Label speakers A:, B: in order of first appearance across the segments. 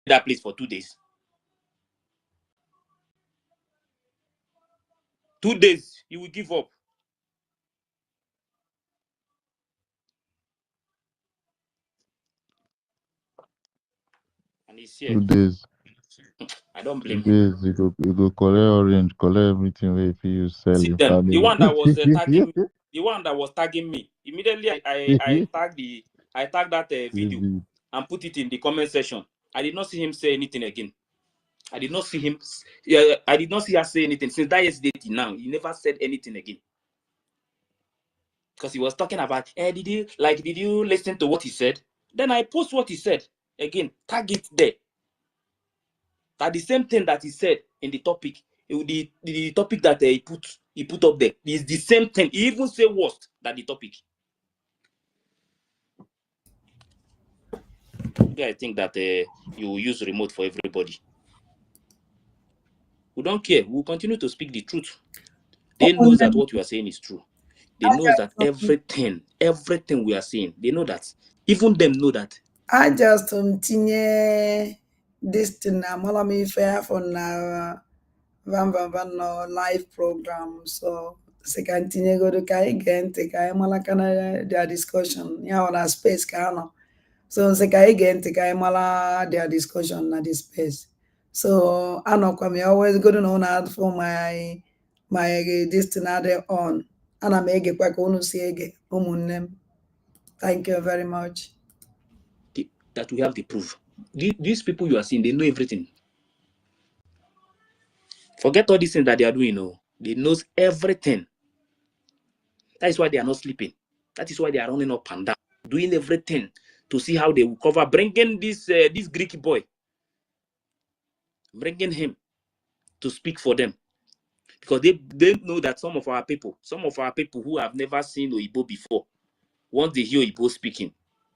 A: that place for 2 days. 2 days, he will give up. And he's here.
B: 2 days.
A: I don't blame
B: 2
A: him.
B: days, you go collect orange, collect everything where if you sell
A: See
B: in
A: them,
B: family.
A: the one that was tagging me, the one that was tagging me. Immediately, I tagged that video and put it in the comment section. I did not see him say anything again. I did not see him. I did not see her say anything since that yesterday till now. He never said anything again. Because he was talking about, did you listen to what he said? Then I post what he said again. Tag it there. That the same thing that he said in the topic, the topic that he put up there is the same thing. He even say worse than the topic. I think that you use remote for everybody. We don't care. We'll continue to speak the truth. They know that what we are saying is true. They know that everything we are saying, they know that. Even them know that.
C: I just tinye this thing na malami fair for na van no live program. So se can tinye go to kai again take I malakana their discussion. Ya on a space kano. So se kai again take I mala their discussion na this space. So I know me always go to know na for my this thing there on. And I make it back on say umunnem. Thank you very much.
A: That we have the proof. These people you are seeing, they know everything. Forget all these things that they are doing. No, they know everything. That is why they are not sleeping. That is why they are running up and down, doing everything to see how they will cover. Bringing this Greek boy, bringing him to speak for them, because they know that some of our people who have never seen Oyibo before, once they hear Oyibo speaking,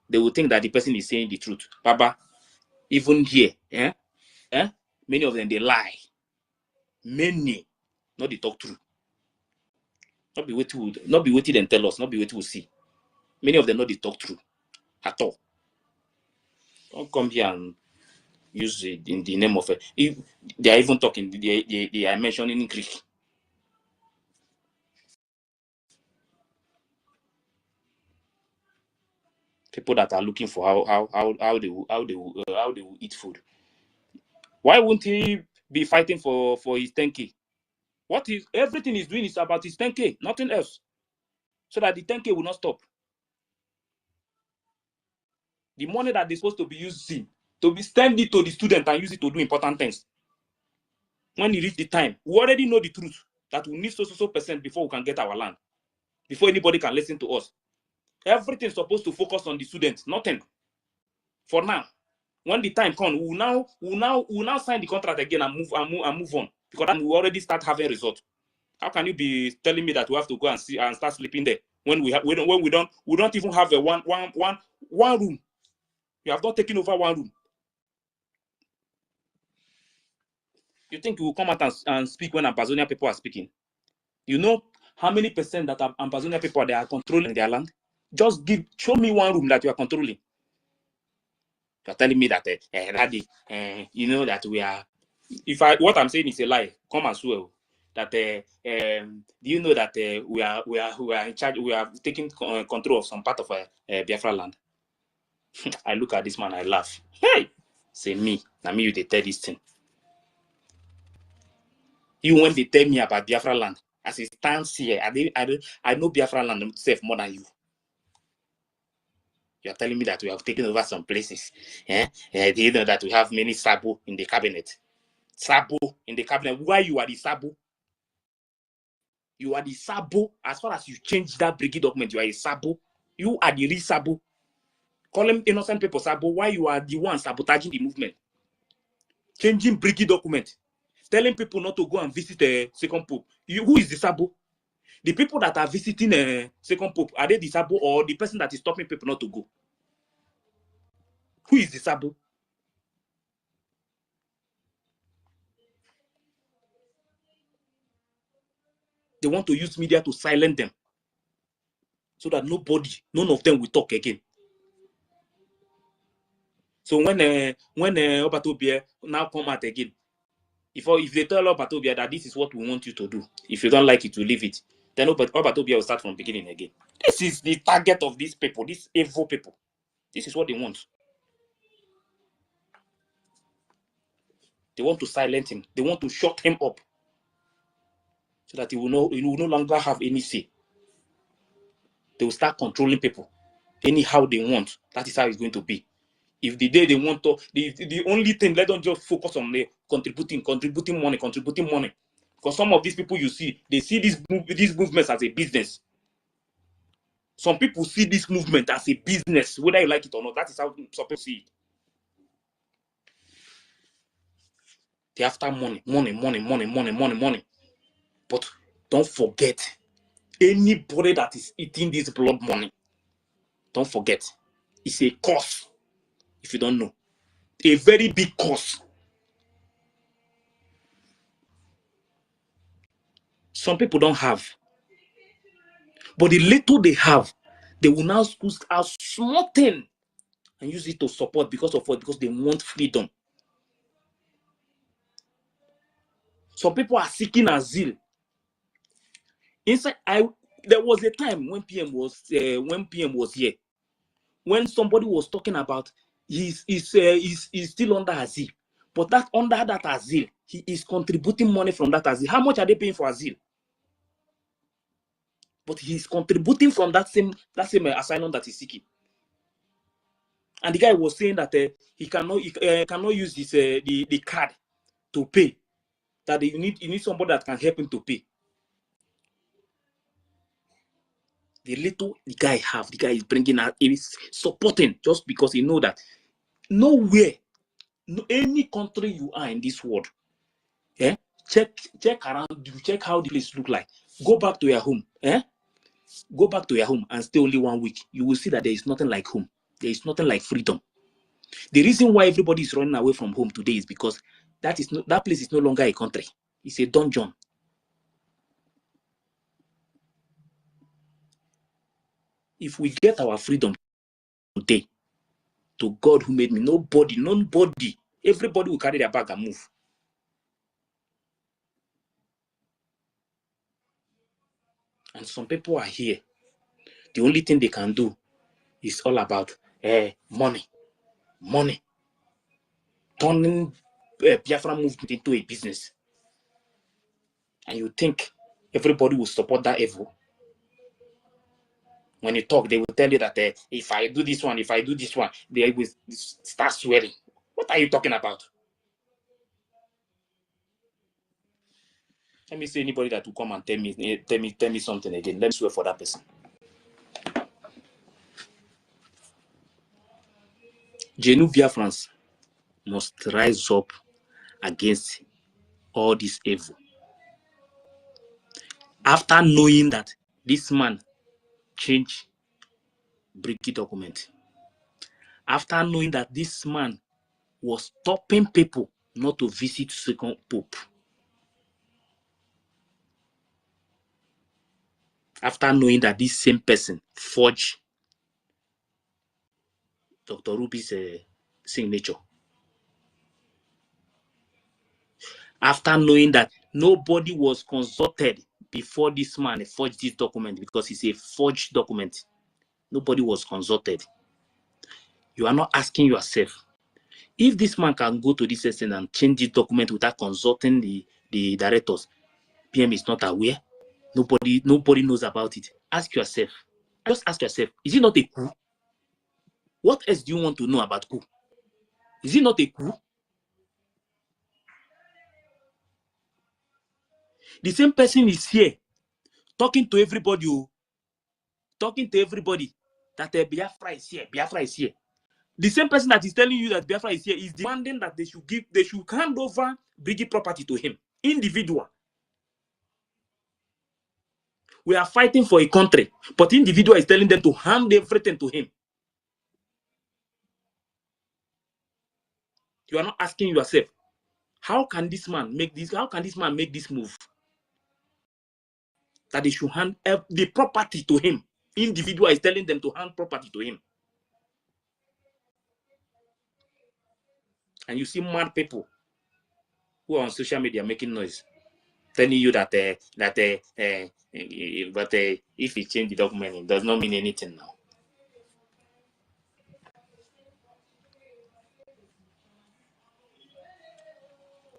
A: they will think that the person is saying the truth. Baba, even here, many of them they lie. Many, not they talk true. Not be waiting and tell us, not be waiting to see. Many of them not they talk true at all. Don't come here and use it in the name of it. If they are even talking, they are mentioning in Greek. People that are looking for how they will eat food. Why wouldn't he be fighting for his 10K? Everything he's doing is about his 10K, nothing else. So that the 10K will not stop. The money that they're supposed to be using to be send it to the student and use it to do important things. When you reach the time, we already know the truth that we need so percent before we can get our land, before anybody can listen to us. Everything is supposed to focus on the students, nothing. For now, when the time comes, we will now sign the contract again and move on, because then we already start having results. How can you be telling me that we have to go and see and start sleeping there when we don't even have a one room? We have not taken over one room. You think we will come out and speak when Amazonia people are speaking? You know how many percent that Amazonia people they are controlling their land? Just show me one room that you are controlling. You're telling me that you know that we are. What I'm saying is a lie, come as well. That do you know that we are in charge? We are taking control of some part of Biafra land. I look at this man, I laugh. Hey, say me, now me you they tell this thing. You when they tell me about Biafra land, as it stands here, I know Biafra land itself more than you. You are telling me that we have taken over some places. Do you know that we have many Sabo in the cabinet? Sabo in the cabinet. Why you are the Sabo? You are the Sabo. As far as you change that brigade document, you are a Sabo. You are the real Sabo. Call them innocent people Sabo. Why you are the one sabotaging the movement? Changing brigade document. Telling people not to go and visit a second pope. Who is the Sabo? The people that are visiting a second pope, are they the Sabo or the person that is stopping people not to go? Who is the Sabo? They want to use media to silence them so that none of them will talk again. So when Obatobia now come out again, if they tell Obatobia that this is what we want you to do, if you don't like it, you leave it, then Obatobia will start from beginning again. This is the target of these people, these evil people. This is what they want. They want to silence him. They want to shut him up so that he will no longer have any say. They will start controlling people anyhow they want. That is how it's going to be. If the day they want to, the only thing, let them just focus on the contributing money. Because some of these people you see, they see these movements as a business. Some people see this movement as a business, whether you like it or not. That is how some people see it. They after money. But don't forget, anybody that is eating this blood money, don't forget, it's a cost. If you don't know, a very big cost. Some people don't have, but the little they have, they will now squeeze out small thing and use it to support because of what? Because they want freedom. Some people are seeking asylum. Inside, there was a time when PM was here, when somebody was talking about he's still under asylum, but that under that asylum, he is contributing money from that asylum. How much are they paying for asylum? But he's contributing from that same asylum that he's seeking. And the guy was saying that he cannot use this the card to pay. That you need somebody that can help him to pay. The little the guy is bringing out, he is supporting just because he know that nowhere, any country you are in this world, check around you, check how the place look like. Go back to your home, go back to your home and stay only 1 week. You will see that there is nothing like home. There is nothing like freedom. The reason why everybody is running away from home today is because that place is no longer a country. It's a dungeon. If we get our freedom today, to God who made me, nobody, everybody will carry their bag and move. And some people are here. The only thing they can do is all about money. Turning Biafra movement into a business. And you think everybody will support that evil? When you talk, they will tell you that if I do this one, they will start swearing. What are you talking about? Let me see anybody that will come and tell me something again. Let me swear for that person. Genuine Biafrans must rise up against all this evil. After knowing that this man changed Briggy document, after knowing that this man was stopping people not to visit second pope, after knowing that this same person forged Dr. Ruby's signature, after knowing that nobody was consulted before this man forged this document because it's a forged document, nobody was consulted. You are not asking yourself, if this man can go to this extent and change this document without consulting the directors, PM is not aware, nobody knows about it. Ask yourself, just ask yourself, is it not a coup? What else do you want to know about coup? Is it not a coup? The same person is here talking to everybody that Biafra is here. The same person that is telling you that Biafra is here is demanding that they should hand over Briggy property to him, individual. We are fighting for a country, but individual is telling them to hand everything to him. You are not asking yourself, how can this man make this move? That they should hand the property to him. Individual is telling them to hand property to him. and you see mad people who are on social media making noise, telling you that but if you change the document, it does not mean anything now.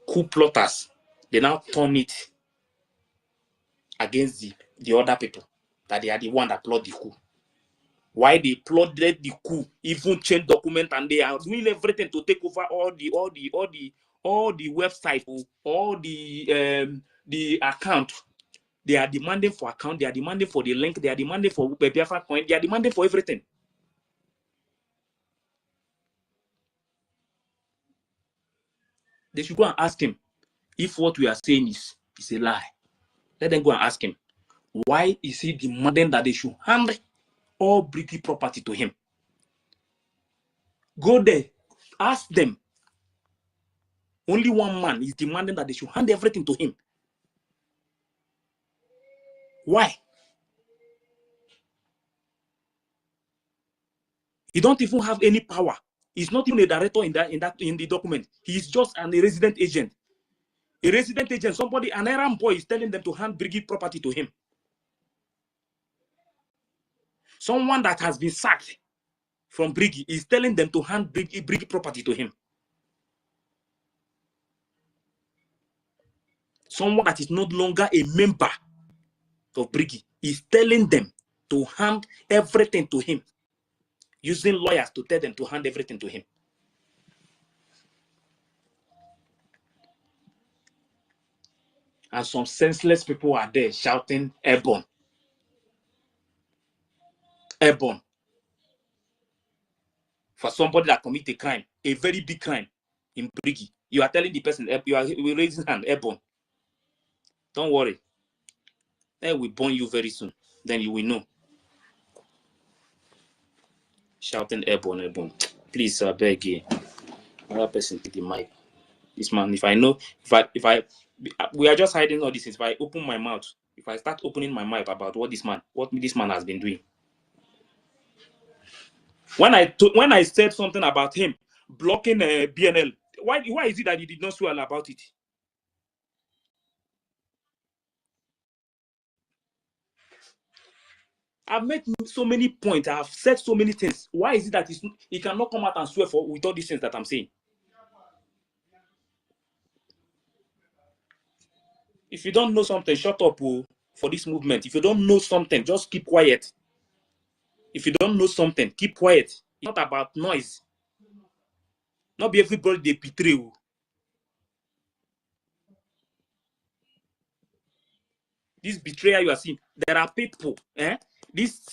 A: Coup plotters, they now turn it against the other people, that they are the one that plot the coup. Why they plotted the coup, even change document, and they are doing everything to take over all the website, all the account. They are demanding for account, they are demanding for the link, they are demanding for Biafra coin, they are demanding for everything. They should go and ask him if what we are saying is a lie. Let them go and ask him. Why is he demanding that they should hand all British property to him? Go there, ask them. Only one man is demanding that they should hand everything to him. Why? He don't even have any power. He's not even a director in the document. He's just a resident agent. A resident agent, somebody, an errand boy is telling them to hand Brigid property to him. Someone that has been sacked from Brigid is telling them to hand Brigid property to him. Someone that is no longer a member of Brigid is telling them to hand everything to him, using lawyers to tell them to hand everything to him. And some senseless people are there shouting, airborne. Airborne. For somebody that commit a crime, a very big crime in Brigid, you are telling the person, you are raising hand, airborne. Don't worry. Then we burn you very soon. Then you will know. Shouting airborne, airborne. Please, I beg you. Another person take the mic. This man, if I know, we are just hiding all this. If I open my mouth, if I start opening my mouth about what this man has been doing. When I said something about him blocking BNL, why is it that he did not swear about it? I've made so many points. I've said so many things. Why is it that he cannot come out and swear with all these things that I'm saying? If you don't know something, shut up for this movement. If you don't know something, just keep quiet. If you don't know something, keep quiet. It's not about noise. Not be everybody they betray you. This betrayal you are seeing, there are people, this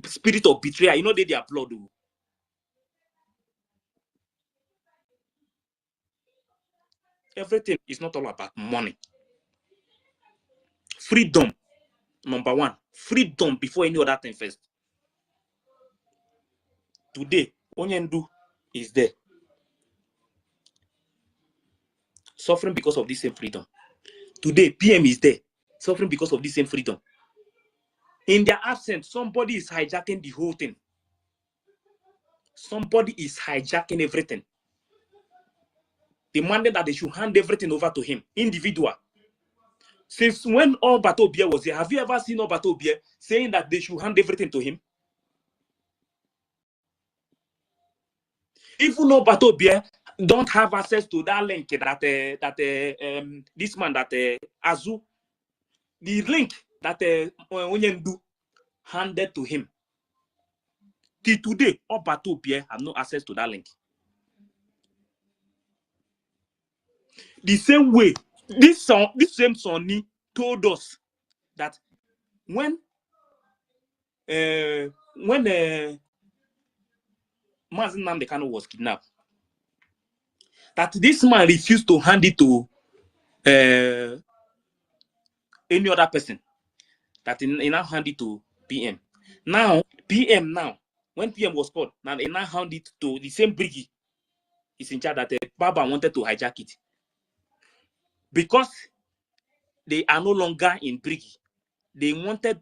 A: spirit of betrayal, you know, they applaud you. Everything is not all about money. Freedom, number one. Freedom before any other thing first. Today, Onyendu is there. Suffering because of this same freedom. Today, PM is there. Suffering because of this same freedom. In their absence, somebody is hijacking the whole thing. Somebody is hijacking everything. Demanding that they should hand everything over to him. Individual. Since when Obato Bie was here, have you ever seen Obato Bie saying that they should hand everything to him? Even Obato Bie don't have access to that link that this man that Azu, the link that Onyendu handed to him. Till today, Obato Bie have no access to that link. The same way, this same Sonny told us that when Mazi Nnamdi Kanu was kidnapped, that this man refused to hand it to any other person. That he now hand it to PM. Now, PM now, when PM was called, now he now hand it to the same Briggy. Is in charge that Baba wanted to hijack it. Because they are no longer in Briggy. They wanted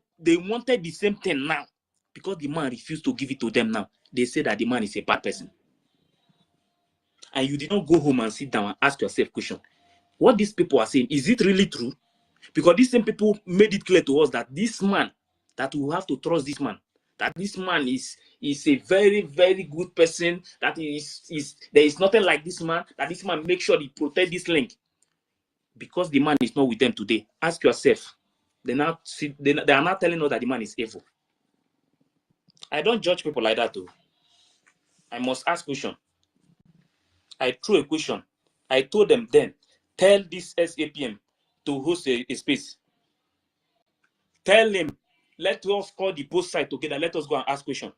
A: the same thing now. Because the man refused to give it to them now. They say that the man is a bad person. and you did not go home and sit down and ask yourself question, what these people are saying, is it really true? Because these same people made it clear to us that this man, that we have to trust this man, that this man is a very, very good person, that there is nothing like this man, that this man make sure he protect this link. Because the man is not with them today, ask yourself, they are not telling us that the man is evil. I don't judge people like that too. I must ask question. I threw a question. I told them then, tell this SAPM to host a space. Tell him, let us call the both sides together. Let us go and ask question.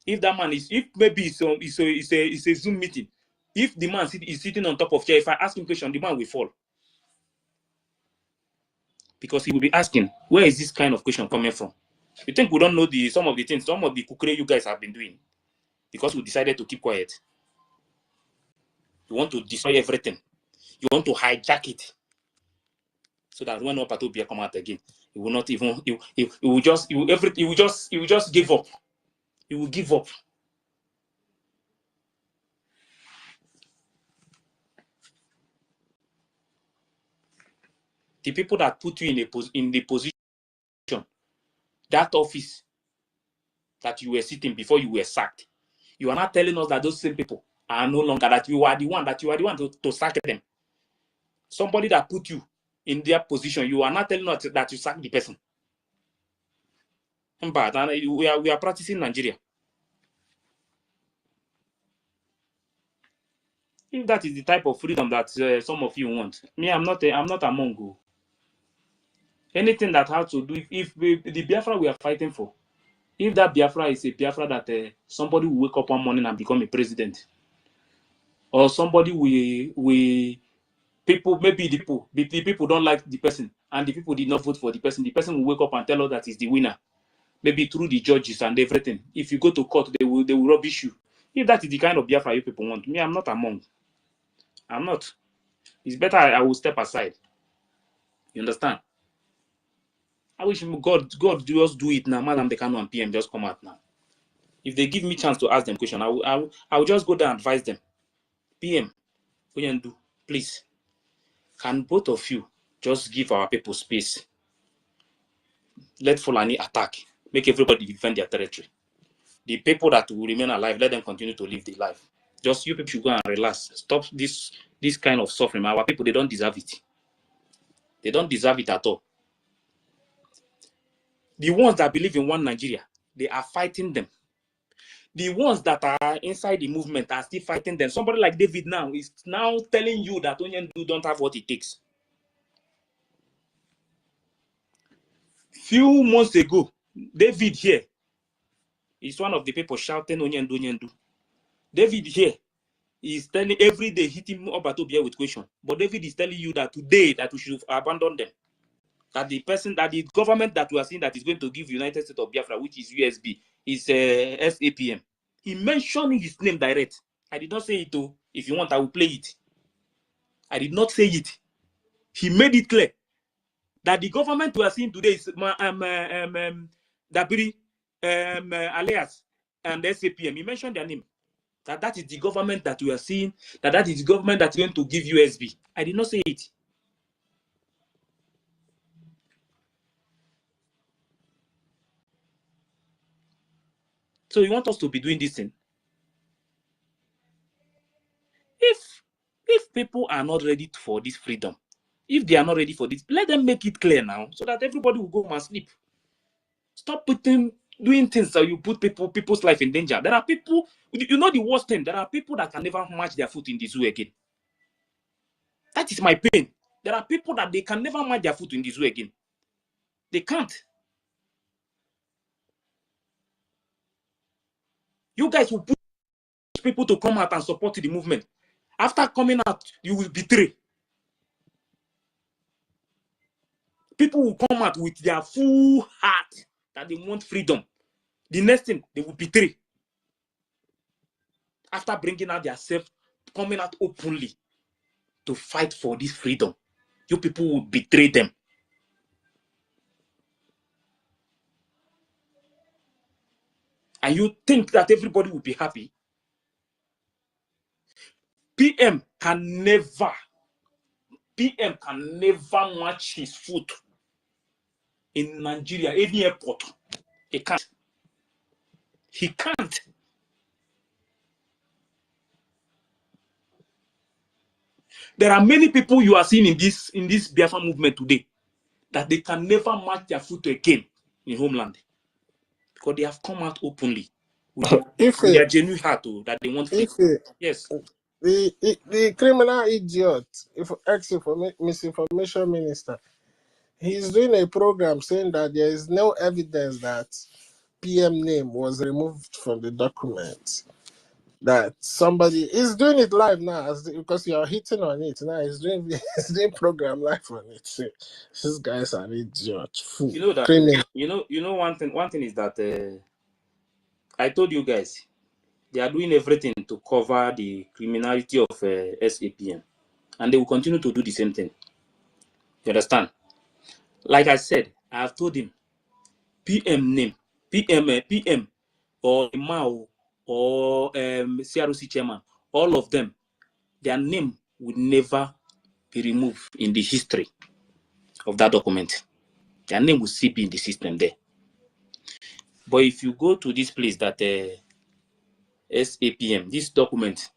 A: If that man is, if maybe it's a Zoom meeting, if the man is sitting on top of chair, if I ask him question, the man will fall. Because he will be asking, where is this kind of question coming from? You think we don't know some of the things, some of the kukure you guys have been doing? Because we decided to keep quiet. You want to destroy everything. You want to hijack it. So that when Opatobia come out again, he will not even, he will just give up. He will give up. The people that put you in the position, that office that you were sitting before you were sacked, you are not telling us that those same people are no longer, that you are the one to sack them. Somebody that put you in their position, you are not telling us that you sack the person. But we are practicing Nigeria. If that is the type of freedom that some of you want, me, I'm not among you. Anything that has to do, if the Biafra we are fighting for, if that Biafra is a Biafra that somebody will wake up one morning and become a president, or somebody people, maybe the people don't like the person, and the people did not vote for the person will wake up and tell us that he's the winner, maybe through the judges and everything. If you go to court, they will rubbish you. If that is the kind of Biafra you people want, me, I'm not among. I'm not. It's better I will step aside. You understand? I wish God just do it now. Madam Dekano and PM just come out now. If they give me chance to ask them question, I will just go there and advise them. PM, Oyendu, please, can both of you just give our people space? Let Fulani attack. Make everybody defend their territory. The people that will remain alive, let them continue to live their life. Just you people should go and relax. Stop this kind of suffering. Our people, they don't deserve it. They don't deserve it at all. The ones that believe in one Nigeria, they are fighting them. The ones that are inside the movement are still fighting them. Somebody like David now is now telling you that Onyendu don't have what it takes. Few months ago, David here is one of the people shouting Onyendu, Onyendu. David here is telling every day, hitting Obatobia with question. But David is telling you that today that we should abandon them. That the government that we are seeing that is going to give United States of Biafra, which is USB, is SAPM. He mentioned his name direct. I did not say it though. If you want, I will play it. I did not say it. He made it clear that the government we are seeing today is Dabiri, Alias, and SAPM. He mentioned their name. That is the government that we are seeing, that is the government that's going to give USB. I did not say it. So you want us to be doing this thing? If people are not ready for this freedom, if they are not ready for this, let them make it clear now so that everybody will go home and sleep. Stop doing things that you put people's life in danger. There are people, you know the worst thing, there are people that can never match their foot in the zoo again. That is my pain. There are people that they can never match their foot in the zoo again. They can't. You guys will push people to come out and support the movement. After coming out, you will betray. People will come out with their full heart that they want freedom. The next thing, they will betray. After bringing out their self, coming out openly to fight for this freedom, you people will betray them. And you think that everybody will be happy? PM can never match his foot in Nigeria, any airport. He can't. He can't. There are many people you are seeing in this Biafra movement today that they can never match their foot again in homeland because they have come out openly with their genuine heart that they want freedom. Yes.
D: The criminal idiot, misinformation minister, he's doing a program saying that there is no evidence that PM name was removed from the document. That somebody is doing it live now because you are hitting on it now. He's doing program live on it. These guys are idiots. Fool.
A: You know that
D: criminal.
A: You know one thing is that I told you guys they are doing everything to cover the criminality of SAPM, and they will continue to do the same thing. You understand? Like I said, I have told him PM name, PM or Mao or CRC chairman, all of them, their name would never be removed in the history of that document. Their name will still be in the system there. But if you go to this place that SAPM, this document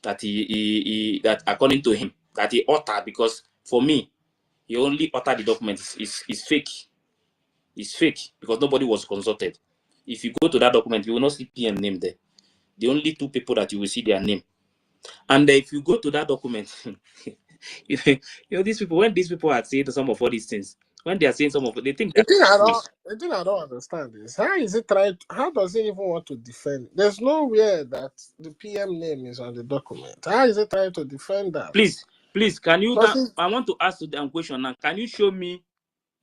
A: that that according to him that he authored, because for me he only authored the document is fake. It's fake because nobody was consulted. If you go to that document, you will not see PM name there. The only two people that you will see their name. And if you go to that document, you know these people, when these people are saying some of all these things, when they are saying some of it, they think that
D: The thing I don't understand is how does he even want to defend? There's nowhere that the PM name is on the document. How is he trying to defend that?
A: Please, can you I want to ask you the question now. Can you show me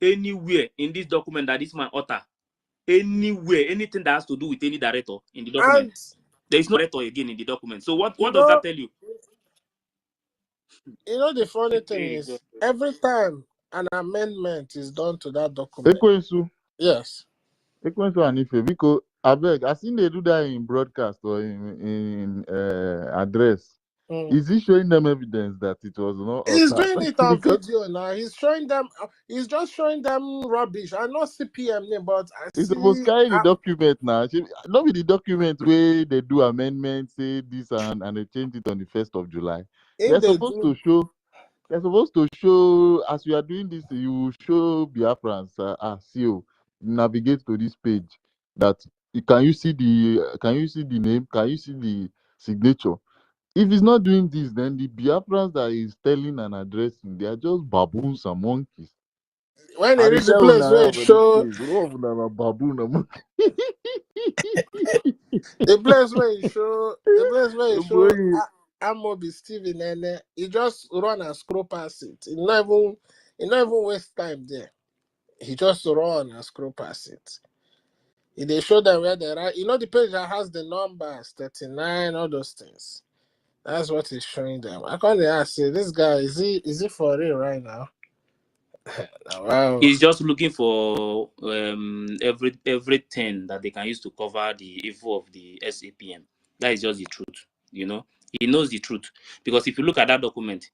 A: anywhere in this document that this man author? Anywhere, anything that has to do with any director in the document? There is no director again in the document. So what does that tell you?
D: You know the funny thing is, every time an amendment is done to that document.
B: Ekwensu.
D: Yes.
B: Ekwensu and Ife, because I beg, I seen they do that in broadcast or in address. Is he showing them evidence that it was not?
D: He's doing it on video now. He's showing them. He's just showing them rubbish. I not see PM name, but I
B: he's
D: see.
B: supposed to carry the document now. Not be the document where they do amendments, say this and they change it on the 1st of July. They're supposed to show. They're supposed to show, as we are doing this, you show Biafrans, CEO, navigate to this page. That can you see the name? Can you see the signature? If he's not doing this, then the Biafrans that he's telling and addressing, they are just baboons and monkeys.
D: When they reach the place where it show
B: baboon and monkey.
D: the place where it show Amobi Steven and he just run and scroll past it. He not even waste time there. He just run and scroll past it. They show them where they are. You know the page that has the numbers 39, all those things. That's what he's showing them. I can't ask you, this guy is he for real right now? Wow.
A: He's just looking for everything that they can use to cover the evil of the SAPM. That is just the truth. You know, he knows the truth because if you look at that document,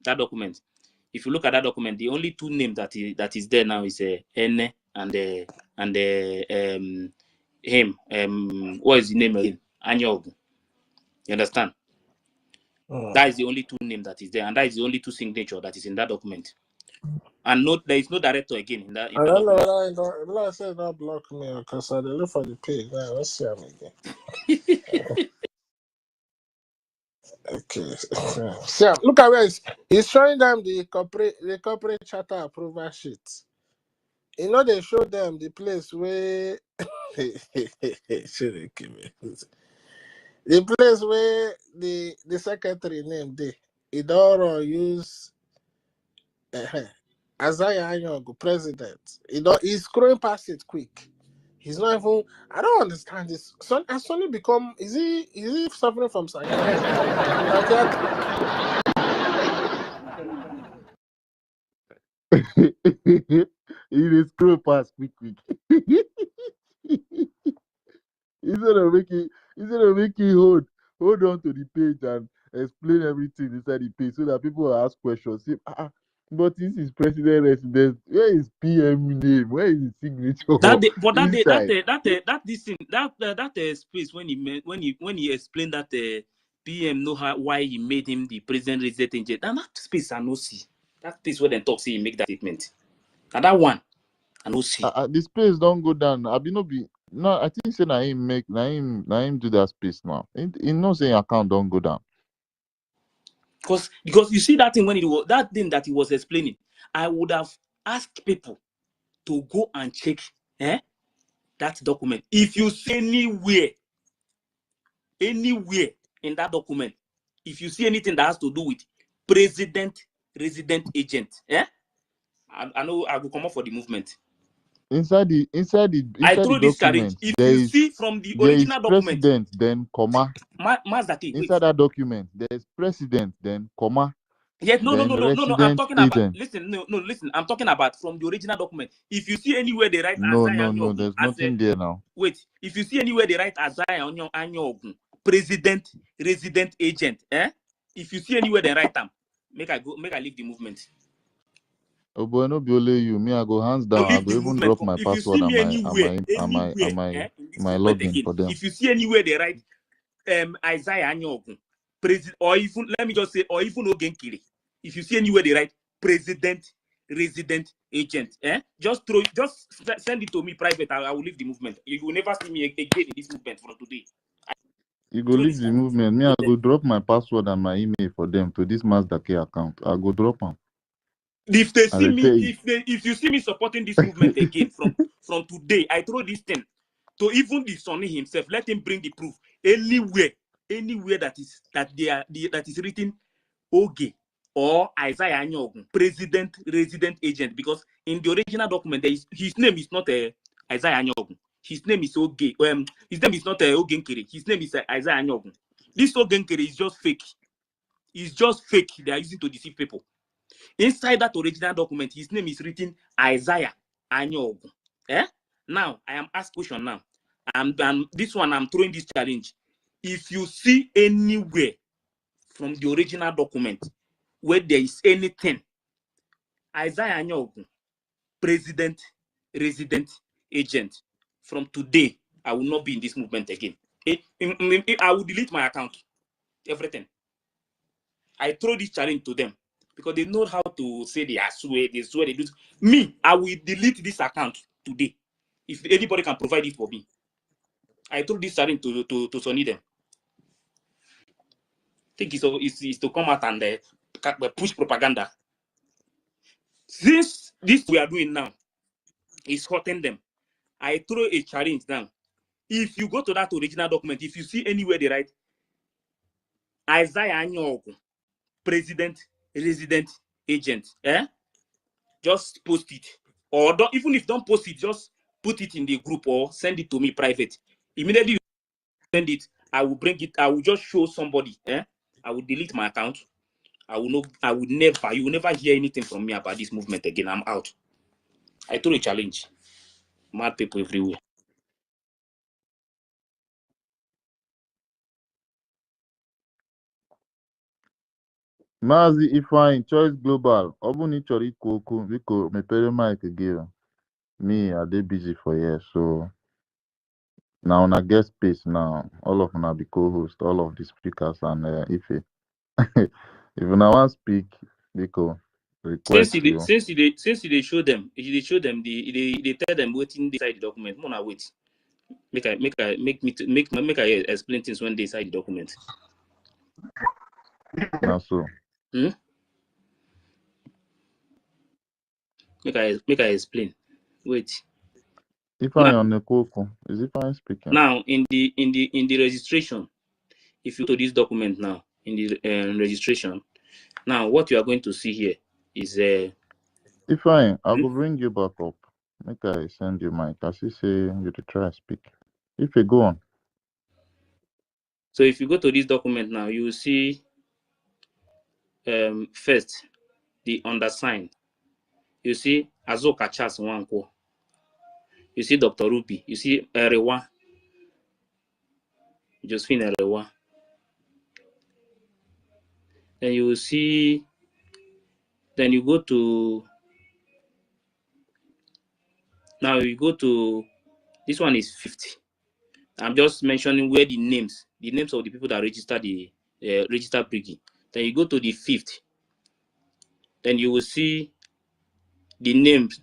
A: if you look at that document, the only two names that is there now is Ene and him. What is the name again? Anyogu. You understand? That is the only two name that is there, and that is the only two signature that is in that document. And there is no director again in that.
D: I don't know why I said don't block me because I look for the page. Now let's see him again. Okay. See, look at where he's showing them the corporate charter approval sheet. You know they show them the place where the place where the secretary name they don't use Azaya Anyogu, president. He's scrolling past it quick. He's not even. I don't understand this. Has Sonny become? Is he suffering from psychiatric?
B: He is scroll past quick. Instead of making hold on to the page explain everything inside the page so that people will ask questions. Say, but this is president residence. Where is PM name? Where is his signature
A: That day, but
B: inside?
A: that this thing that space when he explained that PM know how why he made him the president resident agent. And that space I no see. That space where they talk say he make that statement. And that one I no see.
B: The space don't go down. I be no be. No, I think say na him make na him do that space now. He know say your account don't go down.
A: Because you see that thing when it was that thing that he was explaining, I would have asked people to go and check that document. If you see anywhere in that document, if you see anything that has to do with president resident agent, I know I will come up for the movement.
B: Inside the
A: I throw this challenge.
B: document,
A: If you see from the original document,
B: president, then comma.
A: Mazaki, wait.
B: Inside that document, there's president, then comma.
A: Yes, no. I'm
B: Resident
A: talking about.
B: agent.
A: Listen. I'm talking about from the original document. If you see anywhere they write
B: No,
A: Azai Anyogun
B: there's
A: as
B: nothing there now.
A: wait. If you see anywhere they write Azai Anyogun, president resident agent, if you see anywhere they write them, make I leave the movement.
B: Oh boy, no be only you. Me, I go hands
A: No,
B: down. I
A: leave
B: go
A: the
B: even
A: movement.
B: drop my
A: If you see
B: password
A: me anywhere,
B: and
A: in this
B: my
A: movement
B: login
A: again,
B: for them.
A: if you see anywhere they write Isaiah Anyogun, president, or even let me just say, or even Ogenkiri, if you see anywhere they write president resident agent, just send it to me private. I will leave the movement. You will never see me again in this movement from today.
B: You go leave the movement. Me, I go drop my password and my email for them to this Mazdake account. I go drop them.
A: If they see me, if you see me supporting this movement again from today, I throw this thing to even the Sonny himself. Let him bring the proof anywhere that is written Oge or Isaiah Anyogun, president resident agent. Because in the original document, his name is not Isaiah Anyogun. His name is Oge. His name is not Ogenkere. His name is Isaiah Anyogun. This Ogenkere is just fake. It's just fake. They are using to deceive people. Inside that original document, his name is written Isaiah Anyogun. Now, I am asked question now. This one, I'm throwing this challenge. If you see anywhere from the original document where there is anything, Isaiah Anyogun, president, resident, agent, from today, I will not be in this movement again. I will delete my account, everything. I throw this challenge to them because they know how to say they swear, they do. Me, I will delete this account today. If anybody can provide it for me. I throw this challenge to Sonny them. I think it's to come out and push propaganda. Since this we are doing now is hurting them, I throw a challenge down. If you go to that original document, if you see anywhere they write Isaiah Anyogun, president, resident, agent, just post it. Or don't, even if don't post it, just put it in the group or send it to me private. Immediately you send it, I will bring it, I will just show somebody. I will delete my account. You will never hear anything from me about this movement again. I'm out. I throw a challenge. Mad people everywhere.
B: Mazi Ifeanyi Choice Global. Obuni chori koku biko mepere mic again. Me, I dey busy for here, so now on a guest space now. All of una be co-host, all of the speakers and Ife. If una want speak, biko request you.
A: Since they show them, they tell them waiting inside the document. Mona wait. Make I explain things when they inside the document.
B: Now so.
A: Make I explain. Wait.
B: Ifeanyi on the coco. Is Ifeanyi speaking?
A: Now in the registration, if you go to this document now in the registration, now what you are going to see here is
B: Ifeanyi, I will bring you back up. Make I send you mic. As you say you to try speak. If you go on.
A: So if you go to this document now, you will see first the undersigned. You see Azoka Charles Nwankwo. You see Dr. Ruby. You see Erewa. Josephine Erewa. Then you will see, then you go to, now you go to, this one is 50. I'm just mentioning where the names of the people that register the register breaking. Then you go to the 5th. Then you will see the names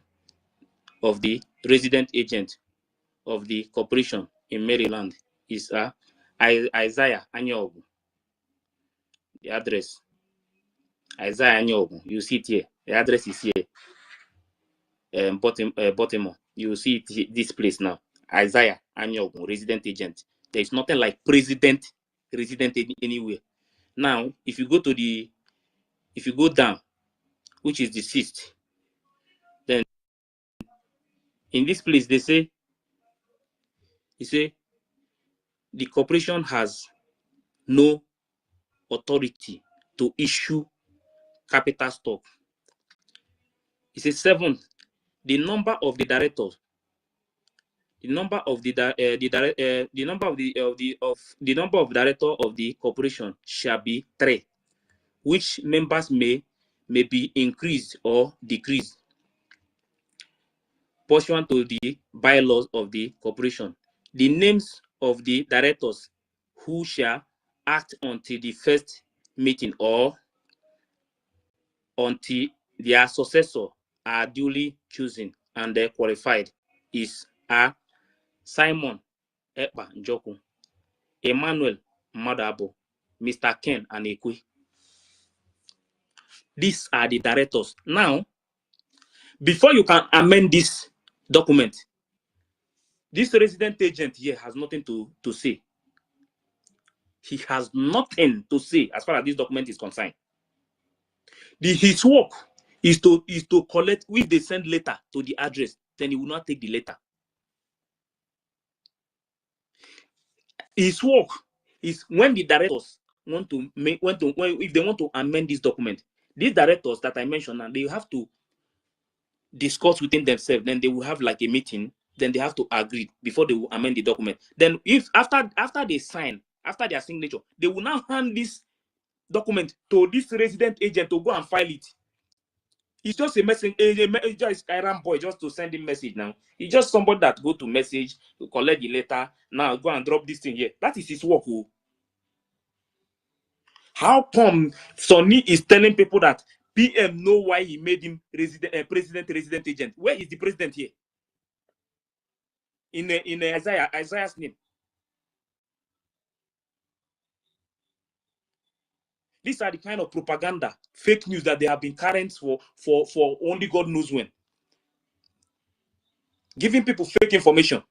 A: of the resident agent of the corporation in Maryland is Isaiah Anyogu. The address, Isaiah Anyogu. You see it here. The address is here. Baltimore. You see it, this place now. Isaiah Anyogu, resident agent. There is nothing like resident anywhere. Now, if you go down, which is the 6th, then in this place they say, the corporation has no authority to issue capital stock. It says 7, the number of the directors, the number of the number of director of the corporation shall be 3, which members may be increased or decreased pursuant to the bylaws of the corporation. The names of the directors who shall act until the first meeting or until their successor are duly chosen and qualified is Simon Ekpa Njoku, Emmanuel Madabo, Mr. Ken Anekwe. These are the directors. Now, before you can amend this document, this resident agent here has nothing to say. He has nothing to say as far as this document is concerned. His work is to collect. If they send letter to the address, then he will not take the letter. His work is when the directors want to make, if they want to amend this document, these directors that I mentioned, and they have to discuss within themselves. Then they will have like a meeting. Then they have to agree before they will amend the document. Then, if after they sign, after their signature, they will now hand this document to this resident agent to go and file it. It's just a message, just Iran boy just to send him message now. It's just somebody that go to message, to collect the letter, now go and drop this thing here. That is his work. Oh. How come Sonny is telling people that PM know why he made him president resident agent? Where is the president here? In Isaiah's name. These are the kind of propaganda, fake news that they have been carrying for only God knows when. Giving people fake information.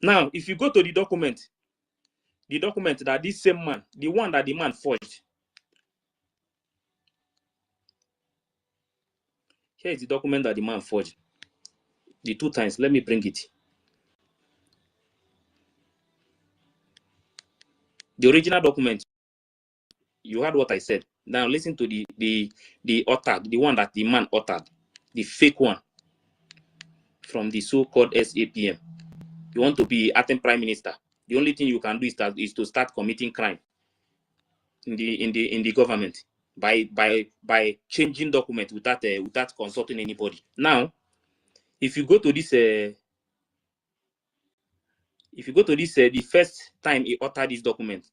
A: Now, if you go to the document that this same man, the one that the man forged. Here is the document that the man forged. The 2 times. Let me bring it. The original document. You heard what I said. Now listen to the authored, the one that the man authored, the fake one from the so-called SAPM. You want to be acting prime minister. The only thing you can do is to start committing crime in the government by changing documents without consulting anybody. Now, if you go to this, the first time he authored this document,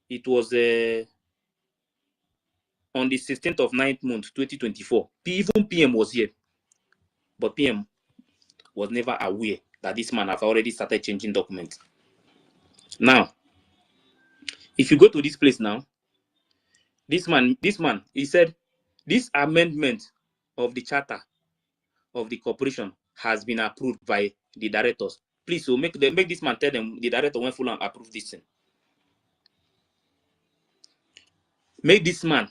A: it was on the 16th of 9th month 2024. Even PM was here, but PM was never aware that this man have already started changing documents. Now, if you go to this place now, this man, he said, this amendment of the charter of the corporation has been approved by the directors. Please, so make this man tell them the director went full and approve this thing. Make this man.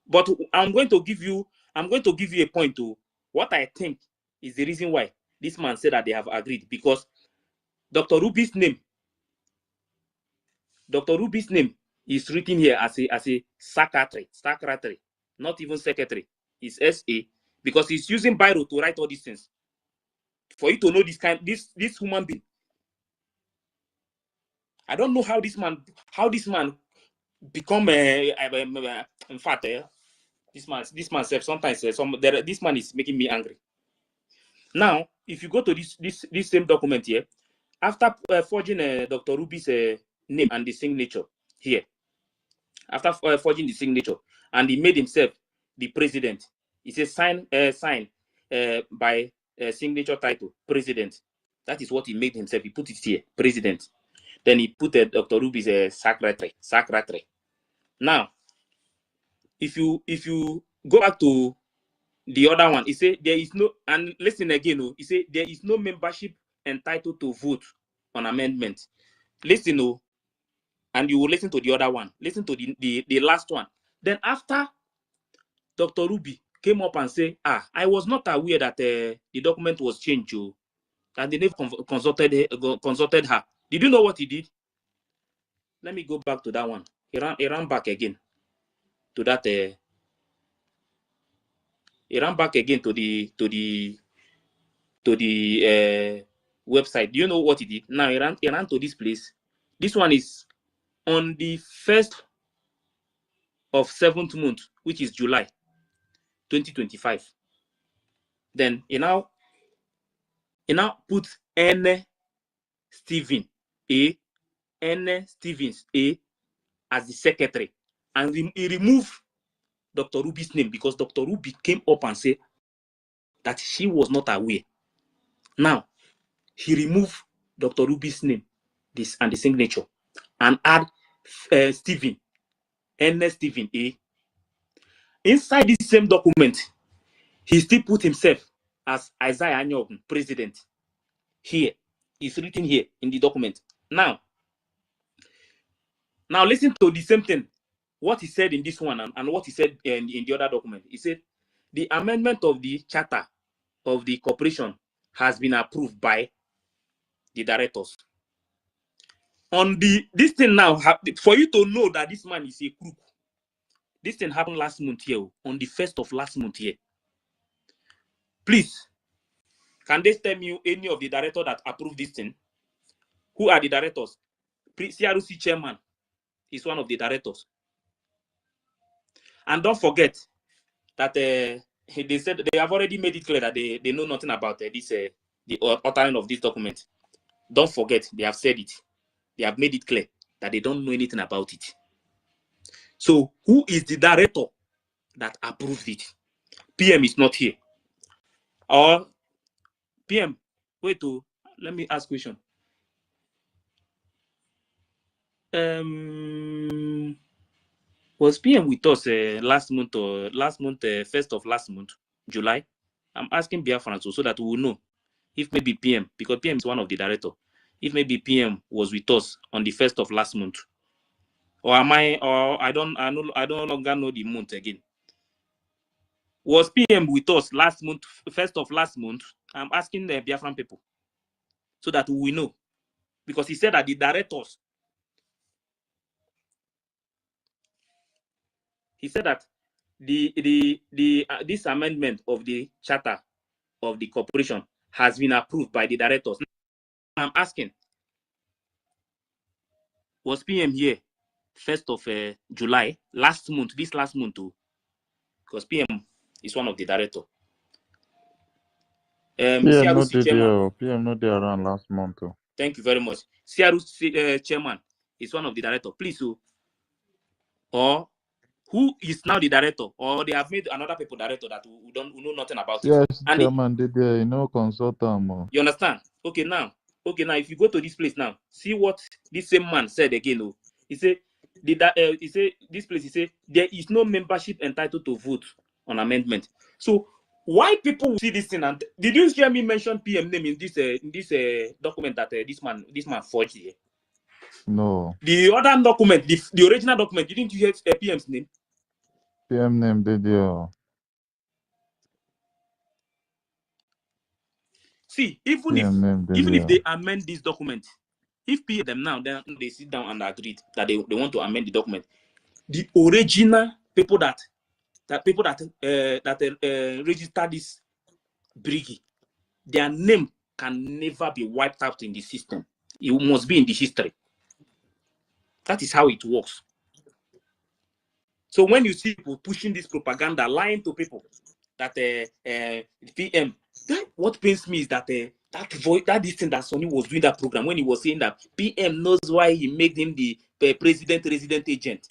A: But I'm going to give you a point to what I think is the reason why this man said that they have agreed, because Dr. Ruby's name is written here as a secretary, not even secretary. It's SA, because he's using Biro to write all these things. For you to know this human being I don't know how this man become in fact this man self sometimes this man is making me angry. Now, if you go to this same document here, after forging Dr. Ruby's name and the signature here, after forging the signature, and he made himself the president, he says sign by signature title president. That is what he made himself. He put it here, president. Then he put Dr. Ruby's secretary. Now, if you go back to the other one, he said there is no, and listen again, he said there is no membership entitled to vote on amendment. Listen, and you will listen to the other one. Listen to the last one. Then after Dr. Ruby came up and said, I was not aware that the document was changed, and they never consulted her. Did you know what he did? Let me go back to that one. He ran back again to that. He ran back again to the website. Do you know what he did? Now he ran to this place. This one is on the 1st of 7th month, which is July 2025. Then he now put N. Stephen A. N. Stevens A. as the secretary, and he removed Dr. Ruby's name because Dr. Ruby came up and said that she was not aware. Now he removed Dr. Ruby's name, this and the signature, and add Stephen N. Stephen A. Inside this same document, he still put himself as Isaiah Anyogun, president. Here, it's written here in the document. Now listen to the same thing, what he said in this one and what he said in the other document. He said, the amendment of the charter of the corporation has been approved by the directors. On this thing now, for you to know that this man is a crook, this thing happened last month here, on the 1st of last month here. Please, can they tell me any of the directors that approved this thing? Who are the directors? CRC chairman is one of the directors. And don't forget that they said they have already made it clear that they know nothing about the authoring of this document. Don't forget, they have said it. They have made it clear that they don't know anything about it. So who is the director that approved it? PM is not here. Or PM, wait, let me ask question. Was PM with us last month, 1st of last month, July? I'm asking Biafran so that we will know if maybe PM, because PM is one of the directors, if maybe PM was with us on the 1st of last month, or I no longer know the month again. Was PM with us last month, 1st of last month? I'm asking the Biafran people so that we will know, because he said that the directors, he said that this amendment of the charter of the corporation has been approved by the directors. I'm asking, was PM here 1st of July last month, this last month too? Because PM is one of the directors. CRC chairman.
B: PM not there around last month too.
A: Thank you very much. CRC chairman is one of the directors. Please, or who is now the director, or they have made another people director that we know nothing about it.
B: Yes, chairman did there, consult them.
A: You understand? Okay, now if you go to this place now, see what this same man said again. He said this place, he said there is no membership entitled to vote on amendment. So why people will see this thing? And did you hear me mention PM name in this document that this man forged here?
B: No.
A: The other document, the original document, didn't you hear PM's name?
B: PM name did there.
A: See, even if they amend this document, if PM them now, then they sit down and agree that they want to amend the document, the original people that register this briggy, their name can never be wiped out in the system. It must be in the history. That is how it works. So when you see people pushing this propaganda, lying to people that PM, what pains me is that that voice, that this thing that Sonny was doing that program when he was saying that PM knows why he made him the resident agent.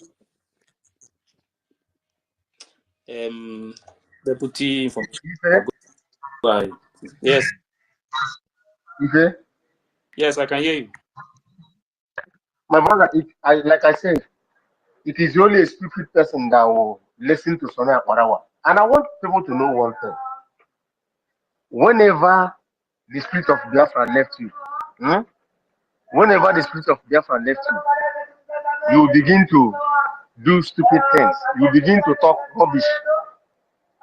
A: Deputy information. Yes. Yes, I can hear you.
E: My brother, like I said, it is only a stupid person that will listen to Sonny Akwarawa. And I want people to know one thing. Whenever the spirit of Biafra left you, whenever the spirit of Biafra left you, you begin to do stupid things. You begin to talk rubbish.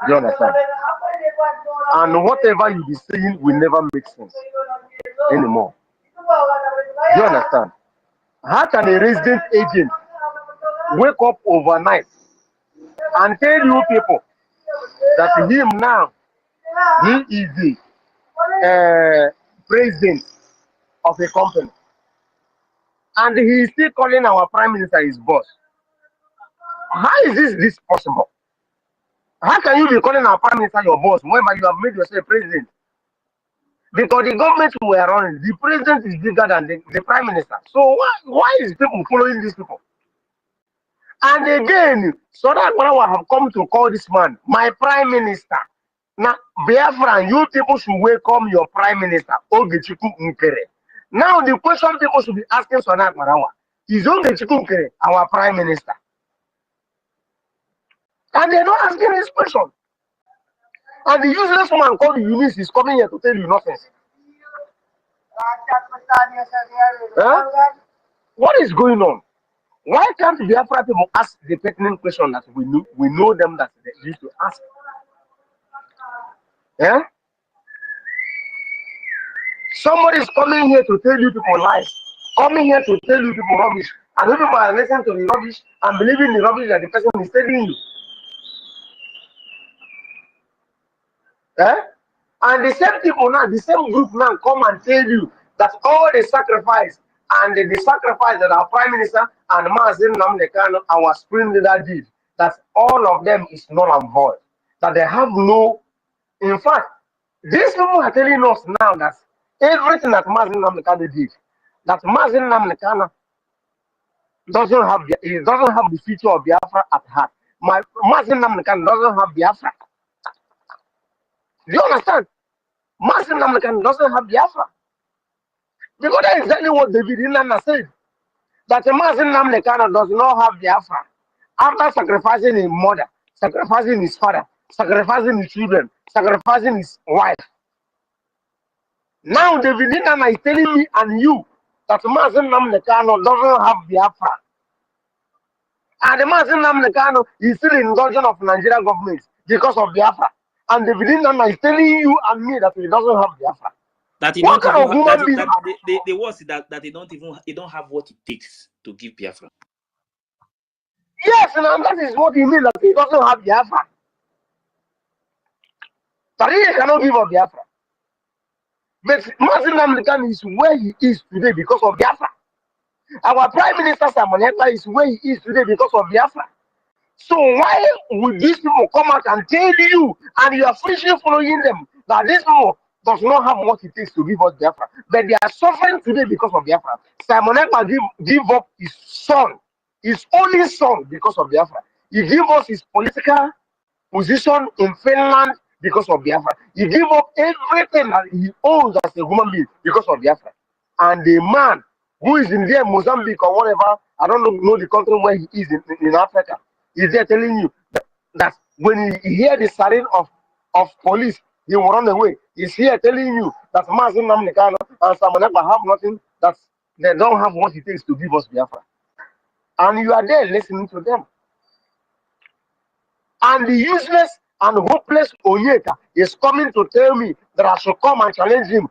E: Do you understand? And whatever you be saying will never make sense anymore. Do you understand? How can a resident agent wake up overnight and tell you people that him now, he is the president of a company, and he is still calling our prime minister his boss? How is this possible? How can you be calling our prime minister your boss whenever you have made yourself president? Because the government we are running, the president is bigger than the prime minister. So why is people following these people? And again, so that when I have come to call this man my prime minister. Now, Biafra, you people should welcome your prime minister, Chukwu P6. Now, the question people should be asking Sonat Marawa is Chukwu P6 our prime minister? And they're not asking this question. And the useless woman called Eunice is coming here to tell you nothing. Huh? What is going on? Why can't Biafra people ask the pertinent question that we know them that they used to ask? Yeah? Somebody is coming here to tell you people lies, coming here to tell you people rubbish, and you people are listening to the rubbish and believing the rubbish that the person is telling you. Eh? And the same people now, the same group now come and tell you that all the sacrifice and the sacrifice that our Prime Minister and Mazin Namdekano, our spring leader did, that all of them is null and void. That they have no, in fact, these people are telling us now that everything that Mazin Namdekano did, that Mazin Namdekano doesn't have the future of Biafra at heart. Mazin Namdekano doesn't have Biafra. Do you understand? Mazin Namdekano doesn't have Biafra. Because that's exactly what David Inanna said. That Mazin Namdekano does not have Biafra. After sacrificing his mother, sacrificing his father, sacrificing his children, sacrificing his wife. Now David Inanna is telling me and you that Mazin Namdekano doesn't have Biafra. And the Mazin Namdekano is still in indulgence of Nigerian government because of Biafra. And David Inanna is telling you and me that he doesn't have Biafra.
A: That he
E: what
A: don't
E: kind of
A: even
E: human being?
A: the worst is that they don't have what it takes to give Biafra.
E: Yes, and that is what he means, that he doesn't have Biafra. That he cannot give up Biafra. But Mazin Namdekano is where he is today because of Biafra. Our Prime Minister Sabotage is where he is today because of Biafra. So why would these people come out and tell you, and you are freshly following them, that these people does not have what it takes to give us Biafra, but they are suffering today because of Biafra? Sabotage give up his son, his only son, because of Biafra. He gave us his political position in Finland because of Biafra. He gave up everything that he owns as a human being because of Biafra. And the man who is in there, Mozambique or whatever, I don't know the country where he is in Africa, is there telling you that when he hear the siren of police, he will run away. He's here telling you that Mazin Namdekano and Sabotage have nothing, that they don't have what it takes to give us Biafra. And you are there listening to them. And the useless and hopeless Onyeka is coming to tell me that I should come and challenge him.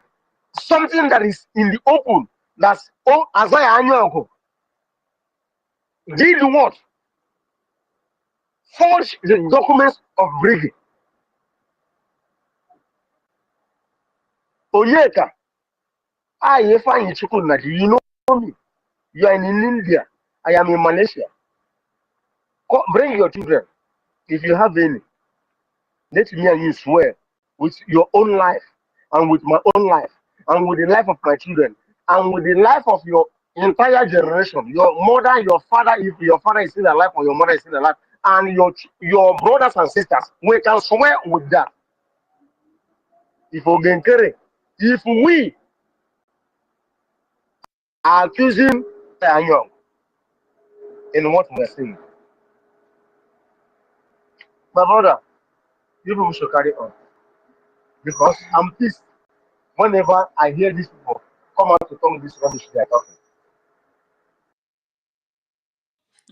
E: Something that is in the open, that's Isaiah Anyango did what? Forge the documents of Brigade. Onyeka, I find Chukwu, you know me. You are in India. I am in Malaysia. Bring your children, if you have any. Let me and you swear with your own life, and with my own life, and with the life of my children, and with the life of your entire generation, your mother, your father, if your father is still alive or your mother is still alive, and your brothers and sisters, we can swear with that. If we are accusing Young in what we're saying, my brother, you people should carry on, because I'm pissed whenever I hear these people come out to talk this rubbish they are talking.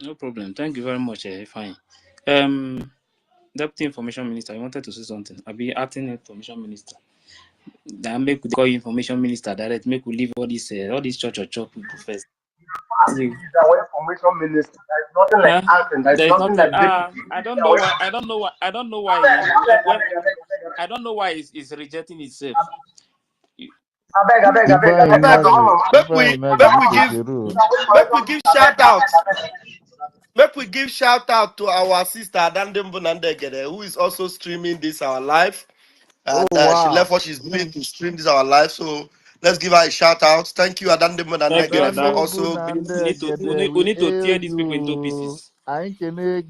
A: No problem. Thank you very much. Fine. Deputy Information Minister, you wanted to say something. I'll be acting Information Minister. That make we call you Information Minister direct. Make we leave all this church people first.
E: This is our information minister. There is nothing like acting. There is
A: There is
E: nothing
A: nothing.
E: like deputy.
A: I don't know why. I don't know why. I don't know why. I don't know why it's rejecting itself.
E: I beg.
F: Make we give shout out. Make we give shout out to our sister Adandembo Nandegede, who is also streaming this our live. And she left what she's doing to stream this our live. So let's give her a shout out. Thank you, Adandembo
A: Thank you,
F: Nandegede, for
A: Adam.
F: also
A: We need to tear these people into pieces.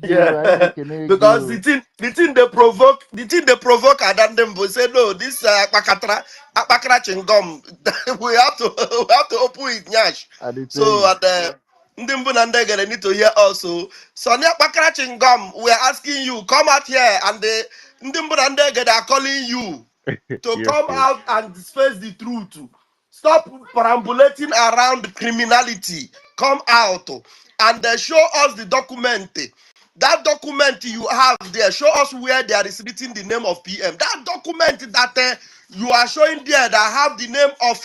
F: yeah. Because the thing they provoke Adandembo say no, this Akpakatra chingom. we have to open it nyash. So at the Ndimbu Nandegede need to hear also. Sonia Akpakara chingom, we are asking you, come out here, and the Ndimbu Nandegede are calling you to come out and face the truth. Stop perambulating around criminality. Come out and show us the document. That document you have there, show us where there is written the name of PM. That document that you are showing there that have the name of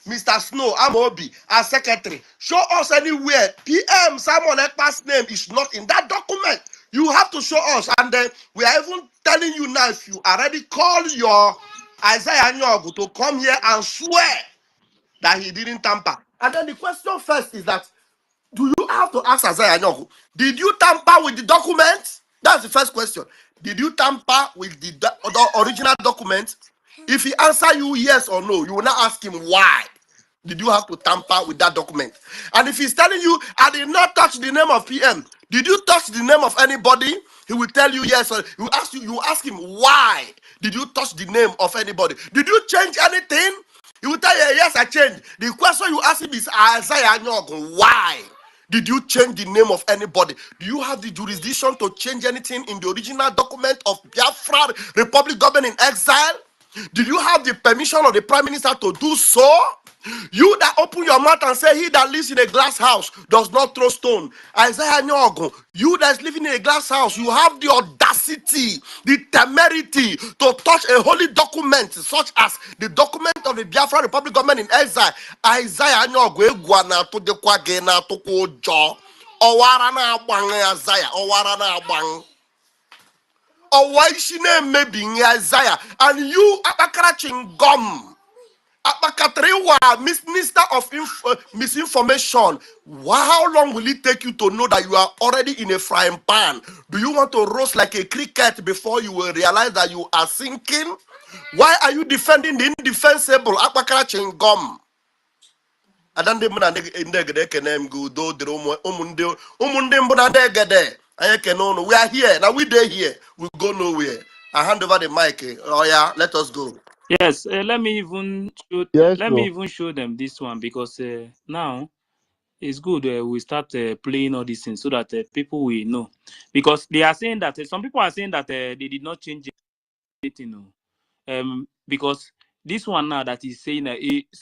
F: Mr. Snow Amobi as secretary. Show us anywhere PM Simon Ekpa's name is not in that document. You have to show us, and we are even telling you now, if you already call your Isaiah Nyogu to come here and swear that he didn't tamper. And then the question first is that, do you have to ask Isaiah Nyogu, did you tamper with the document? That's the first question. Did you tamper with the original document? If he answer you yes or no, you will not ask him why. Did you have to tamper with that document? And if he's telling you, I did not touch the name of PM, did you touch the name of anybody? He will tell you yes. Or you ask him why did you touch the name of anybody? Did you change anything? He will tell you yes, I changed. The question you ask him is Isaiah Nyogun, why did you change the name of anybody? Do you have the jurisdiction to change anything in the original document of Biafra Republic government in exile? Did you have the permission of the Prime Minister to do so? You that open your mouth and say, he that lives in a glass house does not throw stone. Isaiah Nyogo, you that is living in a glass house, you have the audacity, the temerity to touch a holy document such as the document of the Biafra Republic government in exile. Isaiah Nyogo, Eguana to the Quagena to Kojo, Owarana Bang, Isaiah, Owarana Bang. Or why she name maybe Isaiah, and you Abakara gum. Abakatrewa, Minister of Misinformation. How long will it take you to know that you are already in a frying pan? Do you want to roast like a cricket before you will realize that you are sinking? Why are you defending the indefensible? Abakara gum. Adande muna ndegede kenem go do dro umunde mbuna ndegede ayekenono. We are here now. We dey here. We go nowhere. I hand over the mic. Oh yeah, let us go.
A: Yes, let me even show them this one, because now it's good we start playing all these things so that people will know, because they are saying that some people are saying that they did not change anything. Because this one now that he's saying,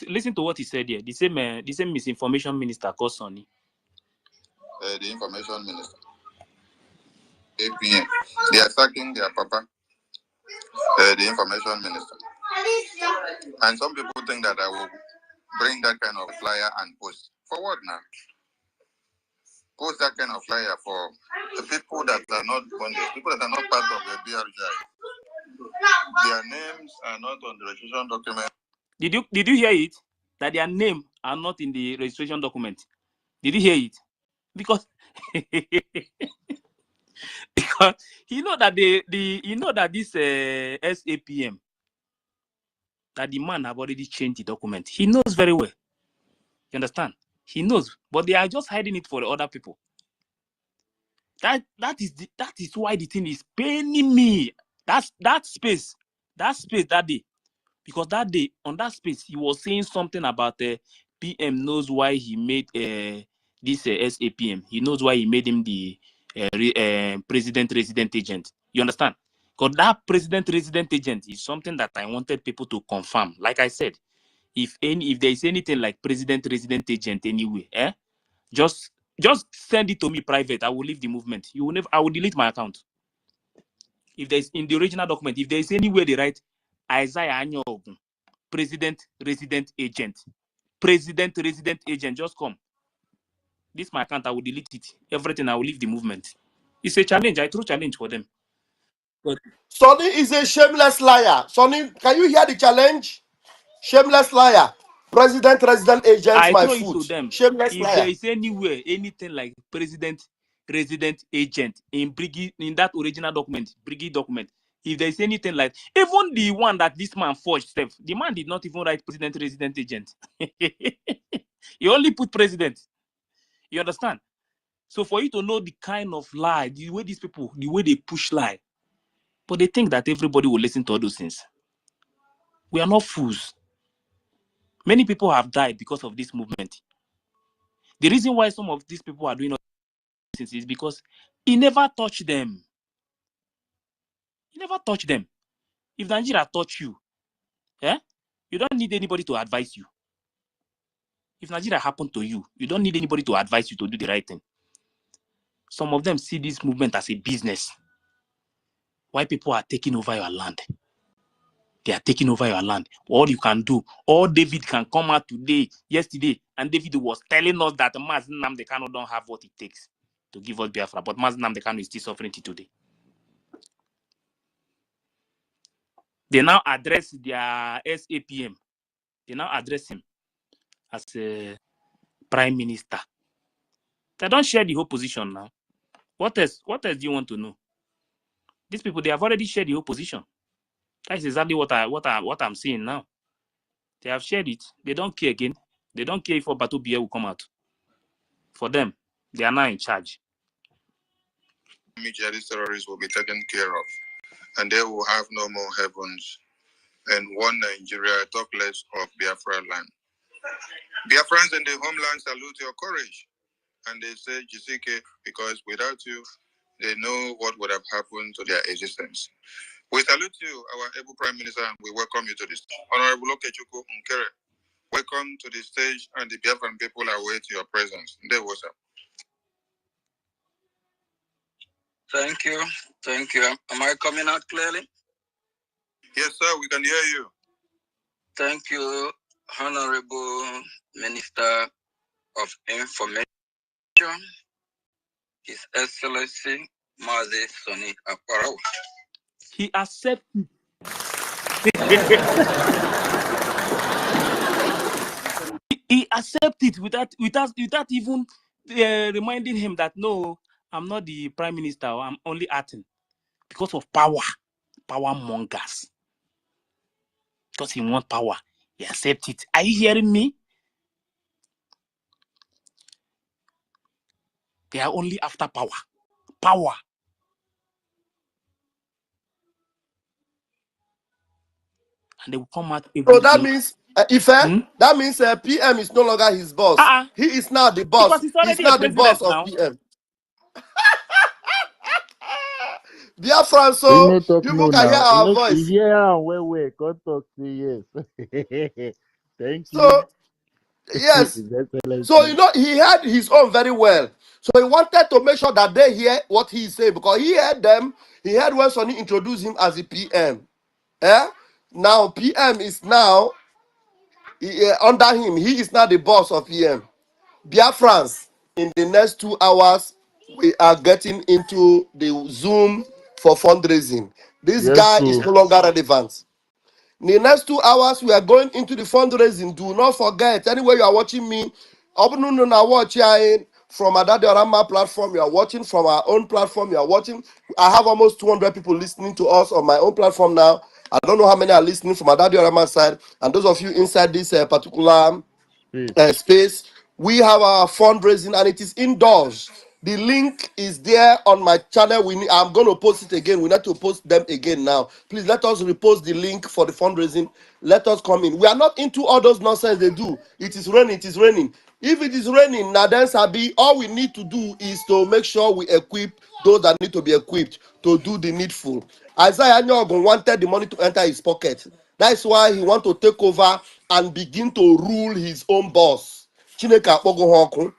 A: listen to what he said here. The same misinformation minister called Sonny.
G: The information minister, APM, they are sacking their papa, the information minister. And some people think that I will bring that kind of flyer and post. For what now? Post that kind of flyer for the people that are not people that are not part of the BRGI. Their names are not on the registration document.
A: Did you hear it? That their name are not in the registration document. Did you hear it? because because he know that this SAPM, that the man have already changed the document. He knows very well. You understand? He knows, but they are just hiding it for the other people. That is why the thing is paining me. That space that day, because that day on that space he was saying something about the PM knows why he made this SAPM. He knows why he made him the president resident agent. You understand? Because that president resident agent is something that I wanted people to confirm. Like I said, if there is anything like president resident agent anyway, just send it to me private. I will leave the movement. You will never. I will delete my account. If there is in the original document, if there is anywhere they write Isaiah Anyogun, president resident agent, just come. This my account. I will delete it. Everything. I will leave the movement. It's a challenge. I throw challenge for them. But
F: Sonny is a shameless liar. Sonny, can you hear the challenge? Shameless liar. President, resident agent,
A: I
F: my
A: throw it to
F: foot.
A: them.
F: Shameless
A: If there
F: liar.
A: is anywhere anything like president resident agent in that original document, Brigade document, if there is anything like even the one that this man forged, the man did not even write president resident agent. He only put president. You understand? So for you to know the kind of lie, the way these people, the way they push lie, but they think that everybody will listen to all those things. We are not fools. Many people have died because of this movement. The reason why some of these people are doing all these things is because he never touched them. He never touched them. If Nigeria touch you, you don't need anybody to advise you. If Nigeria happened to you, you don't need anybody to advise you to do the right thing. Some of them see this movement as a business. Why people are taking over your land? They are taking over your land. All you can do, all David can come out yesterday, and David was telling us that Mazi Nnamdi Kanu don't have what it takes to give us Biafra, but Mazi Nnamdi Kanu is still suffering today. They now address their SAPM. They now address him as a prime minister. They don't share the whole position now. What else do you want to know? These people, they have already shared the whole position. That is exactly what I'm seeing now. They have shared it. They don't care again. They don't care if Obato Biya will come out. For them, they are now in charge.
G: Jihadist terrorists will be taken care of, and they will have no more heavens. And one Nigeria, talk less of Biafra land. Biafrans in the homeland salute your courage, and they say Jisike, because without you, they know what would have happened to their existence. We salute you, our able Prime Minister, and we welcome you to this. Honorable Chukwu P6, welcome to the stage, and the Biafran people await your presence. There was up.
H: Thank you. Thank you. Am I coming out clearly?
G: Yes, sir, we can hear you.
H: Thank you, Honorable Minister of Information, His Excellency Mazi Sonny Akparawa.
A: He accepted. He accepted without even reminding him that no, I'm not the prime minister. I'm only acting because of power mongers. Because he wants power, he accepts it. Are you hearing me? They are only after power. And they will come out.
F: So that means, that means PM is no longer his boss. He is now the boss.
A: Because he's already
F: now
A: a
F: the boss
A: president
F: of
A: now.
F: PM. Biafran,
B: So
F: so people can hear our voice.
B: Yeah, wait, God talk to yes. Thank you.
F: So, yes. So, he heard his own very well. So he wanted to make sure that they hear what he said, because he heard them. He heard when Sonny introduced him as a PM. Now PM is now under him. He is now the boss of PM. Biafrans, in the next 2 hours, we are getting into the Zoom for fundraising. This guy is no longer relevant. In the next 2 hours, we are going into the fundraising. Do not forget, anywhere you are watching me, watch from Adadiorama platform, you are watching, from our own platform, you are watching. I have almost 200 people listening to us on my own platform now. I don't know how many are listening from Adadiorama side. And those of you inside this particular space, we have our fundraising and it is indoors. The link is there on my channel. I'm going to post it again. We need to post them again now. Please let us repost the link for the fundraising. Let us come in. We are not into all those nonsense they do. It is raining. It is raining. If it is raining, now then, Sabi, all we need to do is to make sure we equip those that need to be equipped to do the needful. Isaiah Nyogun wanted the money to enter his pocket. That's why he want to take over and begin to rule his own boss. Chineke akpọgo ha ọkụ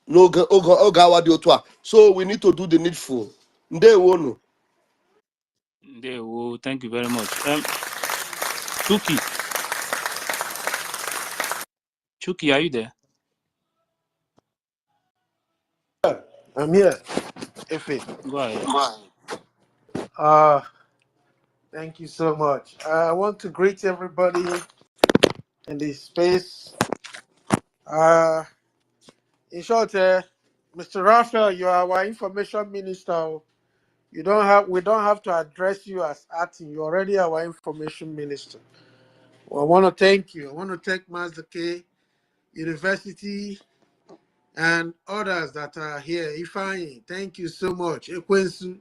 F: n'oge awa dị otu a. So we need to do the needful. Ndewonu.
A: Thank you very much. Chuki, are you there?
D: I'm here. Efe.
A: Go ahead.
D: Thank you so much. I want to greet everybody in this space. In short, Mr. Raphael, you are our information minister. We don't have to address you as acting. You're already our information minister. Well, I want to thank you. I want to thank Master K, University, and others that are here. Ifeanyi, thank you so much. Ekwensu,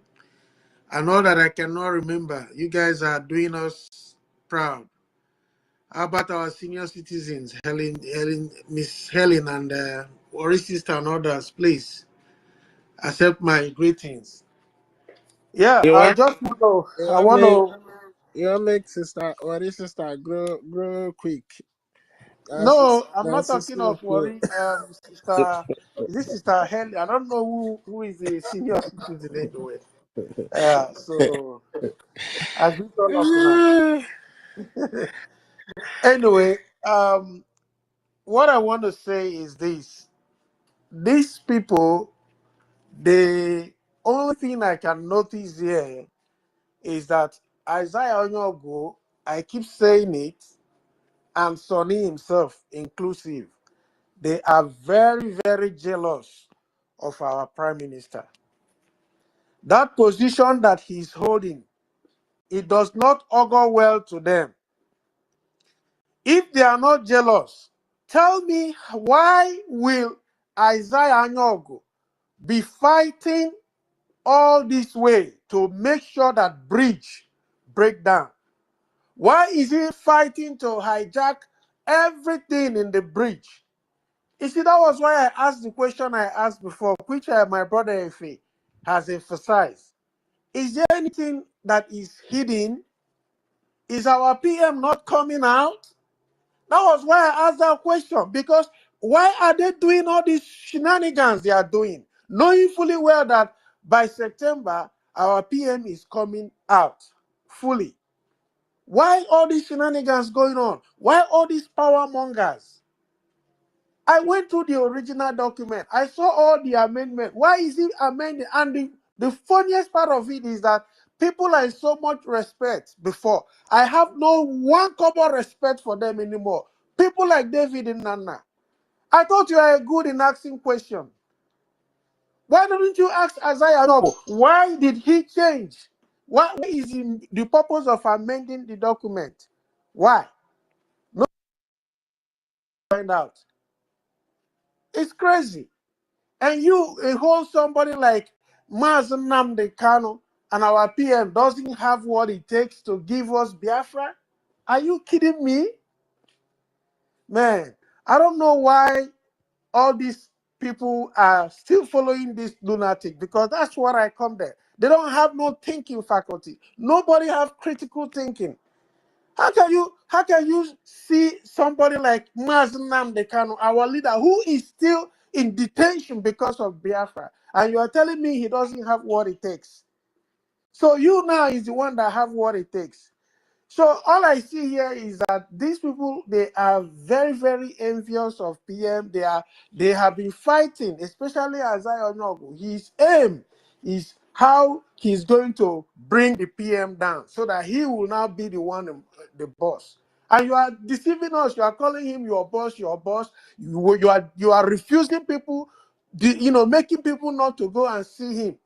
D: and all that I cannot remember. You guys are doing us proud. How about our senior citizens, Miss Helen, and Ori sister and others? Please accept my greetings. Yeah,
I: You
D: I
I: want,
D: just want
I: you
D: to. I
I: want
D: want
I: make
D: to.
I: you want make sister or this sister grow quick.
D: No, I'm not
I: That's
D: talking
I: sister
D: of
I: grow.
D: worry. Sister, is this Sister Helen? I don't know who is the senior citizen anyway. So I greet all of now. Anyway, what I want to say is this: these people, the only thing I can notice here is that Isaiah Onyogo, I keep saying it, and Sonny himself inclusive, they are very, very jealous of our Prime Minister. That position that he's holding, it does not augur well to them. If they are not jealous, tell me why will Isaiah Anyogo be fighting all this way to make sure that bridge break down? Why is he fighting to hijack everything in the bridge? You see, that was why I asked the question I asked before, which my brother Efe has emphasized. Is there anything that is hidden? Is our PM not coming out? That was why I asked that question, because why are they doing all these shenanigans they are doing, knowing fully well that by September, our PM is coming out fully? Why all these shenanigans going on? Why all these power mongers? I went through the original document. I saw all the amendment. Why is it amended? And the funniest part of it is that people I so much respect before, I have no one common respect for them anymore. People like David and Nana. I thought you are good in asking questions. Why don't you ask Isaiah Noble? Why did he change? What is the purpose of amending the document? Why? No, find out. It's crazy. And you hold somebody like Mazen Namde Kano and our PM doesn't have what it takes to give us Biafra? Are you kidding me? Man, I don't know why all these people are still following this lunatic, because that's what I come there. They don't have no thinking faculty. Nobody have critical thinking. How can you see somebody like Mazen Namde Kano, our leader, who is still in detention because of Biafra, and you are telling me he doesn't have what it takes? So you now is the one that have what it takes. So all I see here is that these people, they are very, very envious of PM. They have been fighting, especially Isaiah Onogo. His aim is how he's going to bring the PM down so that he will now be the one, the boss. And you are deceiving us. You are calling him your boss, your boss. You are refusing people
I: making people not to go and see him.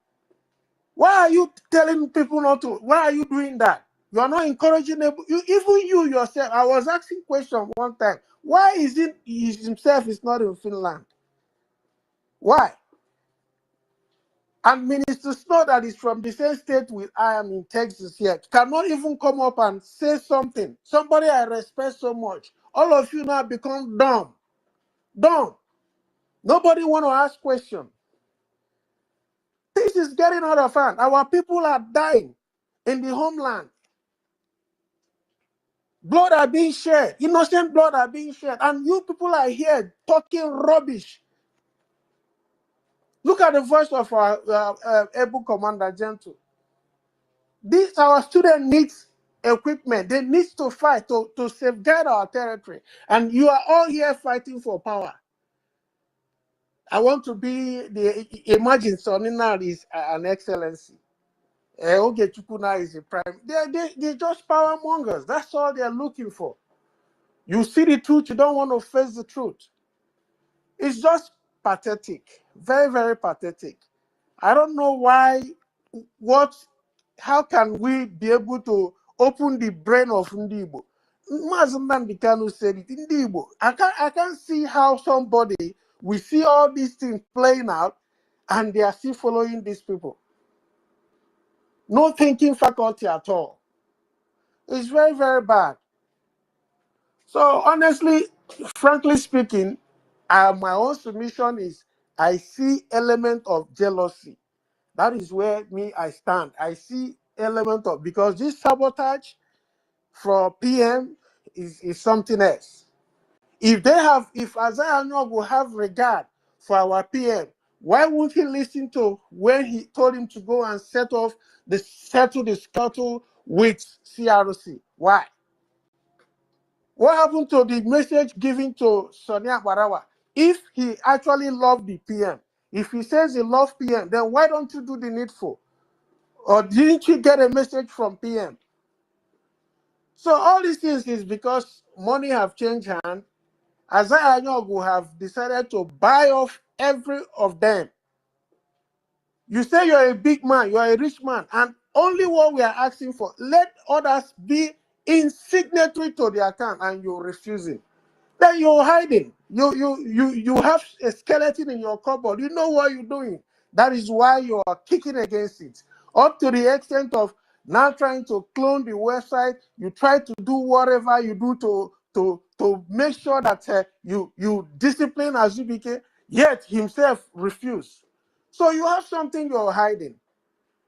I: Why are you telling people not to? Why are you doing that? You are not encouraging them. Even you yourself. I was asking question one time. Why is it he himself is not in Finland? Why? And Minister Snow, that is from the same state with I am in Texas here, cannot even come up and say something. Somebody I respect so much. All of you now become dumb. Dumb. Nobody want to ask questions. This is getting out of hand. Our people are dying in the homeland. Blood are being shed. Innocent blood are being shed. And you people are here talking rubbish. Look at the voice of our able commander, Gentle. Our student needs equipment. They need to fight to safeguard our territory. And you are all here fighting for power. I want to be imagine Sonina is an excellency. Chukwu now is a prime. They're just power mongers. That's all they're looking for. You see the truth, you don't want to face the truth. It's just pathetic. Very, very pathetic. I don't know why, how can we be able to open the brain of Ndibo? Mazman Bikanu said it, Ndibo. I can't see how somebody will see all these things playing out and they are still following these people. No thinking faculty at all. It's very, very bad. So honestly, frankly speaking, my own submission is I see element of jealousy. That is where I stand. I see element of, because this sabotage for PM is something else. If Isaiah will have regard for our PM, why won't he listen to when he told him to go and settle the scuttle with CRC? Why? What happened to the message given to Sonia Barawa? If he actually loved the PM, if he says he loves PM, then why don't you do the needful? Or didn't you get a message from PM? So all these things is because money have changed hands. Isaiah Anyogu have decided to buy off every of them. You say you're a big man, you're a rich man, and only what we are asking for, let others be in signatory to the account, and you're refusing. Then you're hiding. You have a skeleton in your cupboard. You know what you're doing. That is why you are kicking against it. Up to the extent of now trying to clone the website. You try to do whatever you do to make sure that you discipline Azubike, yet himself refused. So you have something you're hiding.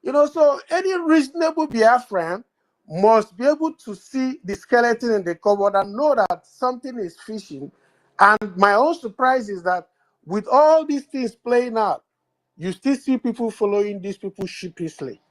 I: So any reasonable Biafran must be able to see the skeleton in the cupboard and know that something is fishing. And my own surprise is that with all these things playing out, you still see people following these people sheepishly.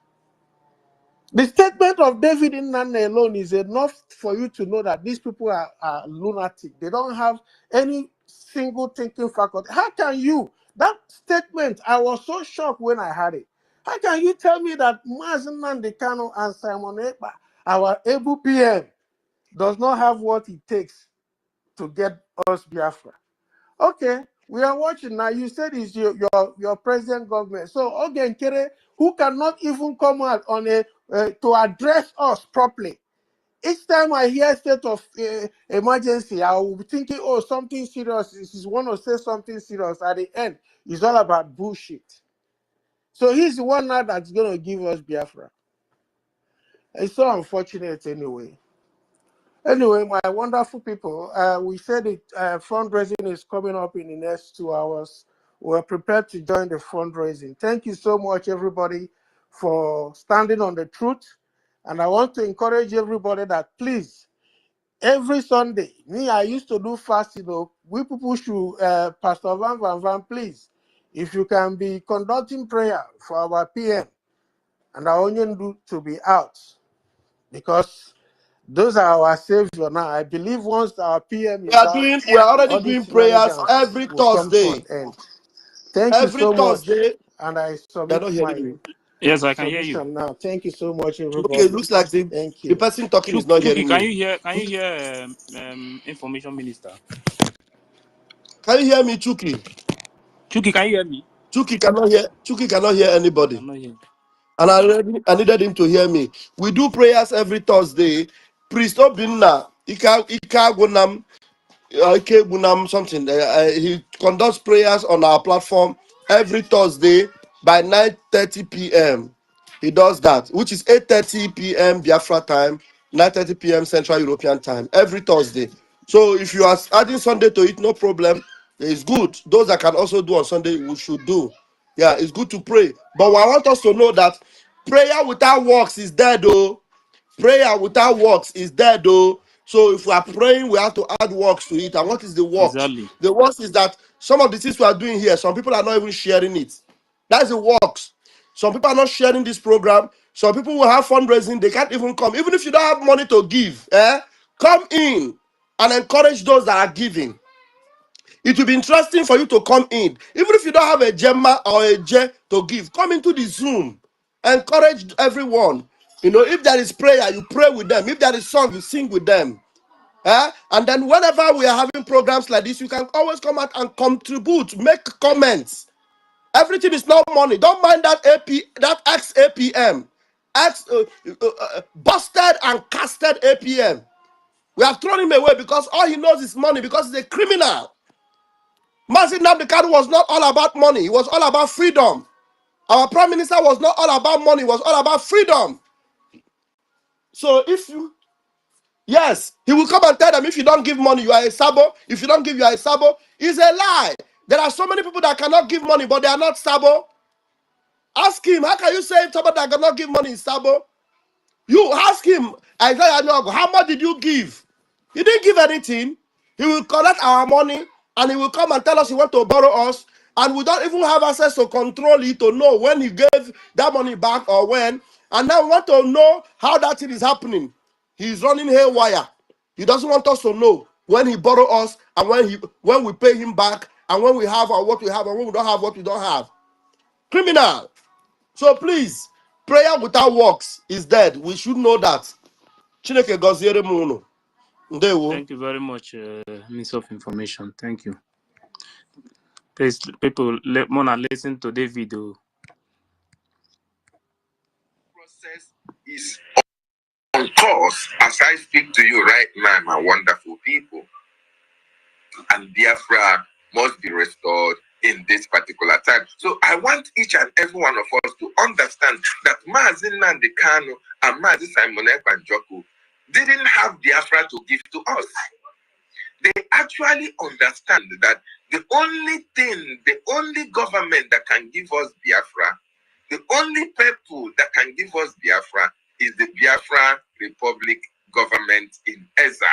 I: The statement of David Nnanna alone is enough for you to know that these people are lunatic. They don't have any single thinking faculty. How can you? That statement, I was so shocked when I heard it. How can you tell me that Mazen Nandekano and Simon Ekpa, our able PM, does not have what it takes to get us Biafra? Okay, we are watching now. You said it's your president government. So again, Kere, who cannot even come out on to address us properly. Each time I hear state of emergency, I will be thinking, oh, something serious. This is want to say something serious. At the end, it's all about bullshit. So he's the one now that's going to give us Biafra. It's so unfortunate anyway. Anyway, my wonderful people, we said it, fundraising is coming up in the next 2 hours. We're prepared to join the fundraising. Thank you so much, everybody, for standing on the truth. And I want to encourage everybody that please, every Sunday, I used to do fast, we people should, Pastor Van, please, if you can be conducting prayer for our PM and our onion to be out, because those are our savior now. I believe once our PM is out,
F: We are already
I: all
F: doing
I: these
F: prayers
I: shenanigans
F: every
I: will come to an
F: Thursday.
I: end. Thank you
F: Every
I: so much.
F: Thursday.
I: And I
F: They're
I: submit
F: not hearing
I: my
F: you.
A: Yes, I can hear you.
I: submission now. Thank you so much,
F: Okay, it
I: everybody.
F: looks like
I: Thank
F: the
I: you.
F: person talking is not
A: Chuki,
F: hearing
A: can
F: me.
A: you hear information minister?
F: Can you hear me, Chuki?
A: Chuki, can you hear me?
F: Chuki cannot hear anybody.
A: I'm not hearing.
F: And I needed him to hear me. We do prayers every Thursday. Priest Obinna, Ika Gunam, something. He conducts prayers on our platform every Thursday by 9:30 p.m. He does that, which is 8:30 p.m. Biafra time, 9:30 p.m. Central European time, every Thursday. So if you are adding Sunday to it, no problem. It's good. Those that can also do on Sunday, we should do. Yeah, it's good to pray. But I want us to know that prayer without works is dead, though. Prayer without works is dead, though. So if we are praying, we have to add works to it. And what is the works?
A: Exactly.
F: The works is that some of the things we are doing here, some people are not even sharing it. That's the works. Some people are not sharing this program. Some people will have fundraising, they can't even come. Even if you don't have money to give, come in and encourage those that are giving. It will be interesting for you to come in. Even if you don't have a Gemma or a J to give, come into the Zoom. Encourage everyone. You know, if there is prayer, you pray with them. If there is song, you sing with them. And then whenever we are having programs like this, you can always come out and contribute, make comments. Everything is not money. Don't mind that that ex-APM. Busted and casted APM. We have thrown him away because all he knows is money, because he's a criminal. Mazi Nnamdi Kanu was not all about money. It was all about freedom. Our prime minister was not all about money. It was all about freedom. So if you, yes, he will come and tell them, if you don't give money, you are a sabo. If you don't give, you are a sabo. It's a lie. There are so many people that cannot give money, but they are not sabo. Ask him, how can you say somebody that cannot give money is sabo? You ask him, Isaiah Nyogo, how much did you give? He didn't give anything. He will collect our money and he will come and tell us he want to borrow us, and we don't even have access to control it to know when he gave that money back or when. And now we want to know how that thing is happening. He's running haywire. He doesn't want us to know when he borrow us and when we pay him back and when we have or what we have and when we don't have what we don't have. Criminal. So please, prayer without works is dead. We should know that. Chineke goziere m unu. Ndewo.
A: Thank you very much, Minister of Information. Thank you. Please, people, Mona, listen to the video.
G: Process is on course as I speak to you right now, my wonderful people. And Biafra must be restored in this particular time. So I want each and every one of us to understand that Mazi Nnamdi Kanu and Mazi Simon Ekpa didn't have Biafra to give to us. They actually understand that the only thing, the only government that can give us Biafra, the only people that can give us Biafra is the Biafra Republic government in exile.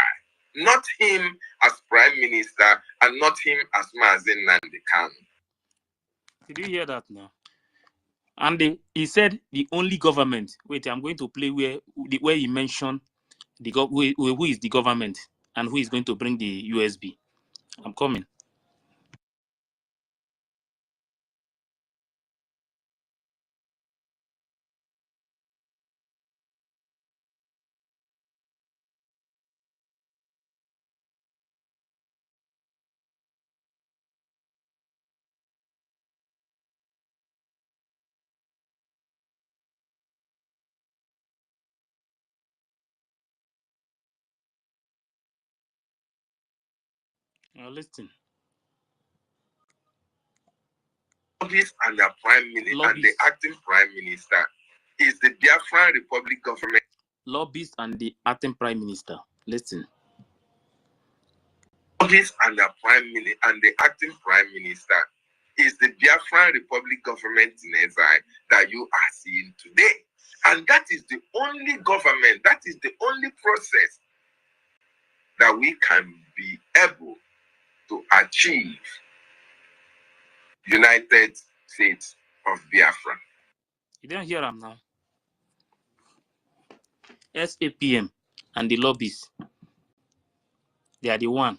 G: Not him as Prime Minister and not him as Mazi Nnamdi Kanu.
A: Did you hear that now? And he said the only government. Wait, I'm going to play where he mentioned who is the government and who is going to bring the USB. I'm coming. Now listen.
G: Lobbies and the Prime Minister and the acting Prime Minister is the Biafra Republic government.
A: Lobbies and the acting Prime Minister. Listen.
G: Lobbies and the Prime Minister and the acting Prime Minister is the Biafra Republic government in exile that you are seeing today. And that is the only government, that is the only process that we can be able to achieve United States of Biafra.
A: You don't hear them now. SAPM and the lobbies, they are the one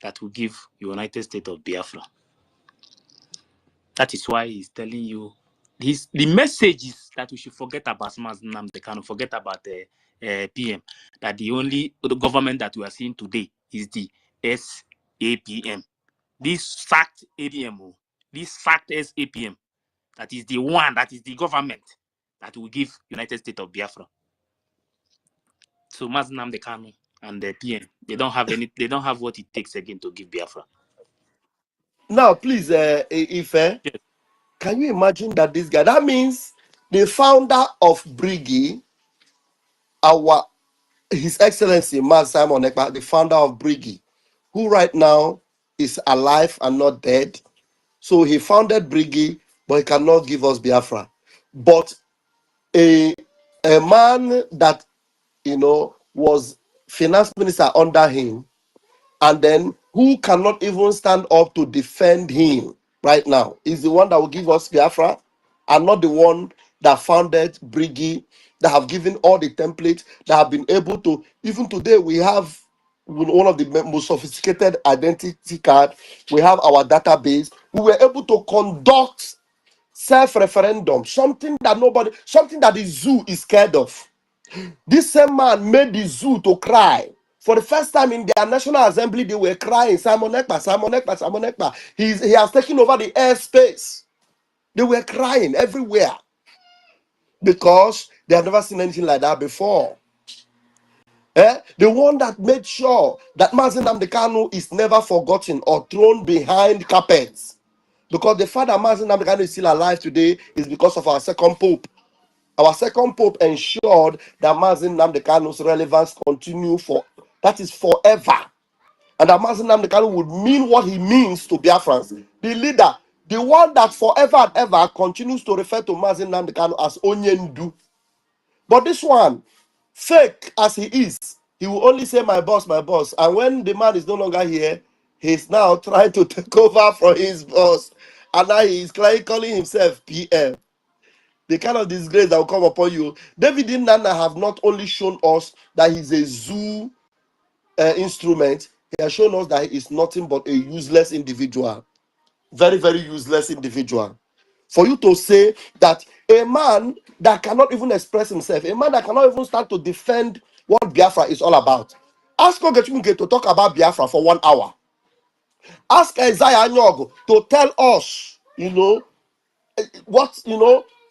A: that will give United States of Biafra. That is why he's telling you the message is that we should forget about Mazi Nnamdi Kanu, forget about the PM. That the government that we are seeing today is the SAPM. this sacked APM, this sacked SAPM, that is the government that will give United States of Biafra. So Mazi Nnamdi Kanu and the PM, they don't have what it takes again to give Biafra.
F: Now, please, Ife,
A: Yes.
F: can you imagine that this guy, that means the founder of Brigi, His Excellency Mazi Simon Ekpa, the founder of Brigi, who right now is alive and not dead. So he founded Brigi, but he cannot give us Biafra. But a man that was finance minister under him, and then who cannot even stand up to defend him right now, is the one that will give us Biafra, and not the one that founded Brigi, that have given all the templates, that have been able to, even today we have one of the most sophisticated identity card, we have our database, we were able to conduct self-referendum, something that the zoo is scared of. This same man made the zoo to cry. For the first time in their National Assembly, they were crying, Simon Ekpa, Simon Ekpa, Simon Ekpa. He has taken over the airspace. They were crying everywhere because they have never seen anything like that before. The one that made sure that Mazi Nnamdi Kanu is never forgotten or thrown behind carpets. Because the fact that Mazi Nnamdi Kanu is still alive today is because of our second pope. Our second pope ensured that Mazi Nnamdi Kanu's relevance continue forever. And that Mazi Nnamdi Kanu would mean what he means to Biafrans. The leader, the one that forever and ever continues to refer to Mazi Nnamdi Kanu as Onyendu. But this one, fake as he is, he will only say my boss, my boss. And when the man is no longer here, he's now trying to take over from his boss. And now he is calling himself PM. The kind of disgrace that will come upon you. David Nana have not only shown us that he's a zoo instrument, he has shown us that he is nothing but a useless individual. Very, very useless individual. For you to say that a man that cannot even express himself, a man that cannot even start to defend what Biafra is all about. Ask Ogechi to talk about Biafra for 1 hour. Ask Isaiah Anyog to tell us, what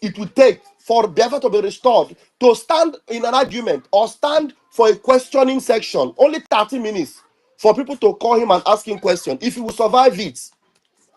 F: it would take for Biafra to be restored, to stand in an argument or stand for a questioning section, only 30 minutes for people to call him and ask him questions. If he will survive it,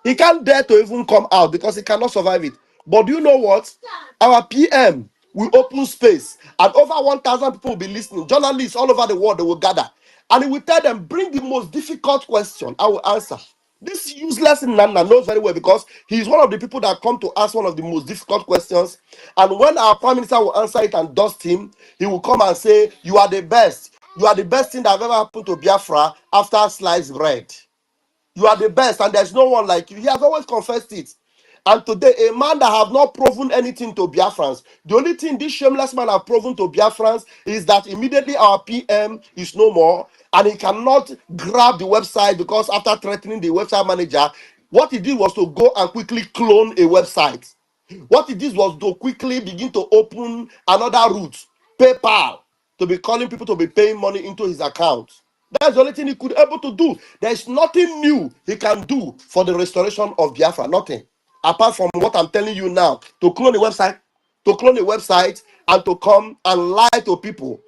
F: he can't dare to even come out because he cannot survive it. But do you know what? Our PM will open space and over 1,000 people will be listening. Journalists all over the world, they will gather. And he will tell them, bring the most difficult question. I will answer. This useless Nana knows very well because he is one of the people that come to ask one of the most difficult questions. And when our Prime Minister will answer it and dust him, he will come and say, you are the best. You are the best thing that have ever happened to Biafra after sliced bread. You are the best, and there's no one like you. He has always confessed it. And today, a man that have not proven anything to Biafrans, the only thing this shameless man have proven to Biafrans is that immediately our PM is no more, and he cannot grab the website because after threatening the website manager, what he did was to go and quickly clone a website. What he did was to quickly begin to open another route, PayPal, to be calling people to be paying money into his account. That's the only thing he could able to do. There's nothing new he can do for the restoration of Biafra. Nothing. Apart from what I'm telling you now, to clone a website, and to come and lie to people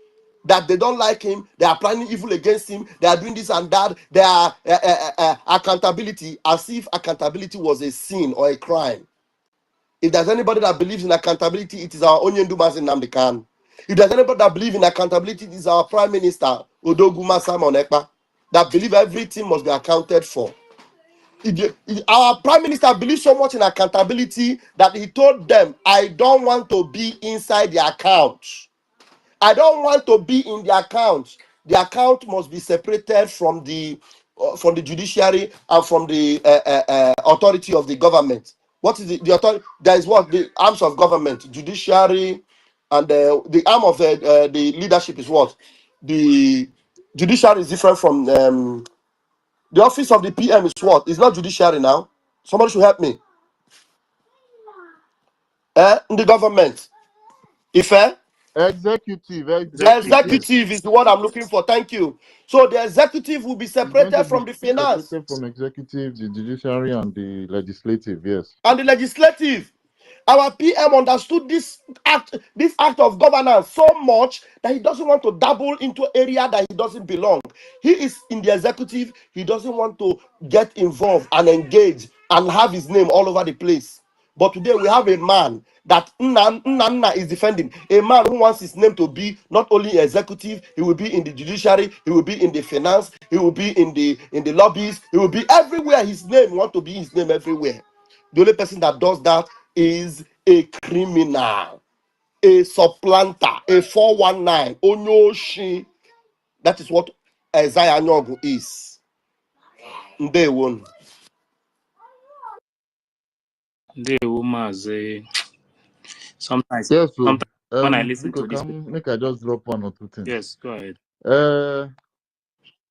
F: that they don't like him, they are planning evil against him, they are doing this and that, they are accountability, as if accountability was a sin or a crime. If there's anybody that believes in accountability, it is our Onyendu Mazi Nnamdi Kanu. If there's anybody that believes in accountability, it is our Prime Minister, Odogwu Simon Ekpa, that believe everything must be accounted for. Our Prime Minister believes so much in accountability that he told them, I don't want to be inside the account. I don't want to be in the account. The account must be separated from the judiciary and from the authority of the government. What is the authority? There is what? The arms of government, judiciary, and the arm of the leadership is what? The judiciary is different from the office of the PM is what? It's not judiciary now. Somebody should help me. In the government. Ife?
B: Executive,
A: Yes.
F: Executive is the word I'm looking for. Thank you. So the executive will be
B: It's going to
F: separated
B: be
F: from the finance
B: separated from executive, the judiciary, and the legislative. Yes.
F: and the legislative. Our PM understood this act of governance so much that he doesn't want to dabble into area that he doesn't belong. He is in the executive. He doesn't want to get involved and engage and have his name all over the place. But today we have a man that Nana is defending. A man who wants his name to be not only executive, he will be in the judiciary, he will be in the finance, he will be in the lobbies, he will be everywhere. His name want to be his name everywhere. The only person that does that is a criminal, a supplanter, a 419, Onyoshi. That is what Isaiah Nyogu is. They won.
A: The woman sometimes
B: Yes. So,
A: sometimes when I listen
B: because
A: to this,
B: come make I just drop one or two things.
A: yes, go ahead.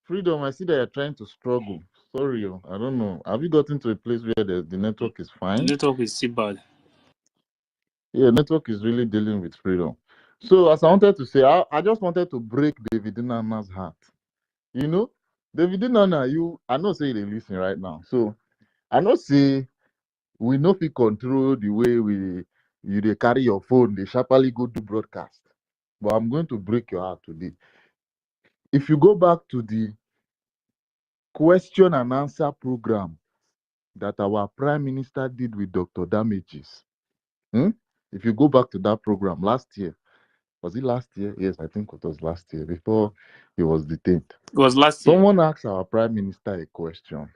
B: Freedom. I see that you're trying to struggle. Sorry, I don't know. Have you gotten to a place where the network is
A: The
B: fine?
A: network is still bad.
B: Yeah, network is really dealing with freedom. So, as I wanted to say, I just wanted to break David Nana's heart. You know, David Nana, I know say they listen right now. So, I know say we know if we control the way they carry your phone, they sharply go do broadcast. But I'm going to break your heart today. If you go back to the question and answer program that our Prime Minister did with Dr. Damages, if you go back to that program last year, was it last year? Yes, I think it was last year before he was detained.
A: It was last year.
B: Someone asked our Prime Minister a question,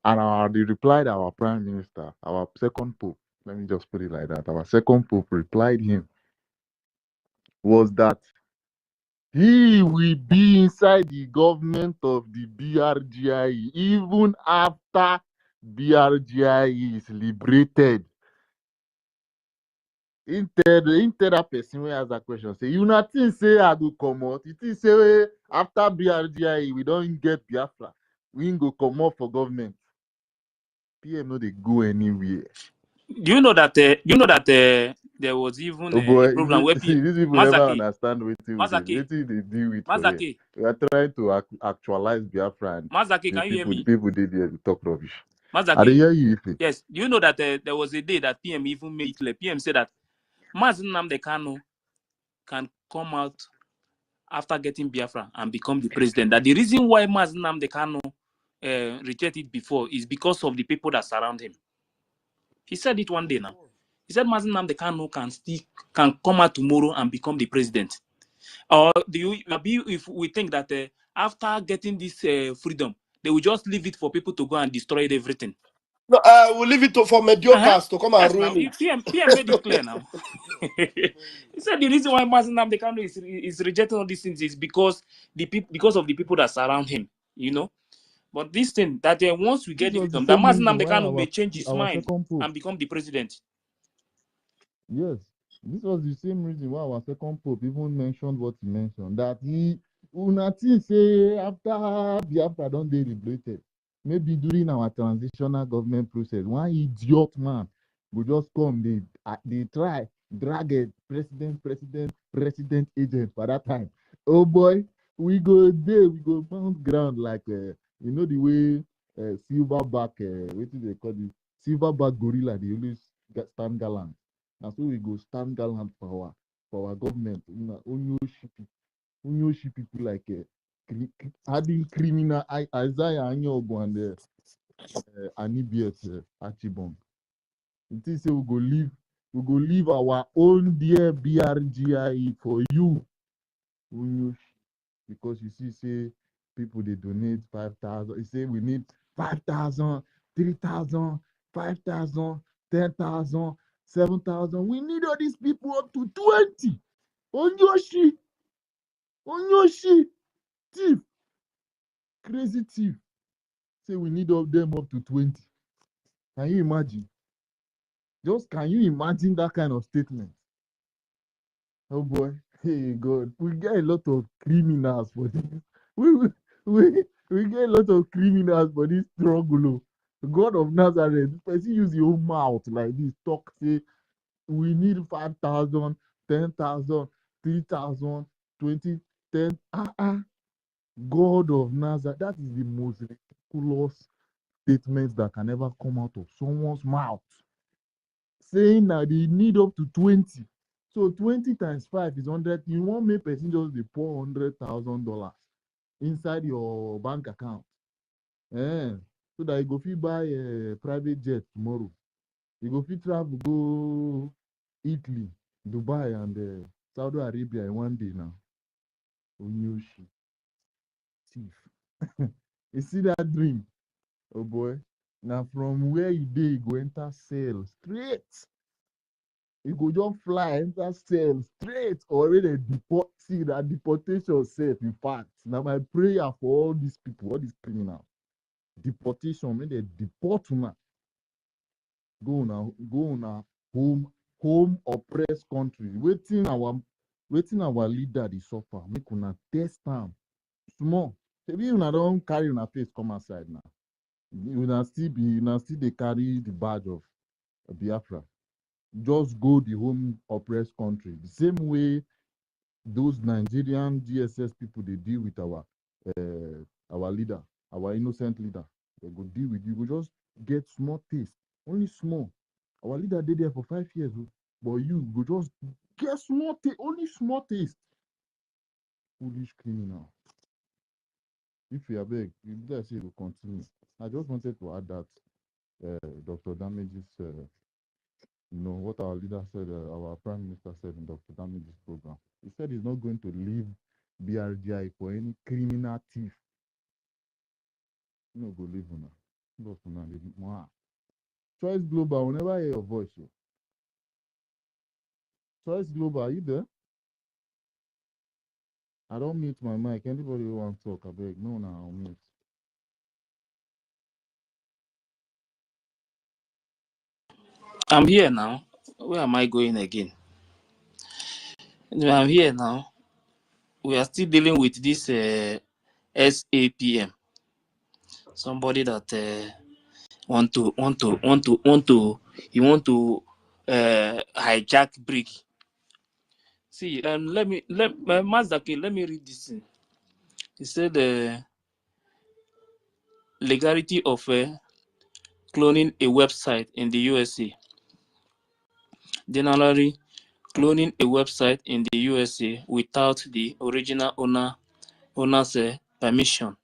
B: and they replied our Prime Minister, our second Pope, let me just put it like that, our second Pope replied him was that he will be inside the government of the BRGIE even after BRGIE is liberated. Instead that person wey ask that question say, you not think say I go comot? You think say after BRGIE we don't get Biafra, we go comot for government? PM no dey go anywhere.
A: Do you know that? There was even
B: Oh
A: a
B: boy,
A: program where
B: see, these people never understand
A: Mazaki,
B: wetin they deal with for here.
A: Mazaki,
B: We are trying to actualize Biafra, and
A: Mazaki.
B: the
A: Can you hear me?
B: people dey there to talk rubbish. I dey
A: Mazaki.
B: hear you, Ife.
A: Yes. Do you know that there was a day that PM even made it clear? PM said that Mazen Nnamdi Kanu can come out after getting Biafra and become the president. That the reason why Mazen Nnamdi Kanu rejected before is because of the people that surround him. He said it one day now. He said Mazen Nnamdi Kanu can come out tomorrow and become the president. Or do you maybe if we think that after getting this freedom, they will just leave it for people to go and destroy everything?
F: No, we'll leave it for mediocres to come and
A: Yes, now
F: ruin it.
A: PM made it clear now. He said the reason why Mazen Nnamdi Kanu is rejecting all these things is because of the people that surround him, you know. But this thing that once we
B: This
A: get the
B: was the
A: freedom, that
B: same
A: Mazen
B: reason
A: Nnamdi
B: why
A: Kanu may change his
B: our
A: mind
B: second Pope.
A: and become the president.
B: Yes, this was the same reason why our second Pope even mentioned what he mentioned, that una think say after Biafra don dey liberated, maybe during our transitional government process, one idiot man go just come dey try drag a president agent for that time. Oh boy, we go mount ground like you know the way silverback wetin they call it, silverback gorilla dey always stand gallant. Na so we go stand gallant for our government. Onyoshi people like adding criminal Isaiah Anyogo and Anibiet Achibong. You think say we go leave our own dear BRGIE for you, Onyoshi, because you see say people they donate 5,000. You say we need 5,000, 3,000, 5,000, 10,000, 7,000. We need all these people up to 20. Onyoshi, thief, crazy thief. Say we need all them up to 20. Can you imagine? Can you imagine that kind of statement? Oh boy, hey God, we get a lot of criminals for this. We we get a lot of criminals for this struggle. God of Nazareth, person use your own mouth like this, talk say we need 5,000, 10,000, 3,000, 20, 10. God of Nazareth. That is the most ridiculous statement that can ever come out of someone's mouth. Saying that they need up to 20. So 20 times 5 is 100. You won't make person just dey pour $100,000 inside your bank account. So that you go fit buy a private jet tomorrow. You go fit travel go Italy, Dubai, and Saudi Arabia in one day now. Onyoshi. Thief. You see that dream? Oh boy. Now from where you dey, you go enter cell straight. You go just fly, enter cell straight, or when they deport. See that deportation self, in fact. Now my prayer for all these people, all these criminals. Deportation, when they deport now. Go now, home oppressed country. Waiting our leader dey suffer. Make una test am small. Maybe una don carry una face come outside now. Una still dey carry the badge of Biafra. Just go the home oppressed country. The same way those Nigerian GSS people they deal with our leader, our innocent leader. They go deal with you. Go just get small taste, only small. Our leader did there for 5 years, but you go just get small taste, only small taste. Foolish criminal. If you are beg, you better say it will continue. I just wanted to add that Dr. Damage's, what our leader said, our Prime Minister said in Dr. Damage's program. He said he's not going to leave BRGI for any criminal thief. No go leave una. Choice Global, I will never hear your voice. Choice Global, are you there? I don't mute my mic. Anybody who wants to talk, I beg. No, I'll mute.
A: I'm here now. Where am I going again? I'm here now. We are still dealing with this SAPM. Somebody that want to hijack brick. See, let Mazaki, let me read this thing. He said legality of cloning a website in the USA. Generally, cloning a website in the USA without the original owner's permission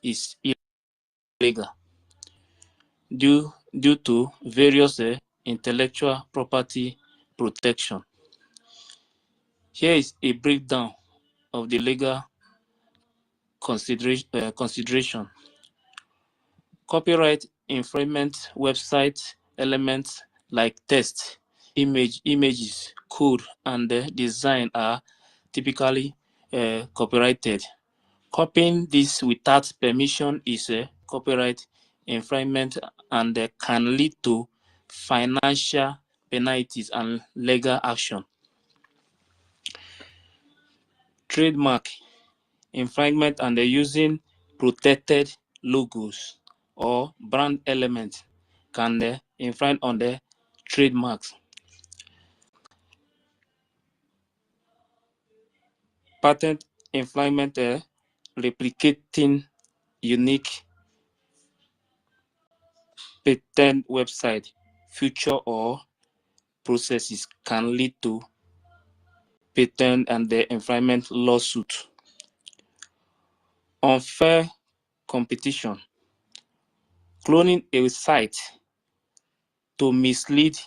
A: is illegal due to various intellectual property protection. Here is a breakdown of the legal consideration. Copyright infringement website elements like text, images, code, and design are typically copyrighted. Copying this without permission is a copyright infringement and can lead to financial penalties and legal action. Trademark infringement and using protected logos or brand elements can infringe on the trademarks. Patent infringement, replicating unique patent website, feature or processes can lead to patent and the infringement lawsuit. Unfair competition. Cloning a site to mislead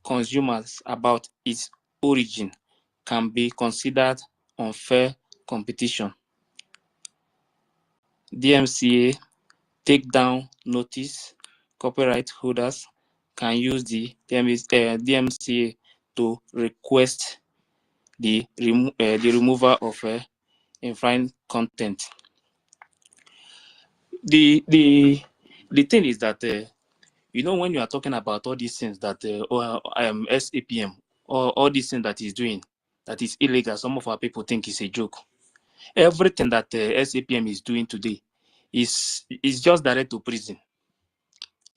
A: consumers about its origin can be considered unfair competition. DMCA takedown notice. Copyright holders can use the DMCA to request the removal of infringed content. The thing is that when you are talking about all these things that SAPM or all these things that he's doing that is illegal, some of our people think it's a joke. Everything that SAPM is doing today is just direct to prison.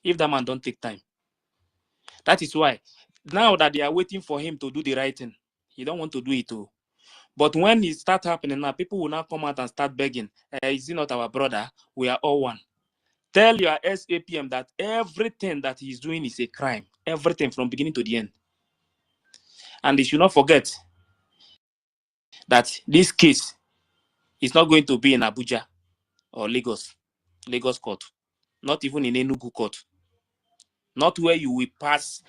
A: If that man don't take time, that is why now that they are waiting for him to do the right thing, He don't want to do it too. But when it start happening now, people will now come out and start begging. Is he not our brother? We are all one. Tell your SAPM that everything that he's doing is a crime. Everything from beginning to the end. And they should not forget that this case is not going to be in Abuja or Lagos court. Not even in Enugu court. Not where you will pass.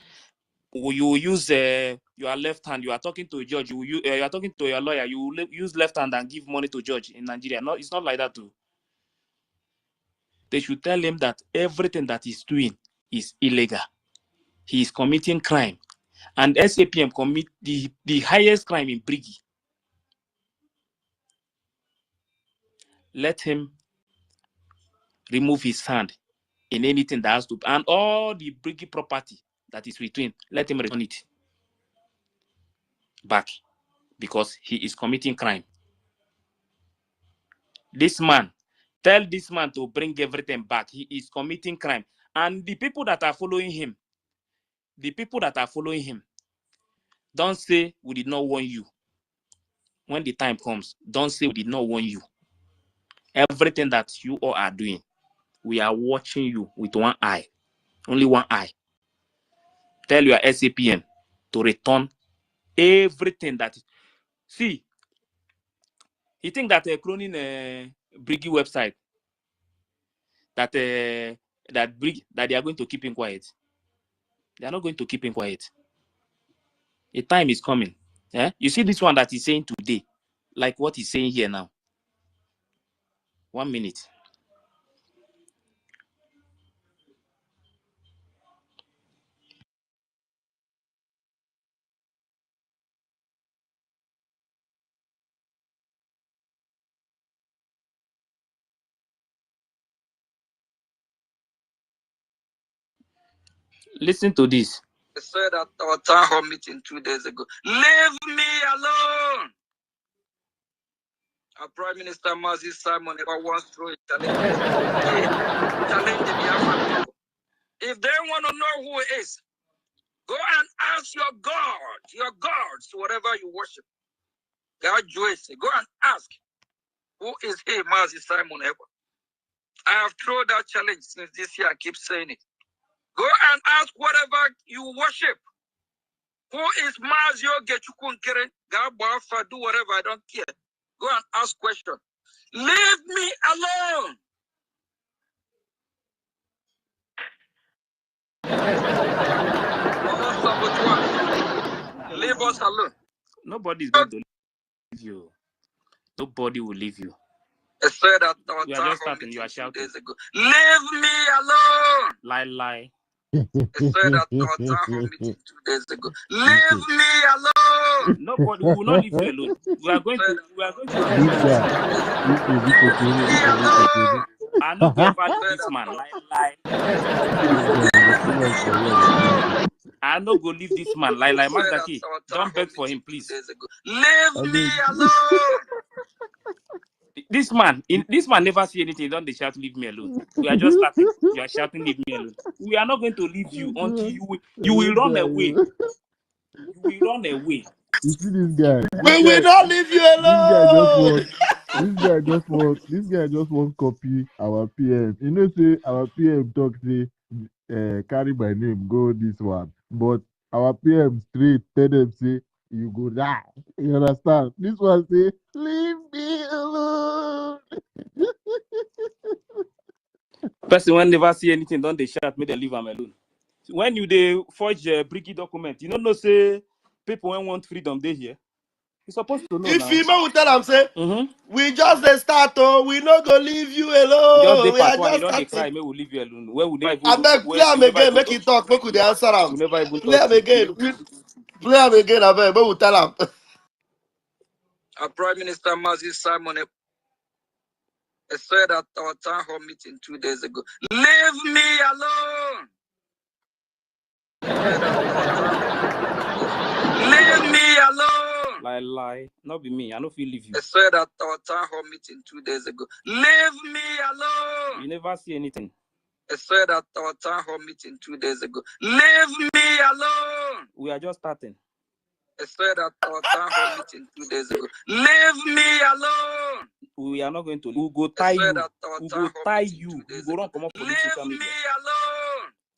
A: You will use your left hand. You are talking to a judge. You are talking to your lawyer. You will use left hand and give money to judge in Nigeria. No, it's not like that too. They should tell him that everything that he's doing is illegal. He is committing crime. And SAPM commit the highest crime in Brigi. Let him remove his hand in anything that has to, and all the Brigi property that is with him, let him return it back because he is committing crime. This man, tell this man to bring everything back. He is committing crime. And the people that are following him, don't say we did not warn you. When the time comes, don't say we did not warn you. Everything that you all are doing, we are watching you with one eye. Only one eye. Tell your SAPM to return everything that. See, you think that cloning Brigi website that they are going to keep him quiet? They are not going to keep him quiet. A time is coming. Yeah? You see this one that he's saying today, like what he's saying here now. 1 minute. Listen to this.
H: I said at our town hall meeting 2 days ago, leave me alone. Our Prime Minister Mazi Simon ever once threw a challenge the Biafran people. If they want to know who it is, go and ask your gods, whatever you worship. God Joyce, go and ask, who is he, Mazi Simon ever? I have thrown that challenge since this year. I keep saying it. Go and ask whatever you worship. Who is Mazio Chukwu P6? God, do whatever, I don't care. Go and ask questions. Leave me alone. Leave us alone.
A: Nobody is going to leave you. Nobody will leave you.
H: I said that
A: you are just starting. You are shouting.
H: Days ago. Leave me alone.
A: Lie.
H: I said that our town hall meeting 2 days ago. Leave me alone.
A: Nobody will not leave you alone. We are going to.
B: This guy,
A: I not go ever leave this man. Lie. I no go leave this man. Lie. Magdaki, don't beg for him, please.
H: Leave me alone.
A: This man never see anything. Don't they shout, leave me alone? We are just starting. You are shouting, leave me alone. We are not going to leave you until you will run away. You will run away.
B: You see this guy?
F: We will not leave you alone.
B: This guy just won't copy our PM. You know, say our PM talk say, carry my name, go this one. But our PM straight tell them say, you go die. You understand? This one say, leave me alone.
A: Person when never see anything, don't they shout, make them leave him alone. When you they forge a Brigi document, you don't know say people when want freedom they here. You're supposed to know
F: if
A: now.
F: If will tell them say, we just the start, we not gonna leave you alone. We are just
A: starting. Cry, we will leave you alone. Where would never
F: I beg, play him again, make it talk, make the answer him. Play him again, I beg, we will tell him.
H: Our Prime Minister Mazi Simon said at our town hall meeting 2 days ago, leave me alone. Leave me alone.
A: Lie. Not be me. I don't feel leave you.
H: I said at our town hall meeting 2 days ago, leave me alone.
A: You never see anything.
H: I said at our town hall meeting 2 days ago, leave me alone.
A: We are just starting.
H: I said at our town hall meeting 2 days ago. Leave me alone.
A: We are not going to. We'll go tie you. We'll go tie you. You go run come up for this social media.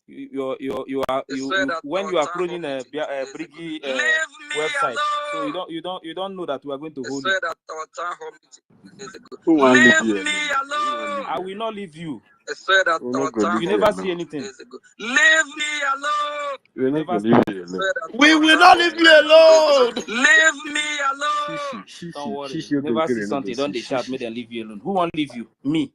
H: Leave me alone.
A: When you are closing a Briggy website, so you don't know that we are going to hold you.
H: At our town hall meeting 2 days ago. Leave me alone.
A: I will not leave you.
H: I said at our town
A: You never see anything.
H: Leave me alone.
B: We're not going to leave you alone.
F: We will not leave you alone.
H: Leave me alone.
A: Don't worry. Never see something. Don't they shout, make them leave you alone. Who won't leave you? Me.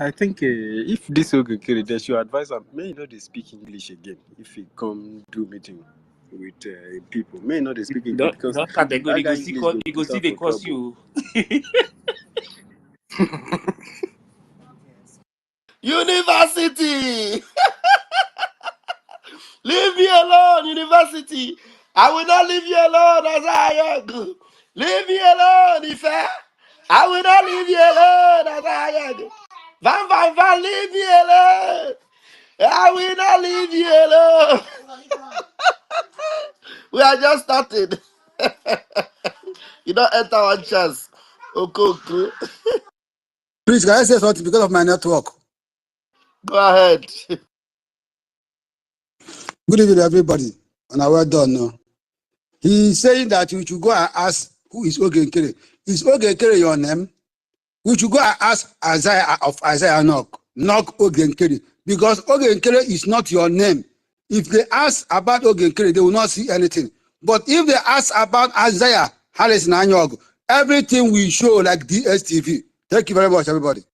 J: I think if this okay, they should advise him. May not they speak English again if he come do meeting with people. May not they speak English because
A: don't category.
J: you
A: go see they cost you.
F: University. Leave me alone, university. I will not leave you alone as I am. Leave me alone, Ife. I will not leave you alone as I am. Van, leave me alone. I will not leave you alone. We are just started. You don't enter one chance. Okay.
K: Please, can I say something because of my network?
F: Go ahead.
K: Good evening, everybody. And well done. No? He's saying that you should go and ask who is Ogenkere. Is Ogenkere your name? We should go and ask Isaiah of Isaiah Knock Ogenkere. Because Ogenkere is not your name. If they ask about Ogenkere, they will not see anything. But if they ask about Isaiah Harrison Anyog, everything will show like DSTV. Thank you very much, everybody.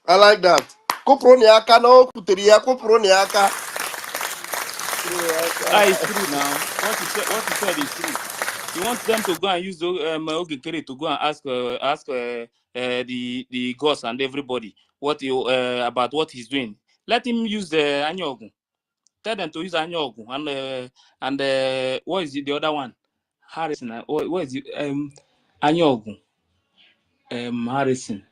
F: I like that. Kuproniaka no kuproniaka.
A: It's true now. What you said is true. You want them to go and use Ogenkere to go and ask the gods and everybody what about what he's doing. Let him use Anyogun. Tell them to use Anyogun and what is it, the other one? Harrison. What is it? Anyogun. Harrison.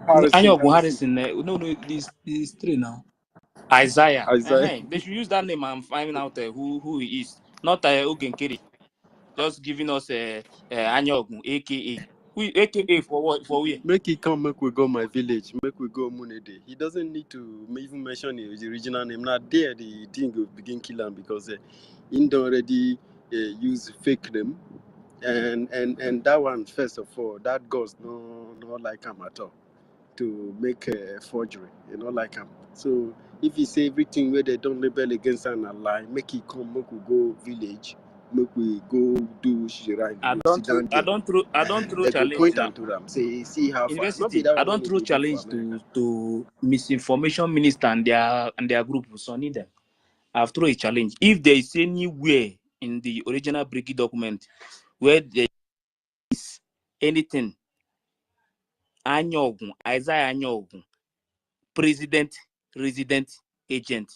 A: Anyogun Harrison. No, this three now. Isaiah. They should use that name and find out who he is. Not Ogenkere. Just giving us Anyogun, aka. AKA for what? For where?
J: make he come, make we go my village, make we go Munede. He doesn't need to even mention his original name. Now there the thing will begin kill him because he already use fake name. And that one, first of all, that goes no like him at all. To make a forgery, like him. So if he say everything where they don't rebel against an ally, make he come, make we go village, make we go do shira.
A: I don't throw challenge
J: point
A: now.
J: to them, say see how
A: University. I don't throw challenge to misinformation minister and their group. So need them. I've thrown a challenge. If there is anywhere in the original Briggy document where there is anything, Anyogun, Isaiah Anyogun, president, resident, agent,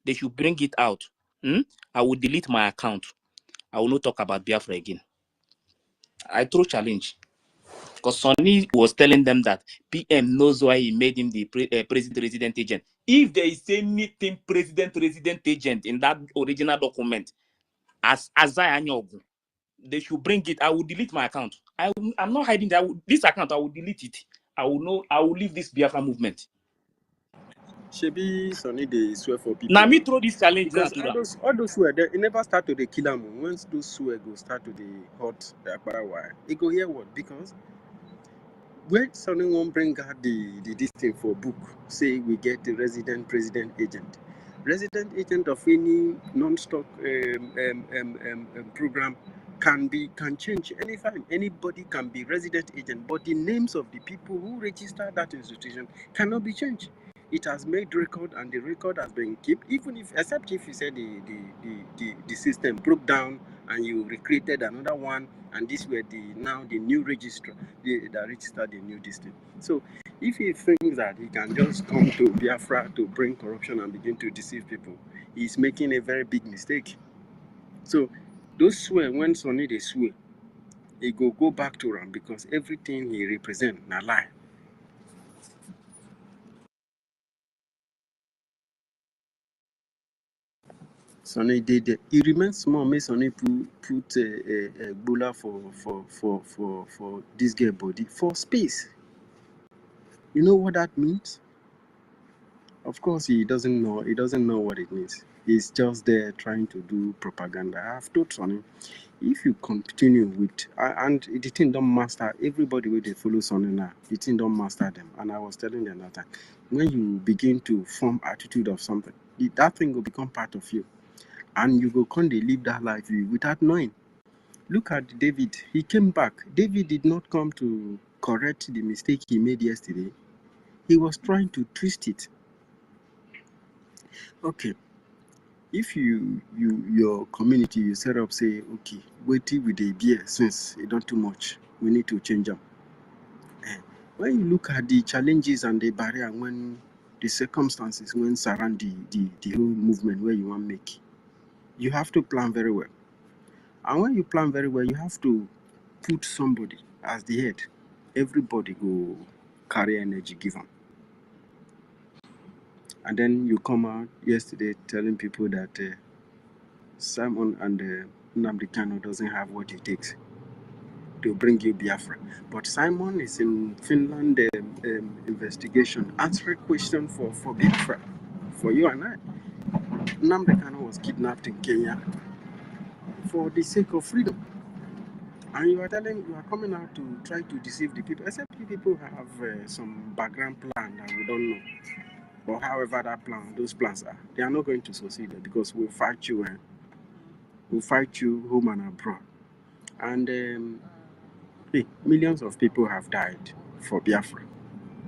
A: they should bring it out. I will delete my account. I will not talk about Biafra again. I throw challenge. Because Sonny was telling them that PM knows why he made him the president resident agent. If there is anything president resident agent in that original document, as Isaiah Anyogun, they should bring it. I will delete my account. I'm not hiding that. This account, I will delete it. I will leave this Biafra movement.
J: Shebi Sonny they swear for people.
A: Now me throw this challenge
J: because
A: now to
J: all those swear they never start to the kill them. Once those swear go start to the hot the Akbarawa, it go hear what? Because when someone won't bring out this thing for book, say we get the resident president agent. Resident agent of any non-stock program can change anytime. Anybody can be resident agent, but the names of the people who register that institution cannot be changed. It has made record, and the record has been kept. Even if, except if you say the system broke down and you recreated another one, and this were the new registrar that registered the new district. So if he thinks that he can just come to Biafra to bring corruption and begin to deceive people, he's making a very big mistake. So Those swear when Sonny they swear, he go back to him because everything he represent na lie. Sonny did. He remains small. May Sonny put a bula for this girl body for space. You know what that means? Of course, he doesn't know. He doesn't know what it means. He's just there trying to do propaganda. I have told Sonny, if you continue with and the thing don't master everybody where they follow Sonny now, the thing don't master them. And I was telling them that time, when you begin to form attitude of something, that thing will become part of you, and you go come they live that life without knowing. Look at David. He came back. David did not come to correct the mistake he made yesterday. He was trying to twist it. Okay. If your community you set up say, okay, wait till with the beer since it don't too much, we need to change them. When you look at the challenges and the barrier, when the circumstances when surround the whole movement where you want to make, you have to plan very well. And when you plan very well, you have to put somebody as the head. Everybody go carry energy given. And then you come out yesterday telling people that Simon and Nnamdi Kanu doesn't have what it takes to bring you Biafra. But Simon is in Finland investigation, answering question for Biafra, for you and I. Nnamdi Kanu was kidnapped in Kenya for the sake of freedom. And you are coming out to try to deceive the people. Except you people have some background plan that we don't know. Or however those plans are, they are not going to succeed because we'll fight you and we'll fight you home and abroad. And millions of people have died for Biafra.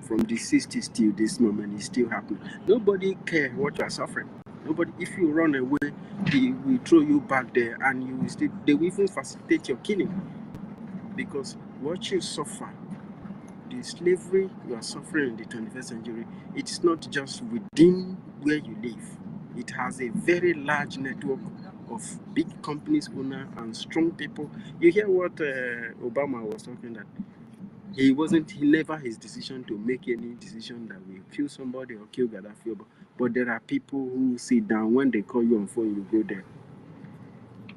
J: From the 60s till this moment, it's still happening. Nobody cares what you are suffering. Nobody. If you run away, they will throw you back there, and they will even facilitate your killing. Because what you suffer, the slavery you are suffering in the 21st century, it's not just within where you live. It has a very large network of big companies, owner, and strong people. You hear what Obama was talking that he never his decision to make any decision that will kill somebody or kill Gaddafi. But there are people who sit down when they call you on phone, you go there.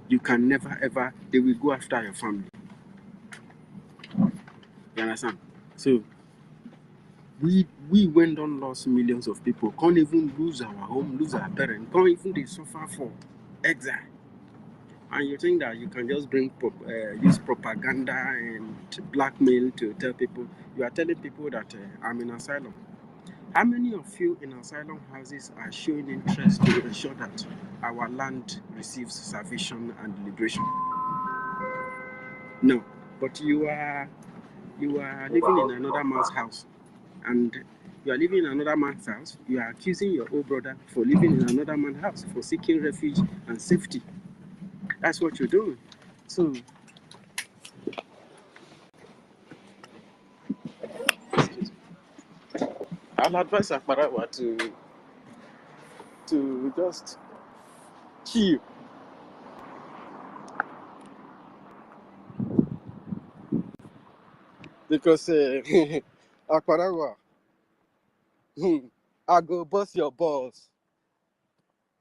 J: You can never ever, they will go after your family. You understand? So we went on lost millions of people, can't even lose our home, lose our parents, can't even they suffer for exile. And you think that you can just use propaganda and blackmail to tell people, you are telling people that I'm in asylum. How many of you in asylum houses are showing interest to ensure that our land receives salvation and liberation? No, but you are living in another man's house, and you are living in another man's house. You are accusing your old brother for living in another man's house, for seeking refuge and safety. That's what you're doing. So I'll advise Akbarawa to just chill. Because Akbarawa, I go bust your balls.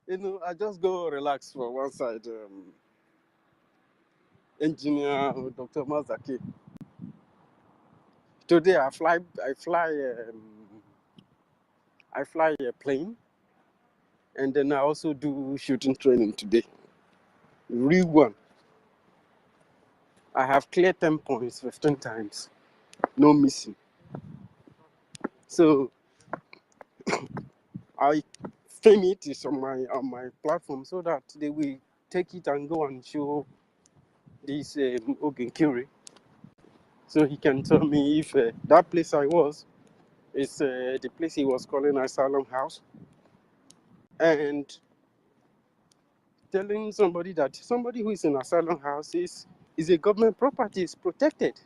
J: I just go relax for one side. Engineer Dr. Mazaki. Today I fly a plane, and then I also do shooting training today. Real one. I have cleared 10 points 15 times, no missing. So I frame it is on my platform so that they will take it and go and show this Ogenkiri, so he can tell me if that place I was is the place he was calling asylum house, and telling somebody that somebody who is in asylum house is a government property, is protected.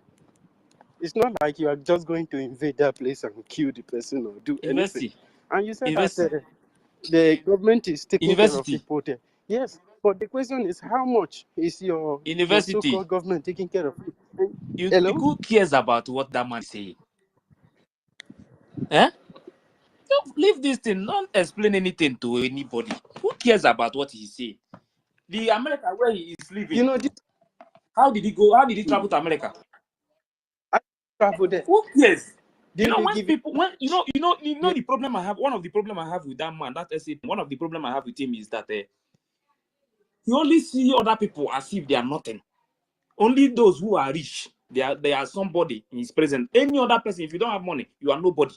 J: It's not like you are just going to invade that place and kill the person or do anything.
A: University.
J: And you said
A: University.
J: that the government is taking care of
A: University.
J: people there. Yes, But the question is, how much is your
A: University.
J: so-called government taking care of it? Hello?
A: Who cares about what that man is saying? Eh? Don't leave this thing. Don't explain anything to anybody. Who cares about what he's saying? The America where he is living.
J: You know, this,
A: how did he go? How did he travel to America?
J: I travel there.
A: Who cares?
J: Didn't
A: You know,
J: they
A: when
J: give
A: people, when
J: Yeah.
A: the problem I have. One of the problem I have with that man, that SAP, one of the problem I have with him is that he only see other people as if they are nothing. Only those who are rich, they are somebody in his presence. Any other person, if you don't have money, you are nobody.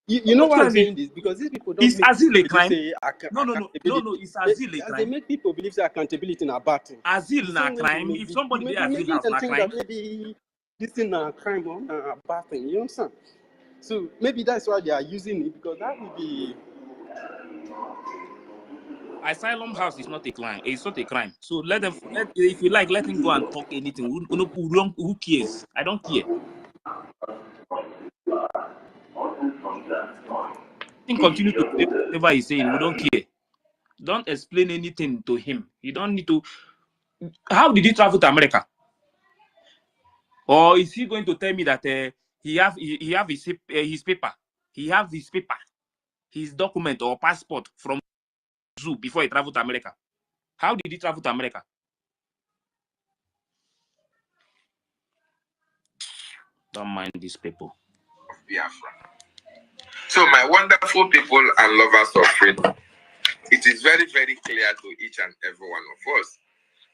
J: You know why I'm saying this? Because these people don't
A: Is
J: make
A: asile a
J: believe
A: crime?
J: say
A: No. It's asile a
J: As they
A: crime.
J: make people believe that accountability is a bad thing.
A: Asile
J: The
A: na
J: same way
A: crime.
J: they
A: If
J: make
A: somebody
J: you
A: they
J: may be
A: asile
J: making
A: house
J: them
A: na
J: think
A: crime.
J: that maybe this thing is a crime or a bad thing. You understand? So maybe that's why they are using it, because that would be.
A: Asylum house is not a crime. It's not a crime. So if you like, let him go and talk anything. Who cares? I don't care. He continue to say whatever he's saying. We don't care. Don't explain anything to him. You don't need to. How did he travel to America? Or is he going to tell me that he have his paper? He have his paper, his document or passport from zoo before he traveled to America. How did he travel to America? Don't mind these people.
G: Biafra. So, my wonderful people and lovers of freedom, it is very, very clear to each and every one of us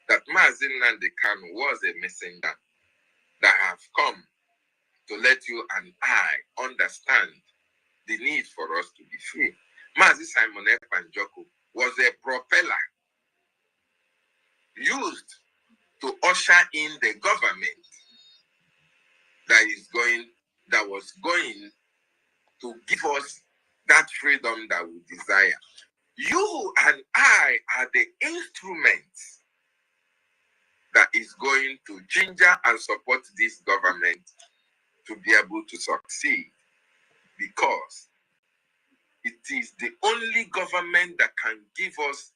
G: that Mazi Nnamdi Kanu was a messenger that have come to let you and I understand the need for us to be free. Mazi Simon Ekpanjoku was a propeller used to usher in the government that was going to give us that freedom that we desire. You and I are the instruments that is going to ginger and support this government to be able to succeed, because it is the only government that can give us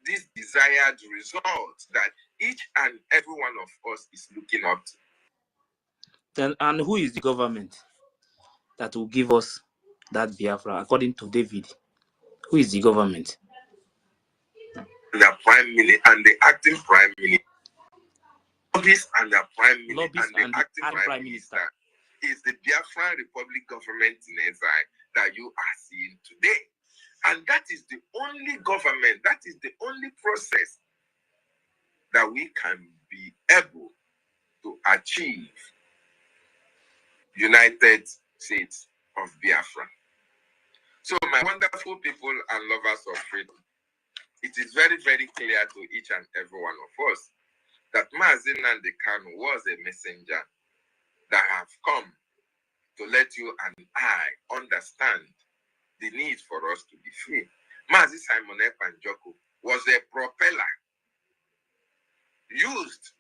G: this desired result that each and every one of us is looking up to.
A: And who is the government that will give us that Biafra, according to David? Who is the government?
G: The Prime Minister and the acting Prime Minister. Lobbies and the Prime Minister and the acting Prime Minister is the Biafran Republic government in exile that you are seeing today. And that is the only government, that is the only process that we can be able to achieve United States of Biafra. So, my wonderful people and lovers of freedom, it is very, very clear to each and every one of us that Mazi Nnamdi Kanu was a messenger that have come to let you and I understand the need for us to be free. Mazi Simon Ekpanjoku was a propeller used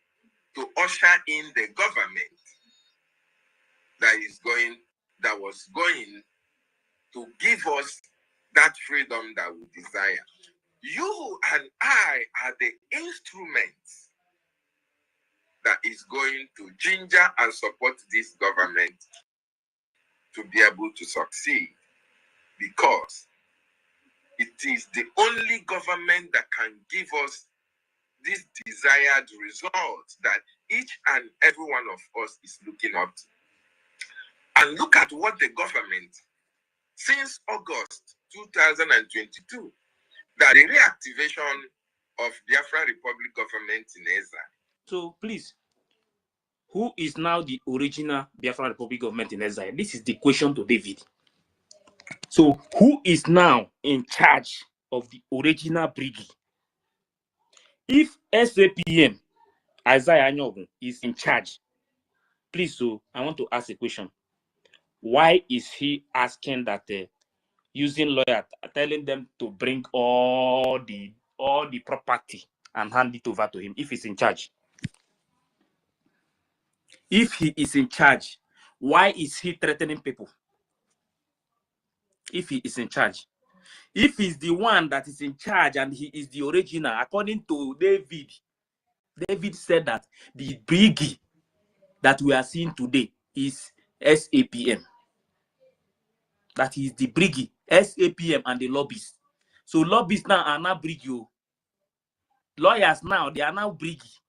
G: to usher in the government that was going to give us that freedom that we desire. You and I are the instruments that is going to ginger and support this government to be able to succeed, because it is the only government that can give us this desired result that each and every one of us is looking up to. And look at what the government, since August 2022, that the reactivation of Biafran Republic government in exile.
A: So please, who is now the original Biafran Republic government in exile? This is the question to David. So who is now in charge of the original Briggy? If SAPM Isaiah Anyogun is in charge, please, so I want to ask a question. Why is he asking that using lawyer, telling them to bring all the property and hand it over to him if he's in charge? If he is in charge, why is he threatening people? If he is in charge, If he's the one that is in charge and he is the original, according to David said that the briggy that we are seeing today is SAPM. That is the briggy, SAPM and the lobbyists. So lobbyists now are now briggy. Lawyers now, they are now briggy.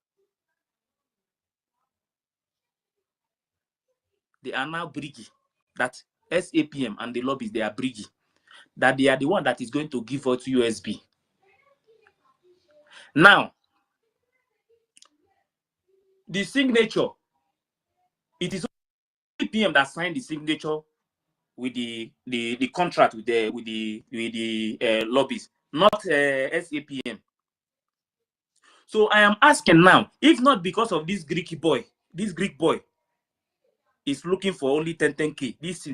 A: They are now briggy. That SAPM and the lobbyists, they are briggy. That they are the one that is going to give out USB. Now, the signature, it is SAPM that signed the signature with the contract with the lobbyists, not SAPM. So I am asking now, if not because of this Greek boy is looking for only 10K. This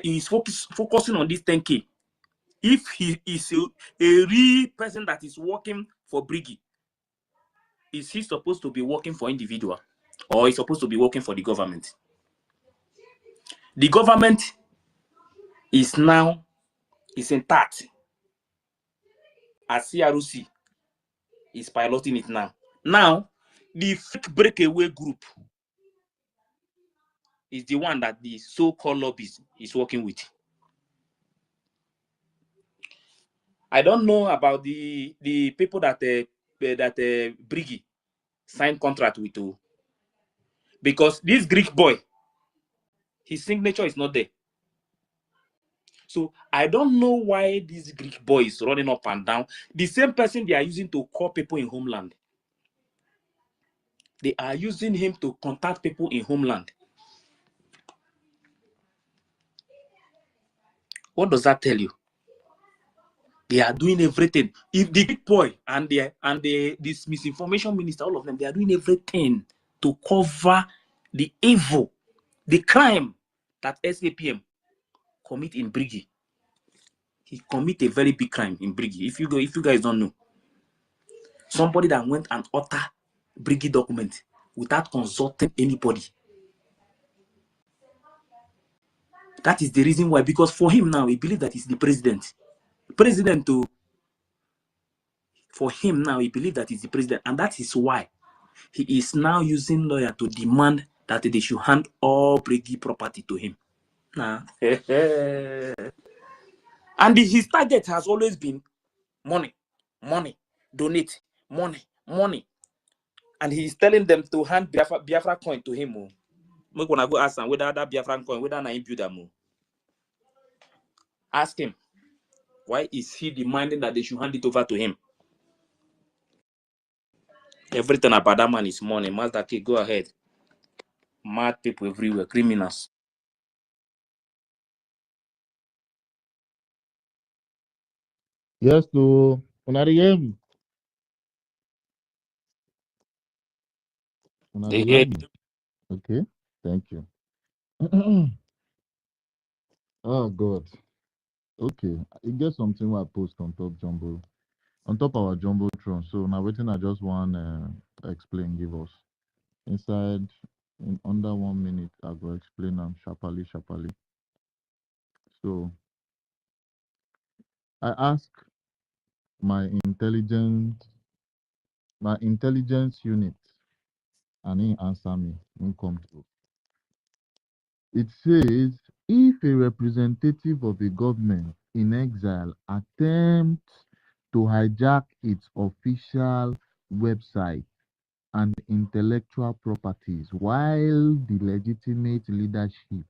A: he is focusing on this 10K. If he is a real person that is working for Briggy, is he supposed to be working for individual, or is supposed to be working for the government? The government is intact, as CROC is piloting it now. Now, the fake breakaway group is the one that the so-called lobbies is working with. I don't know about the people that Briggy signed contract with, because this Greek boy, his signature is not there. So I don't know why this Greek boy is running up and down. The same person they are using to call people in homeland. They are using him to contact people in homeland. What does that tell you? They are doing everything. If the Greek boy and this misinformation minister, all of them, they are doing everything to cover the evil, the crime that SAPM commit in Briggy. He commit a very big crime in Briggy. If you guys don't know, somebody that went and utter Briggy document without consulting anybody. That is the reason why. Because for him now, he believes that he's the president. For him now, he believes that he's the president, and that is why he is now using lawyer to demand that they should hand all Briggy property to him. Nah. And his target has always been money, donate, money. And he is telling them to hand Biafra coin to him. We're gonna go ask him whether that Biafra coin, whether I build them. Ask him, why is he demanding that they should hand it over to him? Everything about that man is money. Master K, go ahead. Mad people everywhere, criminals.
B: Yes, so una dey hear me? Una
A: They
B: dey hear
A: hear
B: me? Okay, thank you. Oh God. Okay, e get something wey I post on top our jumbotron. So now waiting, I just want explain, give us inside in under 1 minute. I go explain them sharply. So I ask my intelligence unit, and he answer me. He come through. It says, if a representative of a government in exile attempts to hijack its official website and intellectual properties while the legitimate leadership,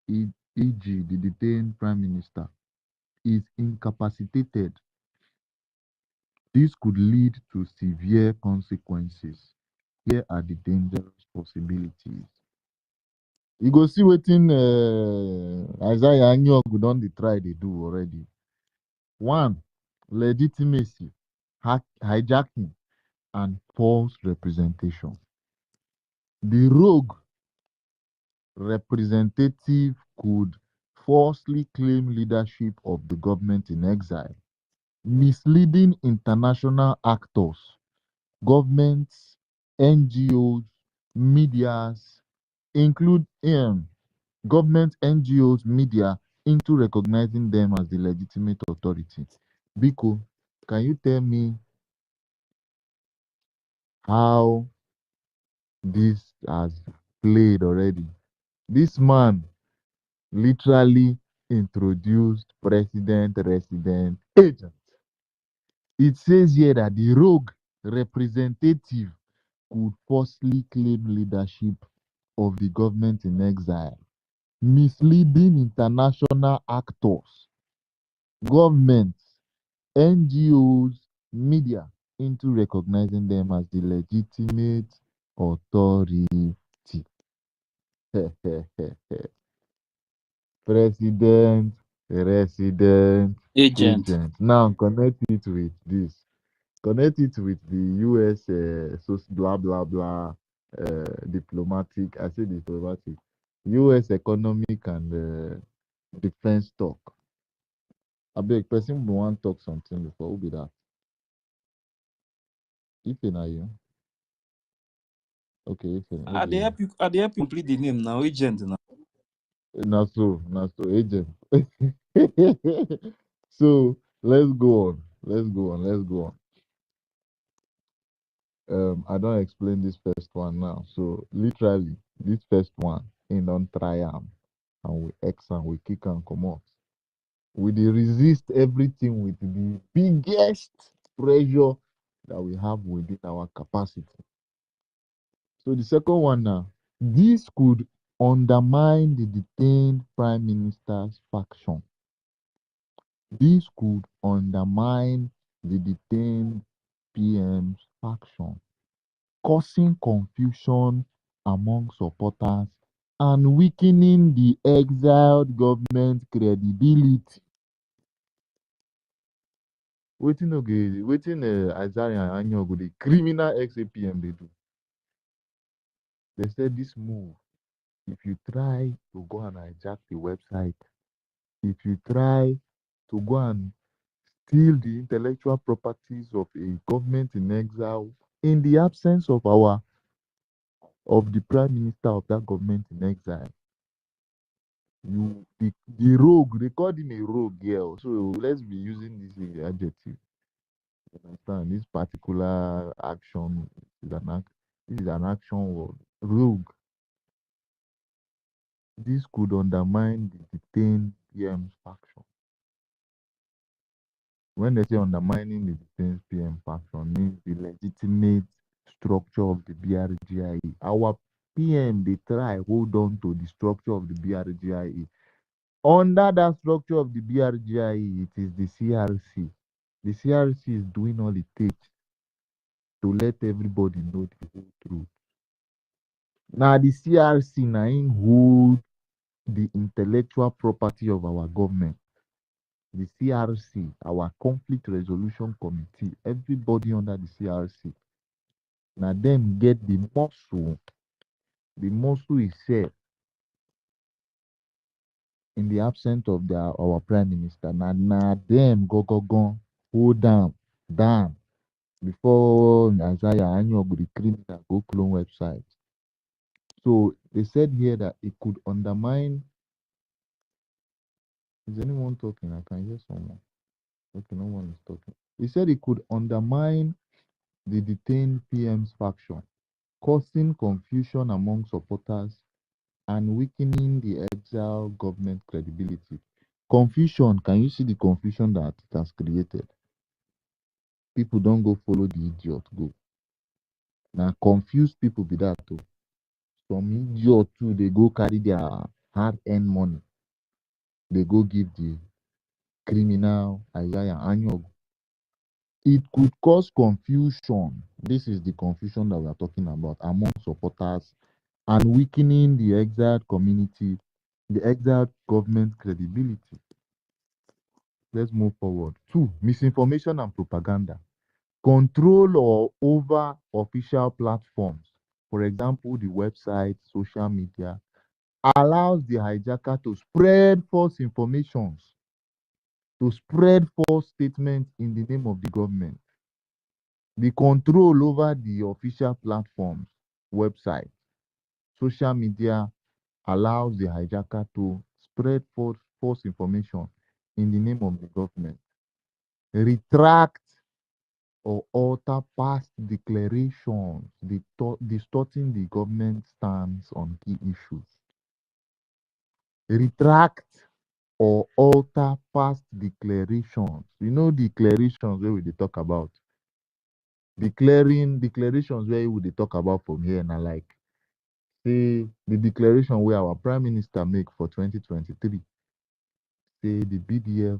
B: e.g., the detained prime minister, is incapacitated, this could lead to severe consequences. Here are the dangerous possibilities. You go see wetin Isaiah Anyogu don dey try dey do already. 1, legitimacy, hijacking, and false representation. The rogue representative could falsely claim leadership of the government in exile, misleading international actors, governments, NGOs, medias, include government, NGOs, media, into recognizing them as the legitimate authority. Biko, can you tell me how this has played already? This man literally introduced president resident agent. It says here that the rogue representative could falsely claim leadership of the government in exile, misleading international actors, governments, NGOs, media into recognizing them as the legitimate authority. President, resident,
A: Agent.
B: agent. Now connect it with this. Connect it with the US so blah blah blah diplomatic. I say diplomatic. US economic and defense talk. I beg person will want talk something before. Who be that? If are you? Okay, if
A: I they help you. I they help you complete the name now. Agent now.
B: not so, agent. So let's go on. Let's go on. I don't explain this first one now. So literally, this first one in don't try and we X and we kick and come out. We dey resist everything with the biggest pressure that we have within our capacity. So the second one now, this could undermine the detained prime minister's faction. This could undermine the detained PM's faction, causing confusion among supporters and weakening the exiled government credibility. Wetin Isaiah Anyogo, the criminal ex-APM they do. They said this move, if you try to go and hijack the website, if you try to go and steal the intellectual properties of a government in exile, in the absence of the prime minister of that government in exile, the rogue, they called him a rogue girl. So let's be using this adjective. You understand? This particular action is this is an action word. Rogue. This could undermine the detained PM's faction. When they say undermining the detained PM faction, means the legitimate structure of the BRGIE. Our PM, they try hold on to the structure of the BRGIE. Under that structure of the BRGIE, it is the CRC. The CRC is doing all it takes to let everybody know the whole truth. Now, the CRC now hold the intellectual property of our government. The CRC, our conflict resolution committee, everybody under the CRC. Now them get the muscle. The muscle is set in the absence of our prime minister. Now them go hold down before Isaiah Anyogo, the criminal, go clone website. So they said here that it could undermine. Is anyone talking? I can hear someone. Okay, no one is talking. He said it could undermine the detained PM's faction, causing confusion among supporters and weakening the exile government credibility. Confusion, can you see the confusion that it has created? People don't go follow the idiot, go. Now, confused people be that too. Some idiot too, they go carry their hard-earned money. They go give the criminal Isaiah Anyog. It could cause confusion. This is the confusion that we are talking about among supporters and weakening the exiled community, the exiled government credibility. Let's move forward. 2, misinformation and propaganda. Control or over official platforms, for example, the website, social media, allows the hijacker to spread false informations, to spread false statements in the name of the government. The control over the official platforms, website, social media allows the hijacker to spread false false information in the name of the government. Retract or alter past declarations distorting the government's stance on key issues. Retract or alter past declarations. You know declarations where we dey talk about. Declarations where we dey talk about from here na like say the declaration where our prime minister make for 2023 say the BDF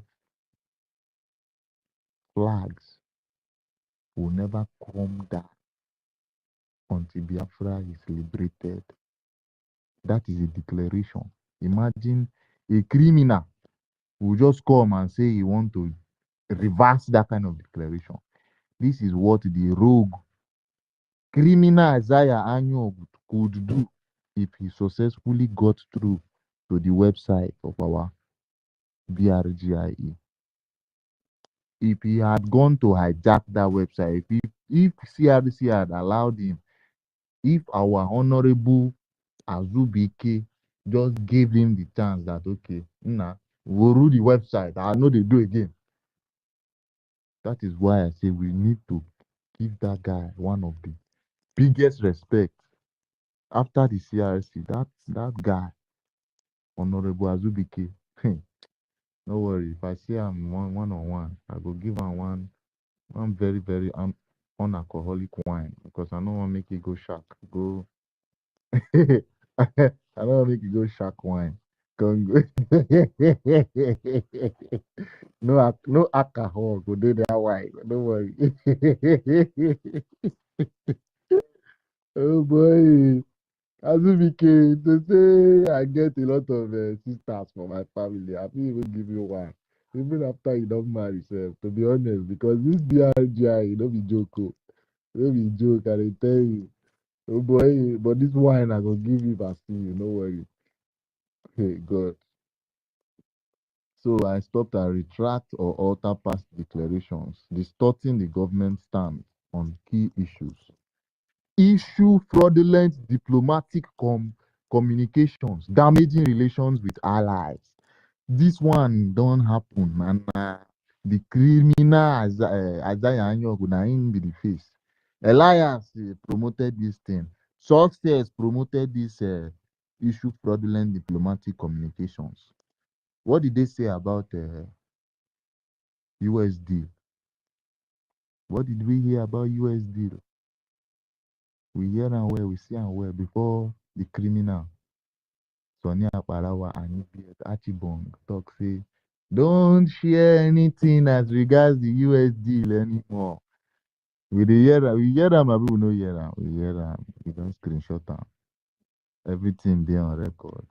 B: flags will never come down until Biafra is liberated. That is a declaration. Imagine a criminal will just come and say he want to reverse that kind of declaration. This is what the rogue criminal Isaiah Anyog could do if he successfully got through to the website of our BRGIE. If he had gone to hijack that website, if CRC had allowed him, if our honorable Azubike just gave him the chance that okay, we'll rule the website. I know they do again. That is why I say we need to give that guy one of the biggest respect. After the CRC, that guy, Honorable Azubike, no worry. If I see him one on one, I will give him one very, very unalcoholic wine because I don't want to make it go shark. Go I don't want to make it go shark wine. Congo. No alcohol. Go do that wine. Don't worry. Oh boy. Azubike, to say I get a lot of sisters for my family, I will even give you one. Even after you don't marry yourself, to be honest, because this BRGI, you don't be joke. Oh. You don't be joke, I dey tell you. Oh boy, but this wine I gonna give you vaccine, you no worry. Hey God. So I stopped and retract or alter past declarations, distorting the government stance on key issues. Issue fraudulent diplomatic communications, damaging relations with allies. This one don't happen, man. The criminal Isaiah Anyogu na him be the face. Alliance promoted this thing. Success promoted this issue fraudulent diplomatic communications. What did they say about USD? What did we hear about USD? We hear and where we see and where before the criminal Sonia Parawa and Archibong talk say, don't share anything as regards the US deal anymore. We hear them, but we no hear them. We hear them. We don't screenshot them. Everything there on record.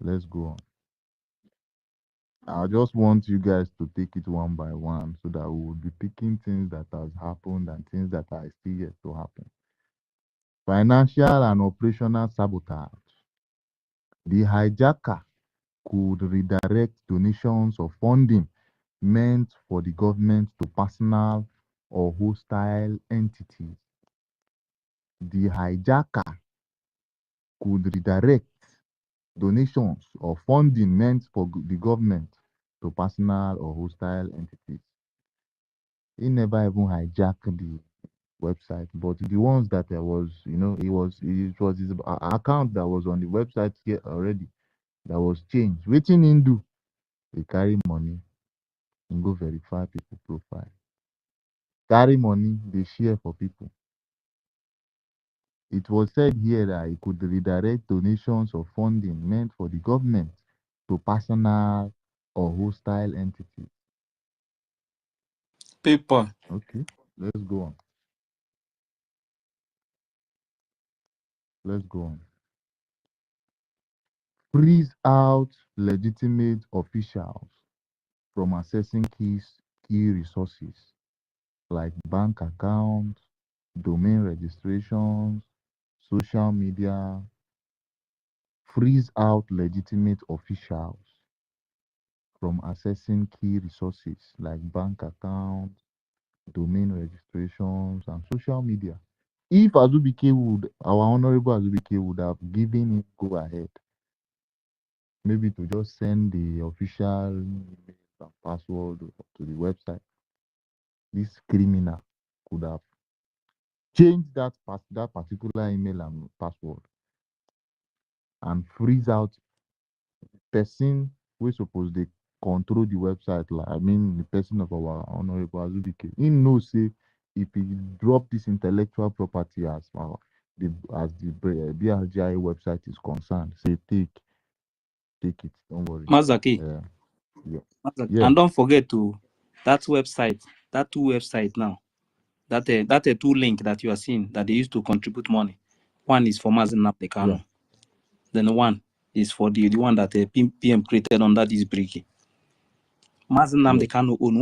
B: Let's go on. I just want you guys to take it one by one so that we will be picking things that has happened and things that are still yet to happen. Financial and operational sabotage. The hijacker could redirect donations or funding meant for the government to personal or hostile entities. The hijacker could redirect donations or funding meant for the government to personal or hostile entities. He never even hijacked the website, but the ones that there was, it was his account that was on the website here already that was changed. Waiting in do, they carry money and go verify people profile. Carry money, they share for people. It was said here that it could redirect donations or funding meant for the government to personal or hostile entities.
A: People.
B: Okay, let's go on. Let's go on. Freeze out legitimate officials from accessing key resources like bank accounts, domain registrations, social media. Freeze out legitimate officials from accessing key resources like bank accounts, domain registrations, and social media. If Azubike our Honorable Azubike would have given it go ahead, maybe to just send the official email and password to the website, this criminal could have changed that particular email and password and freeze out person we suppose they control the website. Like I mean, the person of our honorable Azubike. He knows say if he drop this intellectual property as the BRGI website is concerned, say take it. Don't worry.
A: Mazaki,
B: Yeah.
A: Mazaki.
B: Yeah.
A: And don't forget to that website, that two website now, that two link that you are seeing that they used to contribute money. One is for Mazen
B: Yeah.
A: Napdekano. Then one is for the one that PM created under this bricky. Mazen
B: Yeah.
A: Namdekano own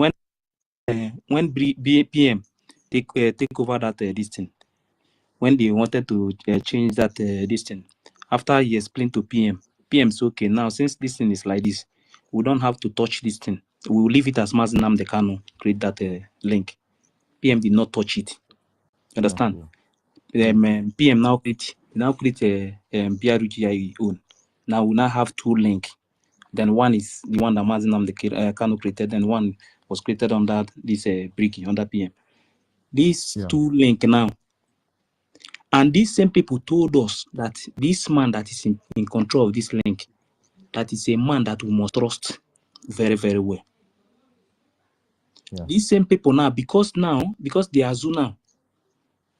A: when PM take over that this thing. When they wanted to change that this thing, after he explained to PM's okay. Now since this thing is like this, we don't have to touch this thing. We will leave it as Mazen Namdekano create that link. PM did not touch it.
B: Yeah.
A: Understand?
B: Yeah.
A: PM now create a BRUGI own. Now we now have two link. Then one is the one that Mazinam the Kano created, and one was created under this bricky under PM. These
B: Yeah.
A: two link now, and these same people told us that this man that is in control of this link, that is a man that we must trust very, very well.
B: Yeah.
A: These same people now, because the Azu now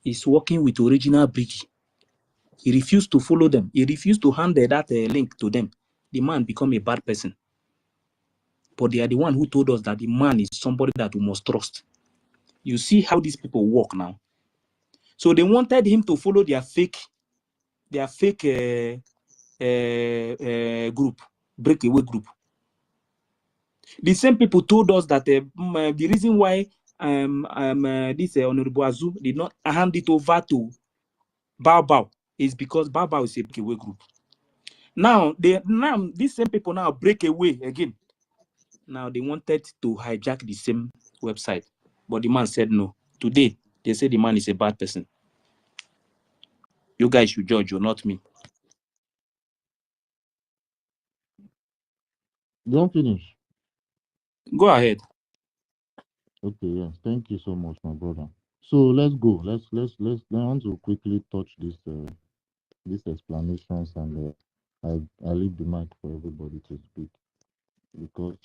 A: is working with original bricky, he refused to follow them. He refused to hand that link to them. The man become a bad person. But they are the one who told us that the man is somebody that we must trust. You see how these people work now. So they wanted him to follow their fake group, breakaway group. The same people told us that the reason why this Honorable Azu did not hand it over to Bao is because Bao is a breakaway group. Now these same people now break away again. Now they wanted to hijack the same website, but the man said no. Today they say the man is a bad person. You guys should judge you, not me.
B: Don't finish.
A: Go ahead.
B: Okay. Yeah. Thank you so much, my brother. So let's go. Let's. I want to quickly touch these explanations and I leave the mic for everybody to speak because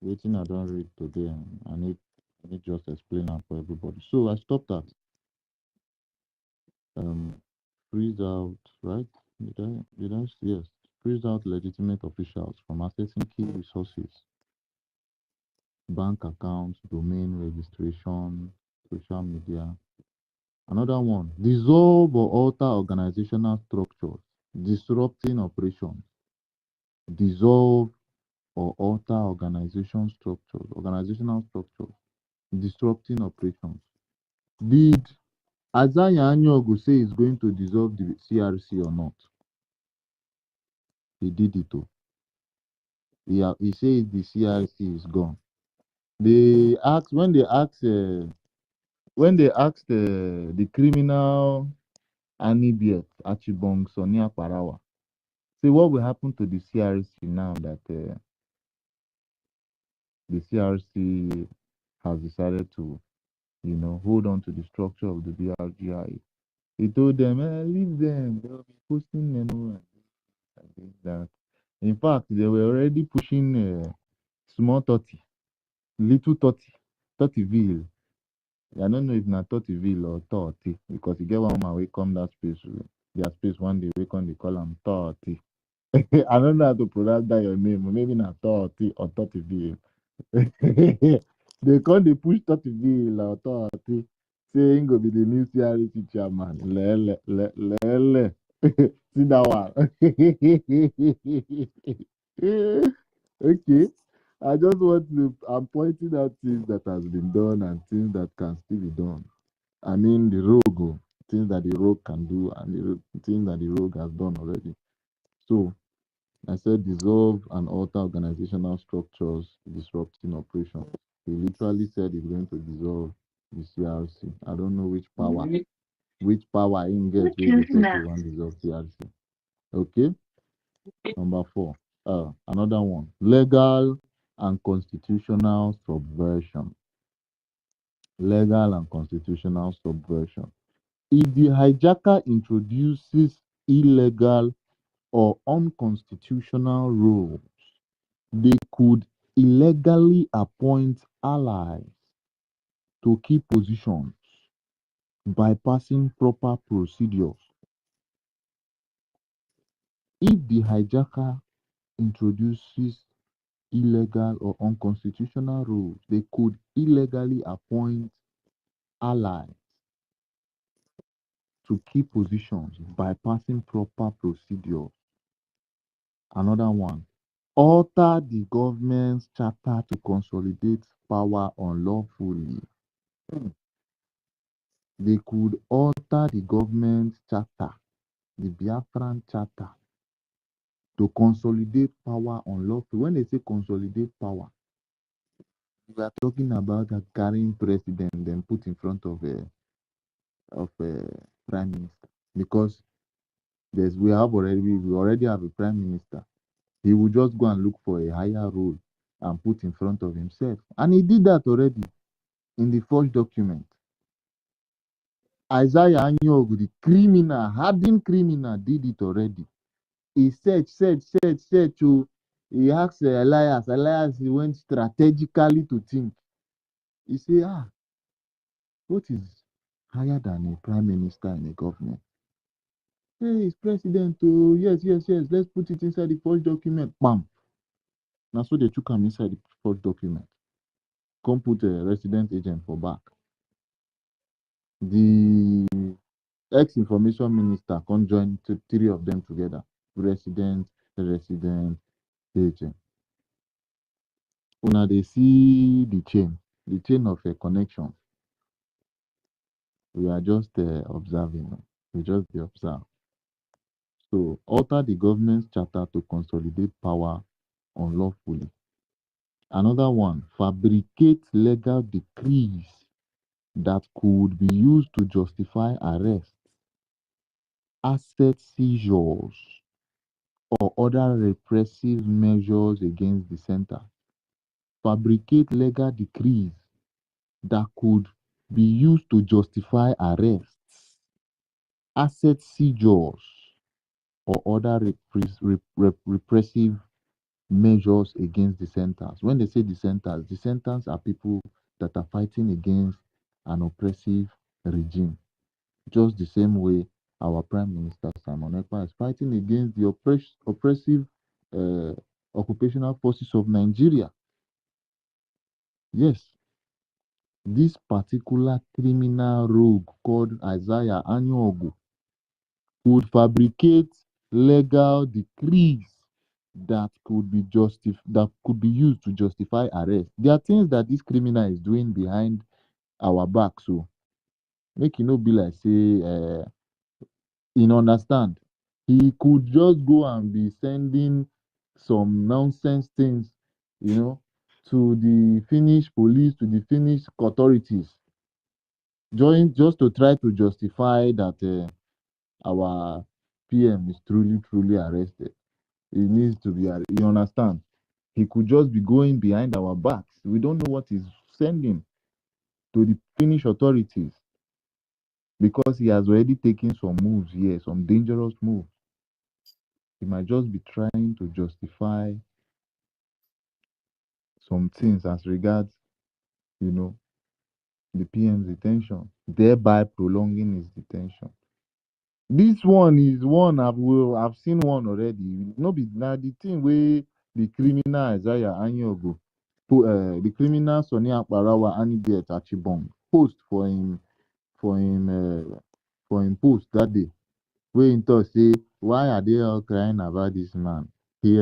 B: waiting I don't read today and I need just explain them for everybody. So I stopped at freeze out, right? Did I yes. Freeze out legitimate officials from accessing key resources, bank accounts, domain registration, social media. Another one, dissolve or alter organizational structures, disrupting operations, dissolve or alter organizational structures, disrupting operations. Did Azaya Anyogu say he's going to dissolve the CRC or not? He did it too. He says the CRC is gone. They asked the criminal Anibiet Achibong Sonia Parawa. Say what will happen to the CRC now that the CRC has decided to, hold on to the structure of the BRGI. He told them, leave them. They'll be posting memo and that. In fact, they were already pushing small 30, little 30ville. I don't know if not 30ville or 30 because you get one man we come that space, their space one day we come they call them 30. I don't know how to pronounce that your name, maybe not 30 or 30ville. They come they push 30ville or 30, saying go be the new CRC chairman. Lele. See that one. Okay. I just want to. I'm pointing out things that has been done and things that can still be done. I mean, the rogue, things that the rogue can do, and things that the rogue has done already. So I said dissolve and alter organizational structures, disrupting operations. He literally said he's going to dissolve the CRC. I don't know which power in gets where they say he want to dissolve CRC. Okay. Number 4. Another one. Legal and constitutional subversion. Legal and constitutional subversion. If the hijacker introduces illegal or unconstitutional rules, they could illegally appoint allies to key positions, bypassing proper procedures. If the hijacker introduces illegal or unconstitutional rules, they could illegally appoint allies to key positions, bypassing proper procedures. Another one, alter the government's charter to consolidate power unlawfully. Hmm. They could alter the government's charter, the Biafran charter, to consolidate power unlawfully. When they say consolidate power, we are talking about a carrying president then put in front of a prime minister, because we already have a prime minister. He will just go and look for a higher role and put in front of himself, and he did that already in the forged document. Isaiah Anyogu, the criminal, hardened criminal, did it already. He said. Oh, he asked Elias. Elias, he went strategically to think. He said, what is higher than a prime minister in a government? Hey, it's president. Oh, yes. Let's put it inside the forged document. Bam. Now, so they took him inside the forged document. Come put a resident agent for back. The ex-information minister can join three of them together. Resident agent. Una they see the chain of a connection. We are just observing. We just be observed. So alter the government's charter to consolidate power unlawfully. Another one, fabricate legal decrees that could be used to justify arrests, asset seizures, or other repressive measures against the center. Fabricate legal decrees that could be used to justify arrests, asset seizures, or other repressive measures against the centers. When they say the centers are people that are fighting against an oppressive regime. Just the same way our Prime Minister Simon Ekpa is fighting against the oppressive uh, occupational forces of Nigeria. Yes, this particular criminal rogue called Isaiah Anyogu would fabricate legal decrees that could be used to justify arrest. There are things that this criminal is doing behind our back, so make it no be like say understand. He could just go and be sending some nonsense things, to the Finnish police, to the Finnish authorities, just to try to justify that our PM is truly arrested. He needs to be, you understand? He could just be going behind our backs. We don't know what he's sending to the Finnish authorities, because he has already taken some moves here, some dangerous moves. He might just be trying to justify some things as regards, the PM's detention, thereby prolonging his detention. This one is one I've seen one already. No be now the thing where the criminal Isaiah Anyogo, the criminal Sonny Akparawa Anidet Achibong post for him post that day, where he talk say, why are they all crying about this man? He's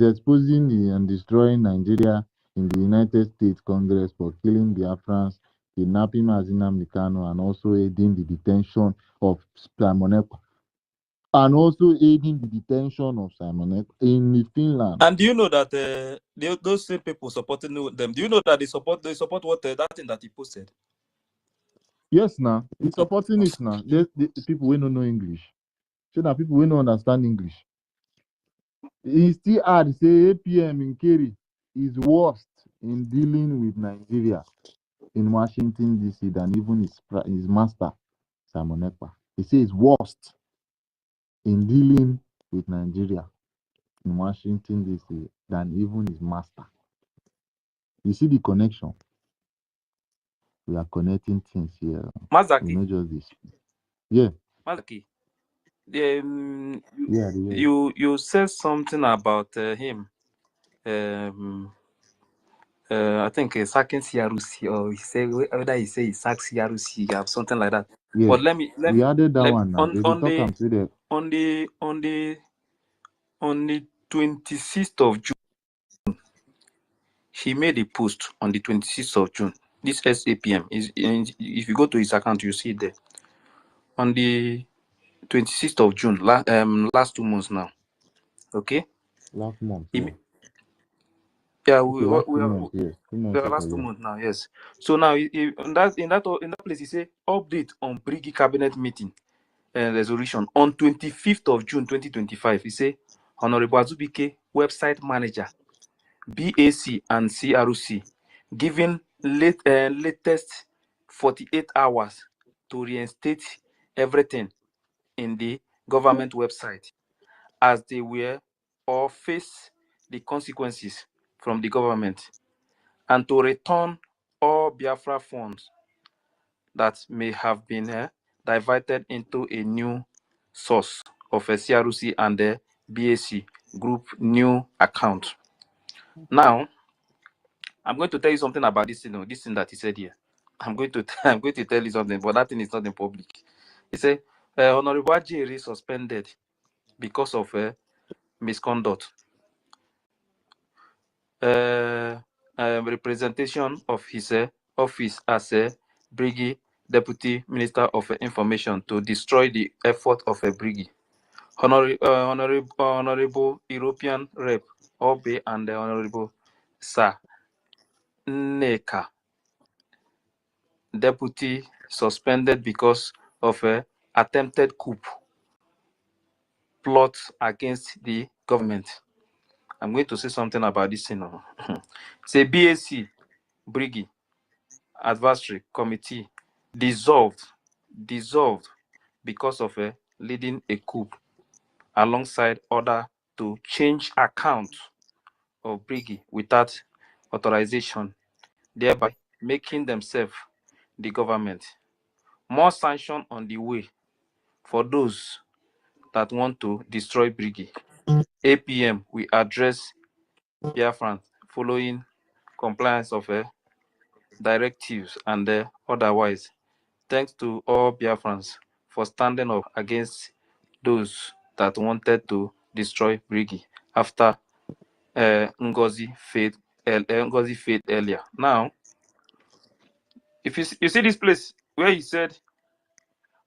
B: exposing and destroying Nigeria in the United States Congress for killing Biafrans, kidnapping Mazina Mikano, and also aiding the detention of Simon Ekpa, and also aiding the detention of Simon Ekpa in Finland.
A: And do you know that those same people supporting them? Do you know that they support what that thing that he posted?
B: Yes, now he's supporting it now. The people who don't know English. So now people who don't understand English. He still add say APM in Kerry is worst in dealing with Nigeria in Washington DC than even his master Simon Ekpa. He says it's worst in dealing with Nigeria in Washington DC than even his master. You see the connection? We are connecting things here.
A: Mazaki.
B: We not just this. Yeah.
A: Mazaki.
B: You
A: said something about him. I think sacking CRC, or he say whether he say he sacks CRC or something like that.
B: Yeah.
A: But let me
B: We added that one now.
A: on
B: the
A: 26th of June, he made a post on the 26th of June. This SAPM is, if you go to his account, you see it there. On the 26th of June, last 2 months now. Okay.
B: Last month.
A: Yeah.
B: Last 2 months. Yes. 2 months.
A: The last 2 months now. Yes. So now, in that place, he say update on Briggy cabinet meeting resolution on 25th of June 2025. He say Honorable Azubike, website manager, BAC and CRC, given latest 48 hours to reinstate everything in the government website as they were or face the consequences from the government, and to return all Biafra funds that may have been diverted into a new source of a CRC and the BAC group new account. Now, I'm going to tell you something about this thing that he said here. I'm going to tell you something, but that thing is not in public. He said, Honorable Ajiri suspended because of misconduct. Representation of his office as a Briggy Deputy Minister of Information to destroy the effort of a Briggy. Honorable European Rep Obe and the Honorable Sir Neka, Deputy, suspended because of a attempted coup plot against the government. I'm going to say something about this. Say BAC Briggy Advisory Committee dissolved because of leading a coup alongside order to change account of Briggy without authorization, thereby making themselves the government. More sanction on the way for those that want to destroy Briggy. APM will address Biafrans following compliance of directives and otherwise. Thanks to all Biafrans for standing up against those that wanted to destroy Briggy after Ngozi failed earlier. Now, if you see this place where he said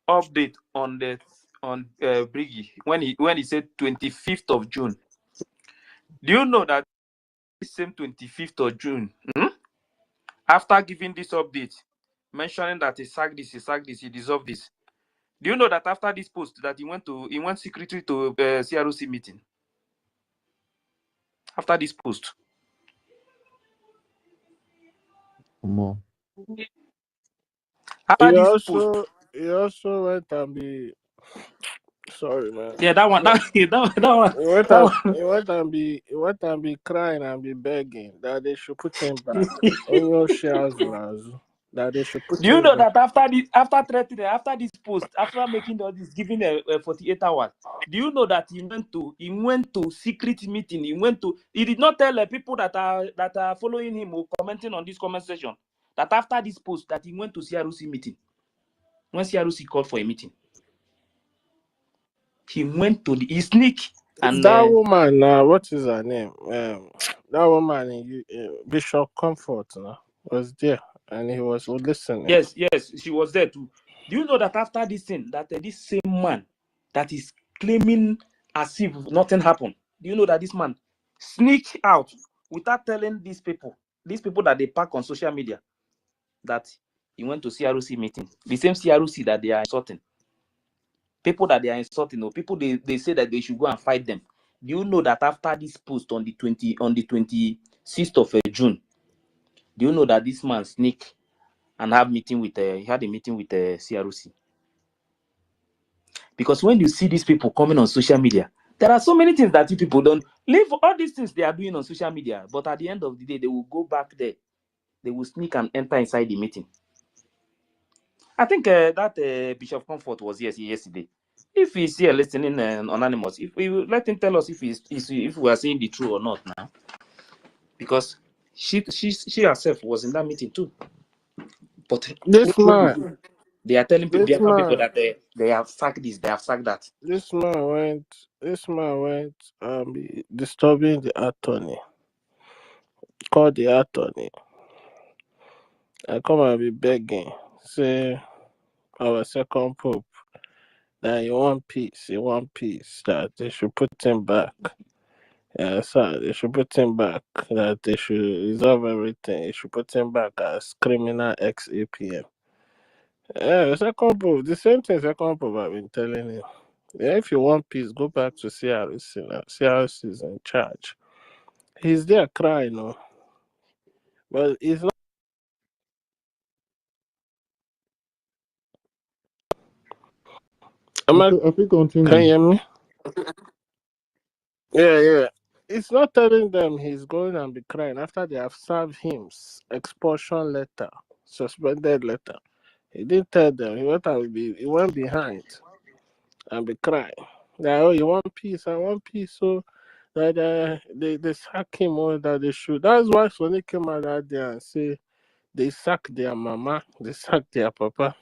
A: update on Briggy when he said 25th of June. Do you know that this same 25th of June, after giving this update, mentioning that he sacked this, he deserved this. Do you know that after this post that he went secretly to CROC meeting? After this post.
B: More.
D: He also went and be sorry, man.
A: Yeah, that one.
D: He went and be crying and be begging that they should put him back. That they should put
A: Do you
D: him
A: know
D: back.
A: that after this post, after making all this, giving 48 hours, do you know that he went to secret meeting? He did not tell people that are following him or commenting on this comment section that after this post that he went to CRC meeting. When CRC called for a meeting, he went to he sneak and
D: that woman what is her name? That woman in Bishop Comfort was there and he was listening.
A: Yes, she was there too. Do you know that after this thing, that this same man that is claiming as if nothing happened, do you know that this man sneak out without telling these people that they pack on social media, that he went to CRC meeting, the same CRC that they are insulting, people that they are insulting, or people they say that they should go and fight them, Do you know that after this post on the 26th of June, do you know that this man sneak and have meeting with he had a meeting with CROC? Because when you see these people coming on social media, there are so many things that you people don't leave. All these things they are doing on social media, but at the end of the day, they will go back there. They will sneak and enter inside the meeting. I think that Bishop Comfort was yesterday. If he's here listening anonymous, if we let him tell us if if we are saying the truth or not now, because she herself was in that meeting too. But
D: This man,
A: they are telling people,
D: this man,
A: that they have sacked this, they have sacked that.
D: this man went disturbing the attorney. Called the attorney. I come and be begging, say our second pope that he want peace, that they should put him back. Yeah, sir, they should put him back, that they should resolve everything. They should put him back as criminal ex-APM. Yeah, the second pope, the same thing second pope I've been telling him. Yeah, if you want peace, go back to CRC now. CRC is in charge. He's there crying, no. But it's not.
B: I think
D: Can you
B: continue.
D: hear me? Yeah. It's not telling them he's going and be crying after they have served him expulsion letter, suspended letter. He didn't tell them. He went behind and be crying. That, oh, you want peace? I want peace. So that they sack him or that they should. That's why Sonny came out that day and say they sack their mama, they sack their papa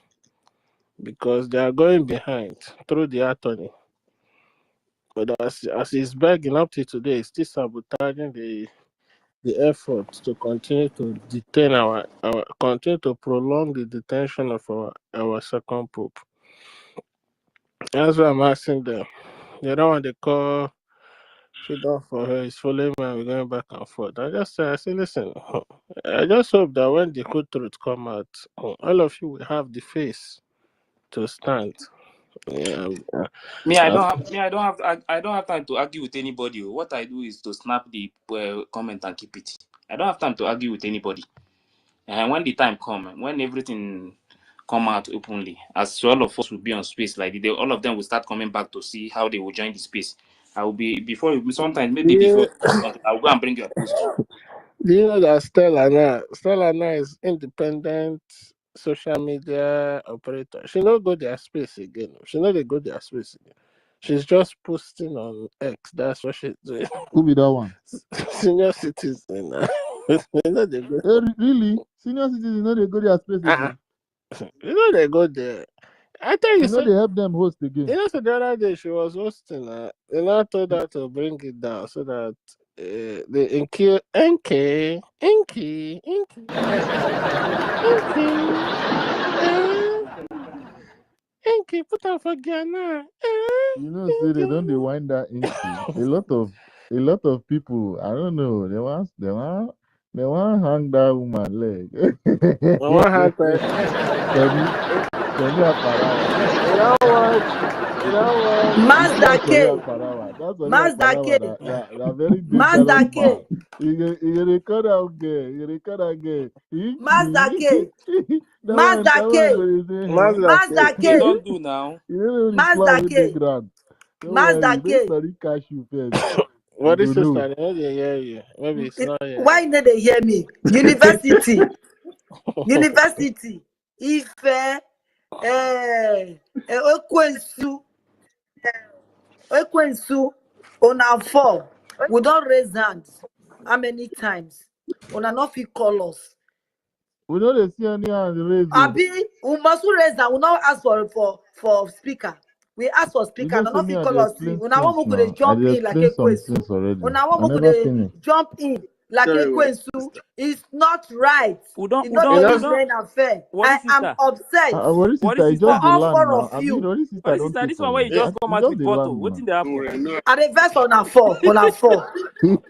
D: because they are going behind through the attorney. But as he's begging up to today, he's still sabotaging the effort to continue to detain continue to prolong the detention of our second pope. That's why I'm asking them. The other one they call freedom for her is following me and we're going back and forth. I say, listen, I just hope that when the whole truth come out, all of you will have the face to stand. Yeah,
A: I don't have time to argue with anybody. What I do is to snap the comment and keep it. I don't have time to argue with anybody. And when the time comes, when everything come out openly, as all of us will be on space, like all of them will start coming back to see how they will join the space. I will be sometimes maybe before I will go and bring your post.
D: Do you know that Stella now is independent social media operator? She don't go their space again. She know they go their space again. She's just posting on X. That's what she's doing.
B: Who be that one?
D: Senior citizen. You know they go.
B: Really? Senior citizens know they go their space again.
D: You know they go there. I tell you,
B: You know they help them host again.
D: you know, so the other day she was hosting. And I told her to bring it down so that the Enki, put out for Ghana.
B: You know, say they don't wind that into a lot of people. I don't know. They want hang that woman leg.
D: What happened? You know what?
C: Mazda K.
B: That's what
C: Mazda K.
B: that very
C: Mazda
B: dangerous
C: K.
B: man. You record out girl. You record out girl.
C: Mazda K.
B: That
C: Mazda
B: one
C: K.
B: go dey say,
C: Mazda
A: They
C: K.
A: don't do now.
B: you know the
C: Mazda
B: plan with the
C: K.
B: ground. Don't
C: Mazda
B: worry,
C: K.
B: make somebody catch you first.
D: What is
B: You
D: this?
B: know.
D: I don't hear you. Maybe it's not here.
C: Why did they hear me? University. Ife. Ekwensu. On our 4. We don't raise hands. How many times? On a not fit call us.
B: We know they see any hand raised.
C: Abi, we must raise that. We not ask for speaker. We ask for speaker.
B: You
C: No,
B: know,
C: not
B: me,
C: fit
B: I
C: call
B: dey
C: us.
B: explain
C: Una
B: things
C: want
B: now.
C: to jump
B: I
C: in like
B: explained some
C: Ekwensu.
B: things already.
C: Una
B: I
C: want
B: never
C: to
B: finished.
C: jump in like Ekwensu. It's not right.
A: We don't.
C: It's not to be playing unfair.
A: What
C: I
A: is
C: am
A: sister?
C: upset
B: What is
A: What
B: sister?
A: is
B: It's
C: for
B: just
A: sister?
B: the
C: all
B: land
C: 4
B: now.
C: of
B: I mean,
C: you.
B: what is sister?
A: What is
B: Don't
A: sister?
B: take
A: This
B: for
A: one where you
B: you.
A: just come
B: It's
A: out
B: just
A: with
B: the
A: bottle.
B: land
A: What
B: now.
A: in the happen?
C: At the verse on a 4. On a 4.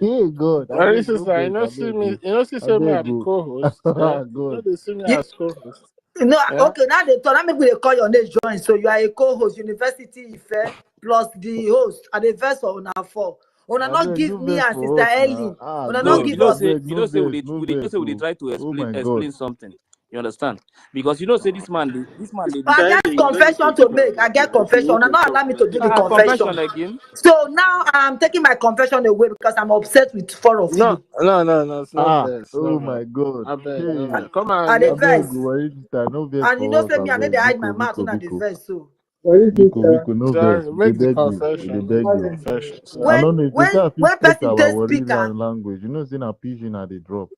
B: Hey God, I
D: What
B: beg,
D: is this?
B: no
D: I
B: vex,
D: know
B: I
D: see
B: beg
D: me.
B: go.
D: You know see
B: I
D: say me
B: beg
D: as the
B: go.
D: co-host.
B: Ah,
D: You know
B: God.
D: they see me
C: You,
D: as co-host.
C: no,
D: Yeah.
C: okay, now they turn. Now maybe they call your name join. So you are a co-host, University Ife, plus the host at the verse on a 4. Una not
B: Abeg,
C: give
B: no
C: me
B: vex
C: and
B: for
C: Sister
B: us now.
C: Eileen.
B: Ah,
C: Una
A: No,
C: not
B: God,
C: give us.
B: abeg,
A: you
B: no
A: know, say
B: vex, no
A: we
B: vex.
A: they
B: Oh,
A: try to
B: oh
A: explain
B: my God.
A: explain something. You understand? Because you know, say this man, they
C: I
A: decide.
C: get
J: Kindly, you don't need
C: confession
J: to
C: to
J: give an
C: make. I get
J: explanation.
C: confession.
J: Make
C: Una
J: we
C: not
J: talk.
C: allow me
J: Let's
C: to do the
J: hear him talk.
C: confession.
A: Confession again.
C: So now I'm taking my confession away because I'm upset with four of
D: No,
C: you.
D: no, no, no. It's no
B: Ah,
D: verse. No
B: oh
D: verse.
B: my God.
D: I beg, no
B: Hey,
D: verse. Come
C: At
D: on,
C: the
D: make
B: abeg,
C: verse.
D: we.
B: worry sister, no vex
C: And you know,
B: for us,
C: say me, I need
B: abeg.
C: to hide my
B: Biko,
C: mouth
B: biko,
C: on the
B: biko.
C: verse. So
B: Biko, no vex.
D: Sorry,
B: They
D: make the
B: beg you. They
D: confession. Make
B: beg
D: the
B: you.
D: confession.
B: I
D: Sorry.
C: when
B: don't know if you say
C: when
B: I fit
C: when
B: speak
C: person
B: our
C: take
B: worry
C: speaker,
B: language. You know, say na pidgin I dey drop.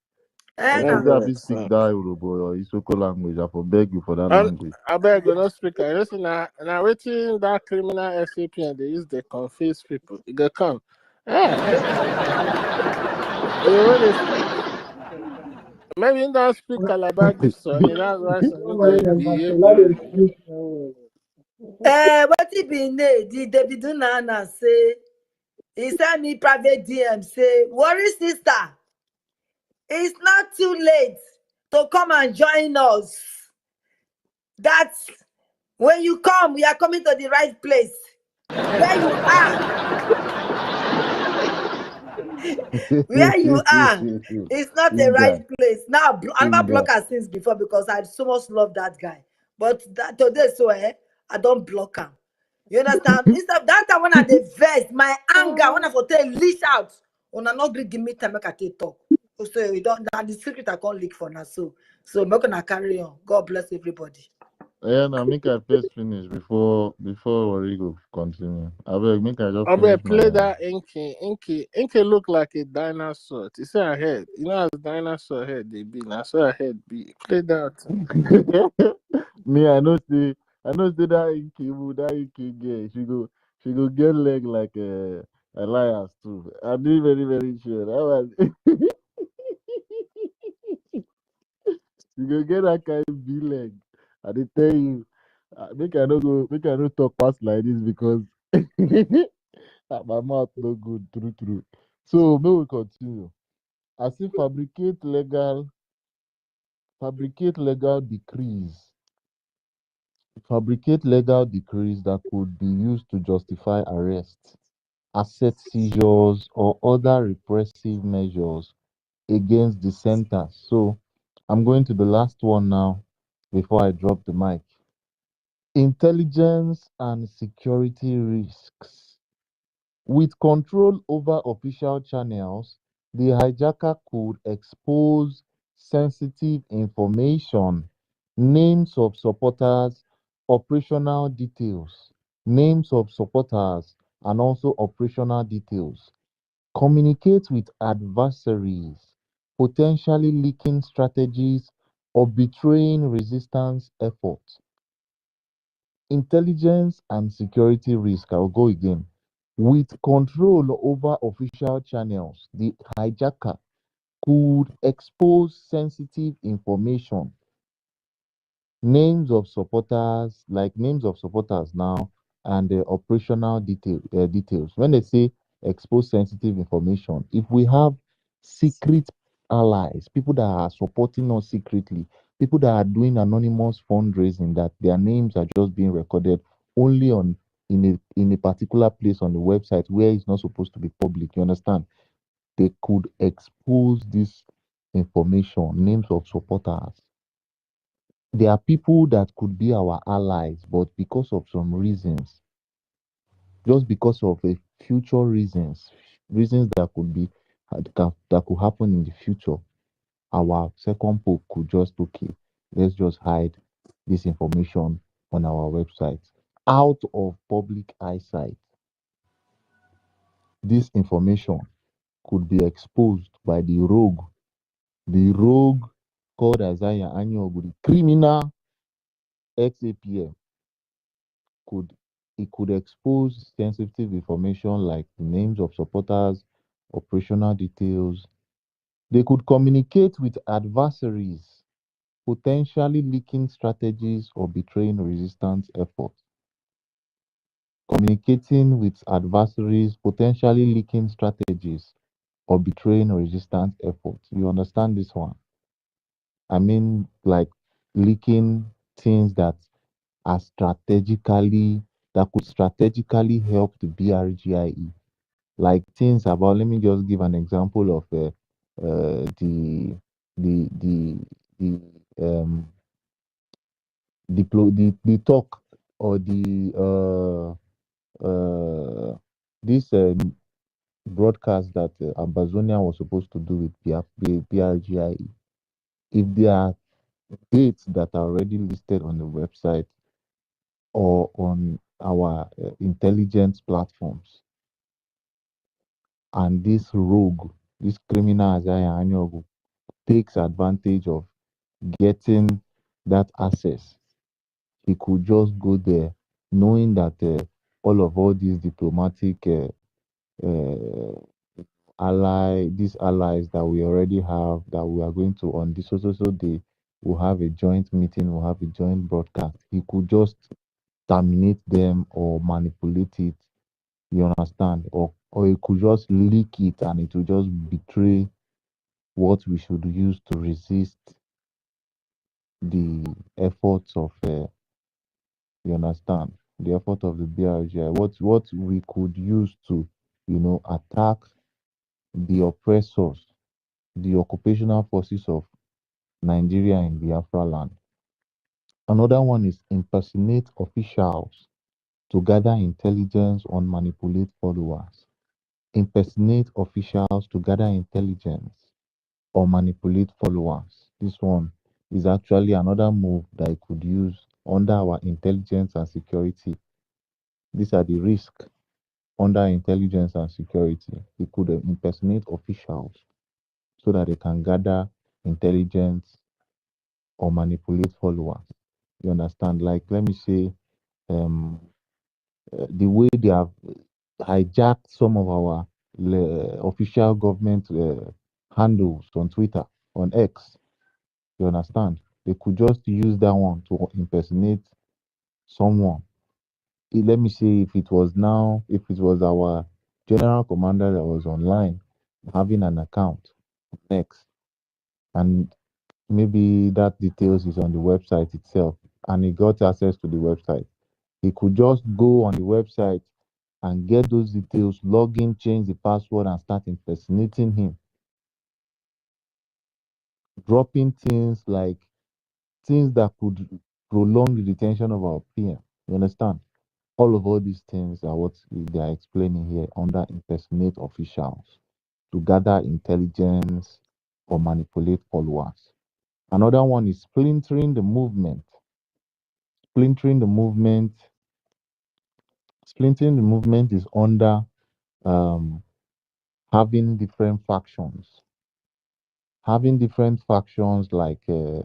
C: eh
B: If
D: No
B: you
C: na.
B: say I fit
D: verse.
B: speak
D: No.
B: that Yoruba or Isoko language, I for beg you for that
D: And
B: language.
D: I beg you, no speaker. You listen now waiting that criminal SAP and they use the confuse people. You go come. Yeah. You when they speak. Maybe you don't speak Calabar good son. That's why some they behave the way they do.
C: What he be the David Nana say, he sent me private DM say, worry sister, it's not too late to come and join us. That's when you come, we are coming to the right place. Where you are, where you are, it's not the
B: This guy,
C: right place. Now, I
B: this
C: never
B: guy.
C: block her since before because I so much love that guy. But today, so I don't block him. You understand? Instead of that time when I dey vex, my anger, when I for tell leash out, una not gree give me time make I take talk. So you don't now the secret I can't leak for now. So make una carry on. God bless everybody.
B: Yeah, now make I first finish before we go continue. I beg, make I just
D: I
B: finish
D: bet
B: my.
D: play that Inky. Inky look like a dinosaur. You see her head. You know as dinosaur head they be. Now so her head be. Play that.
B: Me, I know say that Iki girl, she go get leg like Elias too. I'm very, very, very sure. That was she go get that kind of big leg. I dey tell you, make I no talk past like this because my mouth no good, true, true. So may we continue. I say fabricate legal decrees that could be used to justify arrest, asset seizures, or other repressive measures against dissenters. So I'm going to the last one now before I drop the mic. Intelligence and security risks. With control over official channels, the hijacker could expose sensitive information, names of supporters, names of supporters, and also operational details. Communicate with adversaries, potentially leaking strategies or betraying resistance efforts. Intelligence and security risk. I'll go again. With control over official channels, the hijacker could expose sensitive information, names of supporters now, and the operational details. When they say expose sensitive information, if we have secret allies, people that are supporting us secretly, people that are doing anonymous fundraising, that their names are just being recorded only in a particular place on the website where it's not supposed to be public. You understand? They could expose this information, names of supporters. There are people that could be our allies, but because of some reasons, just because of a future reasons that could be that could happen in the future, our second pope could just let's just hide this information on our website out of public eyesight. This information could be exposed by the rogue called Isaiah Anyogu, the criminal XAPM could it could expose sensitive information like the names of supporters, operational details. They could communicate with adversaries, potentially leaking strategies or betraying resistance efforts. Communicating with adversaries, potentially leaking strategies or betraying resistance efforts. You understand this one? I mean, like leaking things that could strategically help the BRGIE. like things about. Let me just give an example of the the the the the talk or the this broadcast that Ambazonia was supposed to do with PRGIE. If there are dates that are already listed on the website or on our intelligence platforms, and this rogue, this criminal Isaiah Anyogu takes advantage of getting that access, he could just go there knowing that all these diplomatic uh, these allies that we already have, that we are going to on this so day, we'll have a joint meeting, we'll have a joint broadcast. He could just terminate them or manipulate it, you understand? Or he could just leak it and it will just betray what we should use to resist the efforts of you understand, the effort of the BRGI, what we could use to, attack the oppressors, the occupational forces of Nigeria in Biafra land. Another one is impersonate officials to gather intelligence on manipulate followers. Impersonate officials to gather intelligence or manipulate followers. This one is actually another move that I could use under our intelligence and security. These are the risks under intelligence and security. He could impersonate officials so that they can gather intelligence or manipulate followers. You understand? Like, let me say, the way they have hijacked some of our official government handles on Twitter, on X. You understand? They could just use that one to impersonate someone. Let me say, if it was our general commander that was online having an account next, and maybe that details is on the website itself, and he got access to the website, he could just go on the website and get those details, log in, change the password, and start impersonating him, dropping things like things that could prolong the detention of our PM. You understand? All these things are what they are explaining here under impersonate officials to gather intelligence or manipulate followers. Another one is splintering the movement. Splintering the movement. Splintering the movement is under um, having different factions. Having different factions like the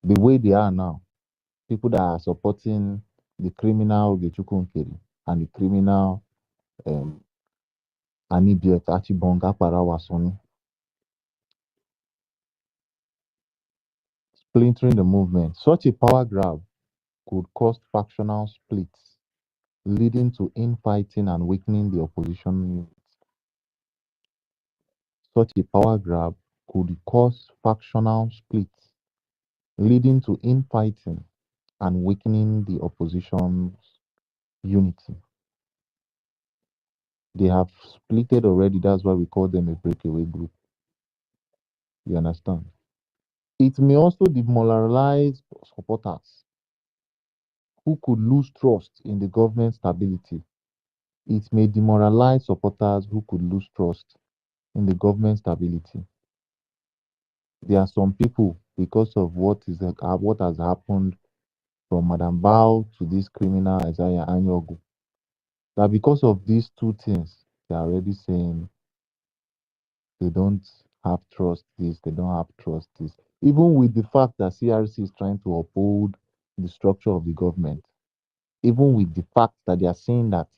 B: way they are now. People that are supporting the criminal Chukwu and the criminal Anibiet Achibonga Parawasoni. Splintering the movement. Such a power grab could cause factional splits, leading to infighting and weakening the opposition unit. Such a power grab could cause factional splits, leading to infighting and weakening the opposition's unity. They have splitted already, that's why we call them a breakaway group. You understand? It may also demoralize supporters who could lose trust in the government stability. It may demoralize supporters who could lose trust in the government stability. There are some people, because of what has happened from Madam Bao to this criminal Isaiah Anyogu, that because of these two things, they are already saying they don't have trust this, they don't have trust this. Even with the fact that CRC is trying to uphold the structure of the government, even with the fact that they are saying that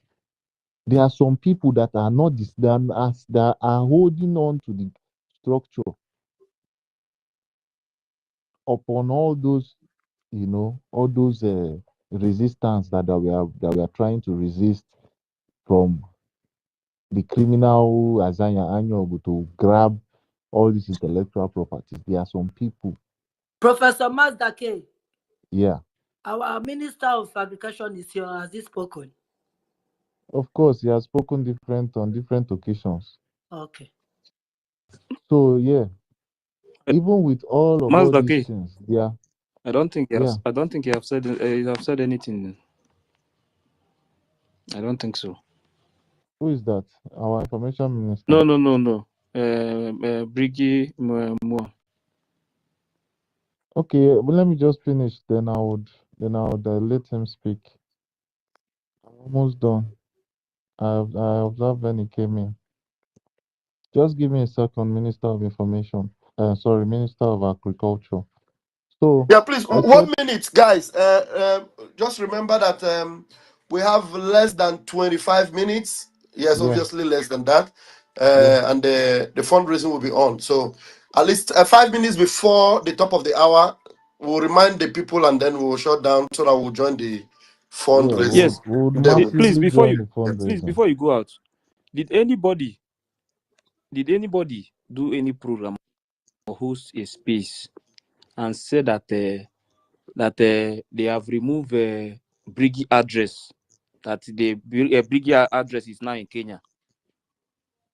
B: there are some people that are not that are holding on to the structure upon all those, all those resistance that we are trying to resist from the criminal Azanya Anyobu to grab all these intellectual properties. There are some people.
C: Professor Mazdake.
B: Yeah.
C: Our Minister of Agriculture is here. Has he spoken?
B: Of course, he has spoken different on different occasions.
I: Okay.
B: So yeah, even with all
A: Mazda
B: these
A: K.
B: things, yeah,
A: I don't think
B: yeah.
A: I don't think you have said anything. I don't think so.
B: Who is that? Our information minister.
A: No. Briggy Moore.
B: Okay, but let me just finish. Then I would let him speak. I'm almost done. I observed when he came in. Just give me a second, Minister of Information. Sorry, Minister of Agriculture. So
F: Yeah, please,
B: I
F: one
B: said,
F: minute, guys. Just remember that we have less than 25 minutes. Yes,
B: yeah,
F: obviously less than that.
B: yeah,
F: And the fundraising will be on. So at least 5 minutes before the top of the hour, we'll remind the people and then we'll shut down so that we'll join the
B: yeah.
F: fundraising.
A: Yes.
B: We would
F: Then we,
A: Please
B: massively
A: before
B: join
A: you
B: the
A: please
B: fundraising.
A: before you go out, did anybody do any program or host a space and say that they have removed Briggy address, that the Briggy address is now in Kenya?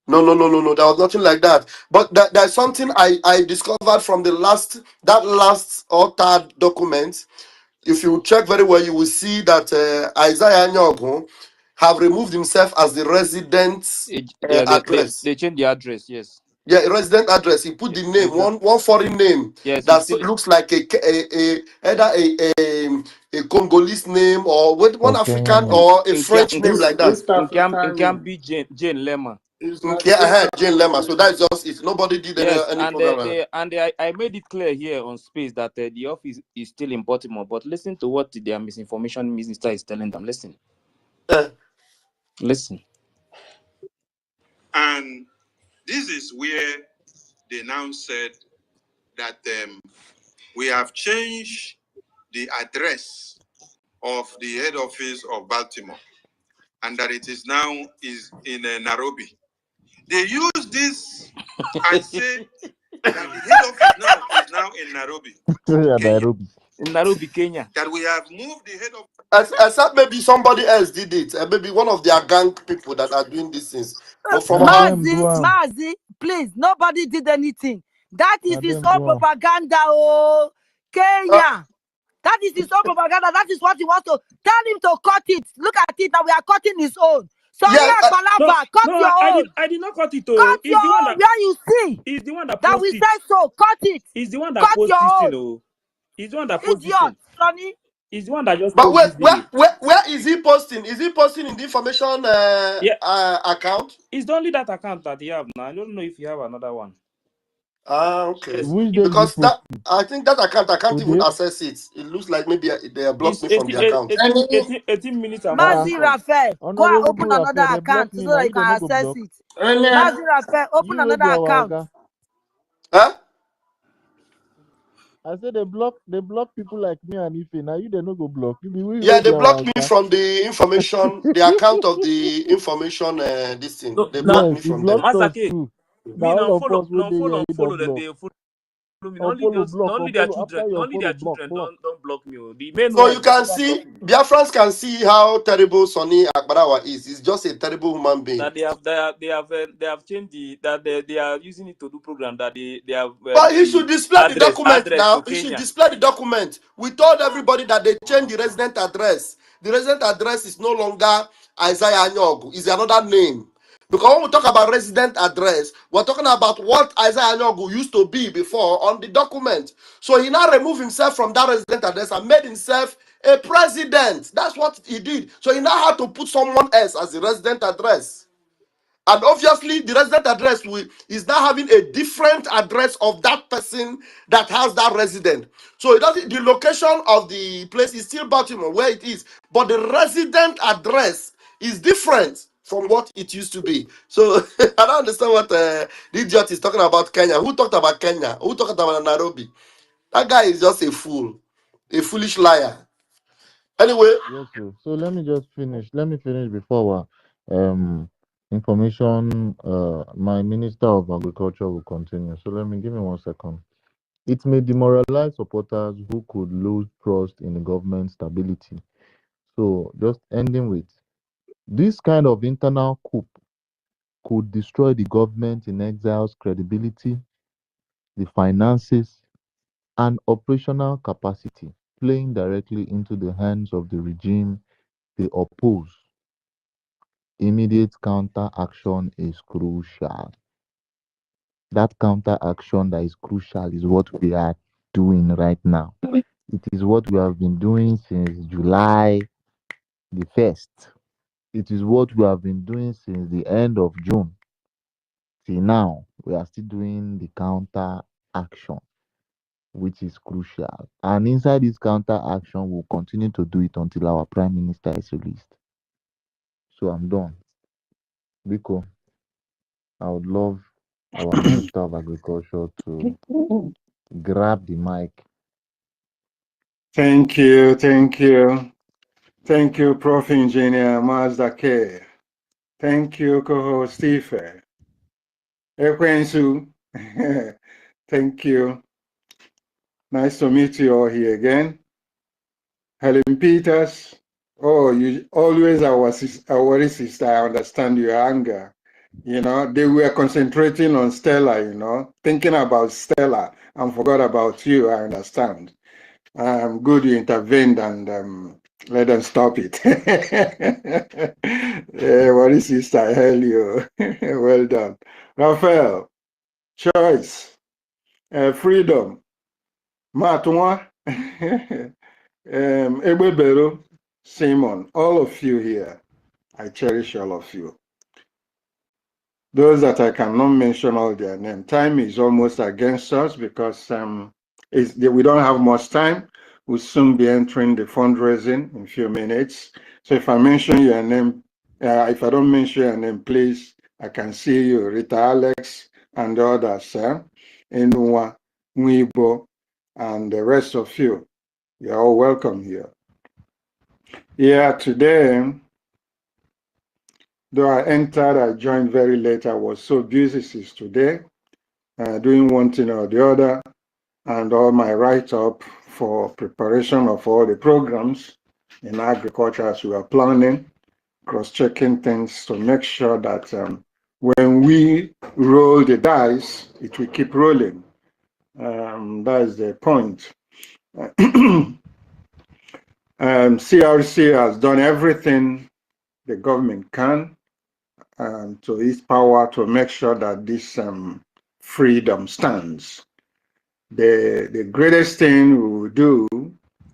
F: no. There was nothing like that. But there's something I discovered from that last or third document. If you check very well, you will see that Isaiah Nyogo have removed himself as the resident
A: Yeah,
F: address.
A: they changed the address. Yes.
F: Yeah, resident address. He put the name,
A: Exactly.
F: one foreign name
A: Yes, he's
F: that
A: still
F: looks like either a Congolese name or one
B: Or
F: African
B: Kenyan name.
F: or a
A: in
F: French name like that.
I: East African
A: Be Jane Lemma.
I: is like
F: Okay,
I: West
F: Jane
I: African.
F: Lemma. So that's just it. Nobody did
A: Yes,
F: any
A: and
F: program like
A: I made it clear here on space that the office is still in Baltimore. But listen to what their misinformation minister is telling them. Listen,
F: that.
A: listen.
G: And this is where they now said that we have changed the address of the head office of Baltimore, and that it is now in Nairobi. They use this and say that the head office now is in Nairobi,
B: Yeah,
G: Kenya.
B: Nairobi.
A: In Nairobi, Kenya.
G: That we have moved the head office.
F: Except maybe somebody else did it. Maybe one of their gang people that are doing these things. But from
B: Now
F: our
B: them do
L: Mazi,
B: am.
L: Mazi, please, nobody did anything. That is
B: Now
L: his
B: them
L: own
B: do am.
L: propaganda, oh, Kenya. That is his own propaganda. That is what he wants to tell him to cut it. Look at it now. We are cutting his own. Sorry,
F: yeah,
A: No,
L: Palava, cut your own.
A: I did not cut it.
L: Cut
A: Oh,
L: your
A: it's the one
L: own.
A: that
L: Where you see
A: is the one that
L: that we
A: posts it.
L: said so. Cut it.
A: It's the one that
L: Cut
A: posts
L: your
A: this thing.
L: own.
A: Oh, it's the one that posts this
L: Idiot,
A: thing.
L: Sonny.
A: It's the one that just
F: but
A: posts
F: wait,
A: this video.
F: where is he posting? Is he posting in the information
A: Yeah,
F: account?
A: it's only that account that you have now. I don't know if you have another one.
F: Ah, okay.
A: Yes,
B: Which day did he
F: Because
B: post
F: that I think that account I can't even
B: today?
F: access it. It looks like maybe they blocked
A: it's
F: me from the account.
A: 18 minutes and
B: Uh-uh.
A: 40
L: Mazi
A: seconds.
L: Raphael, go and
B: Honorable
L: open another
B: Raphael, they block
L: account so
B: me now.
L: that you
B: You they
L: can
B: no go
L: access
B: block.
L: it.
I: Earlier,
L: Mazi Raphael, open
B: You will be
L: another
B: our
L: account.
B: Oga.
F: Huh?
B: I said they block people like me and Ife. Now you they no go block. You
F: Yeah,
B: will
F: they
B: be our
F: blocked me
B: Oga.
F: from the information, the account of the information. This thing
A: No,
F: they
A: now,
F: blocked
B: Yes,
F: me
B: he
F: from there.
B: blocked us
A: Masake,
B: too. Now
A: me
B: all of us where they here, he
A: follow
B: don't
A: them.
B: block.
A: They follow me.
B: Unfollow block,
A: Not only their
B: unfollow.
A: children,
B: After your follow block, block.
A: don't block me. Oh. The main
F: So you
A: one they
F: can
A: never block
F: see,
A: me.
F: Biafrans can see how terrible Sonny Agbarawa is. He's just a terrible human being.
A: That they have changed they are using it to do program that they have
F: But
A: moved
F: he should
A: the
F: display the document
A: address
F: now.
A: to
F: He should
A: Kenya.
F: display the document. We told everybody that they changed the resident address. The resident address is no longer Isaiah Anyogu. It's another name. Because when we talk about resident address, we're talking about what Isaiah Anyogu used to be before on the document. So he now removed himself from that resident address and made himself a president. That's what he did. So he now had to put someone else as the resident address. And obviously, the resident address is now having a different address of that person that has that resident. So it doesn't, the location of the place is still Baltimore, where it is, but the resident address is different from what it used to be. So I don't understand what the idiot is talking about Kenya. Who talked about Kenya? Who talked about Nairobi? That guy is just a fool, a foolish liar. Anyway,
B: Yes, sir. So let me just finish. Let me finish before our information. My Minister of Agriculture will continue. So give me 1 second. It may demoralize supporters who could lose trust in the government stability. So just ending with This kind of internal coup could destroy the government in exile's credibility, the finances, and operational capacity, playing directly into the hands of the regime they oppose. Immediate counter action is crucial. That counter action that is crucial is what we are doing right now. It is what we have been doing since July the 1st. It is what we have been doing since the end of June. Till now, we are still doing the counter action, which is crucial. And inside this counter action, we'll continue to do it until our Prime Minister is released. So I'm done. Biko, I would love our Minister of Agriculture to grab the mic.
M: Thank you, thank you. Thank you, Prof. Engineer Mazda K. Thank you, co-host Steve. Ekwensu. Thank you. Nice to meet you all here again. Helen Peters. Oh, you always our worry sister. I understand your anger. You know, they were concentrating on Stella, you know, thinking about Stella and forgot about you. I understand. Good you intervened and let them stop it. Worry sister, I hail you. Well done. Raphael, choice, freedom, Matwa, Ebebero, Simon, all of you here, I cherish all of you. Those that I cannot mention all their names. Time is almost against us because we don't have much time. We'll soon be entering the fundraising in a few minutes. So if I mention your name, if I don't mention your name, please, I can see you, Rita Alex and the others, Enua, Mwibo, and the rest of you. You're all welcome here. Yeah, today, though I joined very late. I was so busy since today, doing one thing or the other, and all my write-up for preparation of all the programs in agriculture as we are planning, cross-checking things to make sure that when we roll the dice, it will keep rolling. That is the point. CRC has done everything the government can to its power to make sure that this freedom stands. The greatest thing we will do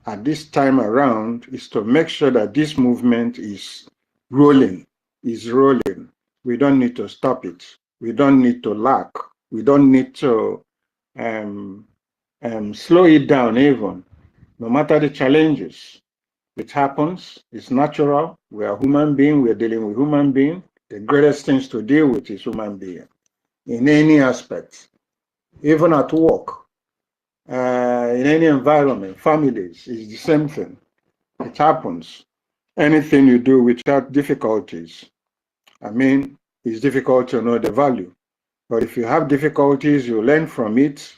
M: at this time around is to make sure that this movement is rolling, We don't need to stop it. We don't need to lack. We don't need to slow it down even, no matter the challenges. It happens, it's natural. We are human beings, we are dealing with human beings. The greatest things to deal with is human being in any aspect, even at work, in any environment, families, is the same thing. It happens. Anything you do without difficulties, I mean, it's difficult to know the value. But if you have difficulties, you learn from it,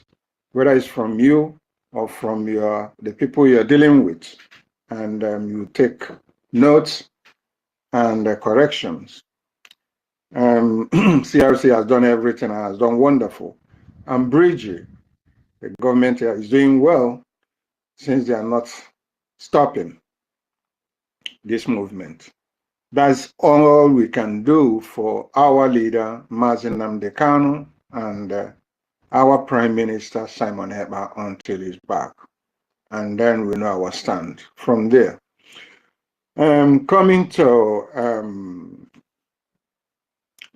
M: whether it's from you or from the people you're dealing with, and you take notes and corrections. CRC has done everything and has done wonderful. And Bridgie, the government here is doing well since they are not stopping this movement. That's all we can do for our leader, Mazi Nnamdi Kanu, and our Prime Minister, Simon Ekpa, until he's back. And then we know our stand from there. Coming to,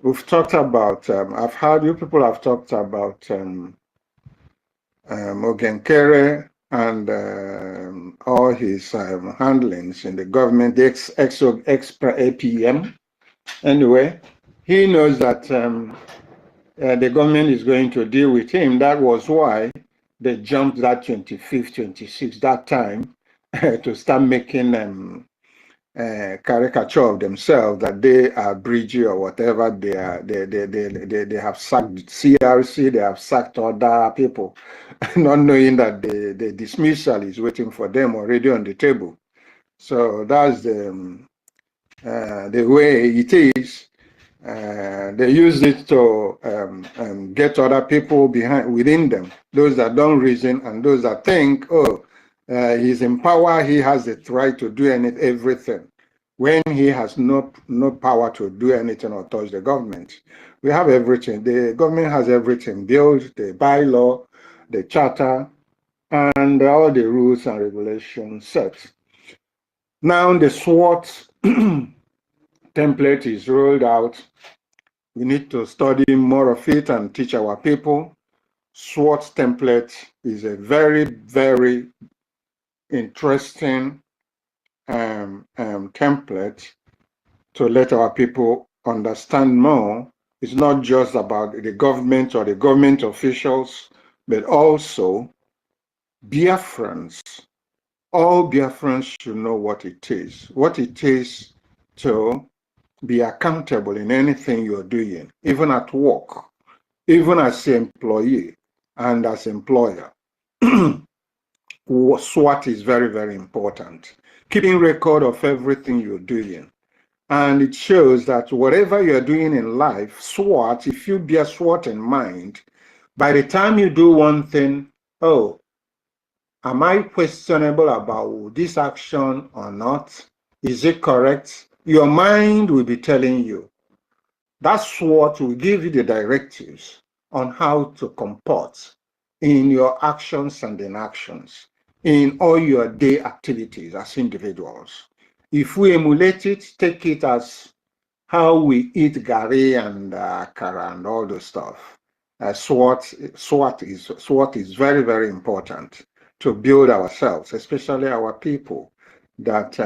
M: we've talked about, I've heard you people have talked about Ogenkere and all his handlings in the government, the ex-APM. Anyway, he knows that the government is going to deal with him. That was why they jumped that 25th, 26th, that time, to start making caricature of themselves that they are Bridgie or whatever they are. They have sacked CRC, they have sacked other people, not knowing that the dismissal is waiting for them already on the table. So that's the the way it is. They use it to get other people within them, those that don't reason and those that think, oh, he's in power, he has the right to do everything, when he has no power to do anything or touch the government. We have everything. The government has everything built, the bylaw, the charter, and all the rules and regulations set. Now the SWOT template is rolled out. We need to study more of it and teach our people. SWOT template is a very, very interesting template to let our people understand more. It's not just about the government or the government officials, but also Biafrans. All Biafrans should know what it is to be accountable in anything you're doing, even at work, even as an employee and as employer. SWOT is very, very important. Keeping record of everything you're doing. And it shows that whatever you're doing in life, SWOT, if you bear SWOT in mind, by the time you do one thing, oh, am I questionable about this action or not? Is it correct? Your mind will be telling you. That's what will give you the directives on how to comport in your actions and inactions, in all your day activities as individuals. If we emulate it, take it as how we eat gari and akara and all the stuff. SWOT is very, very important to build ourselves, especially our people, that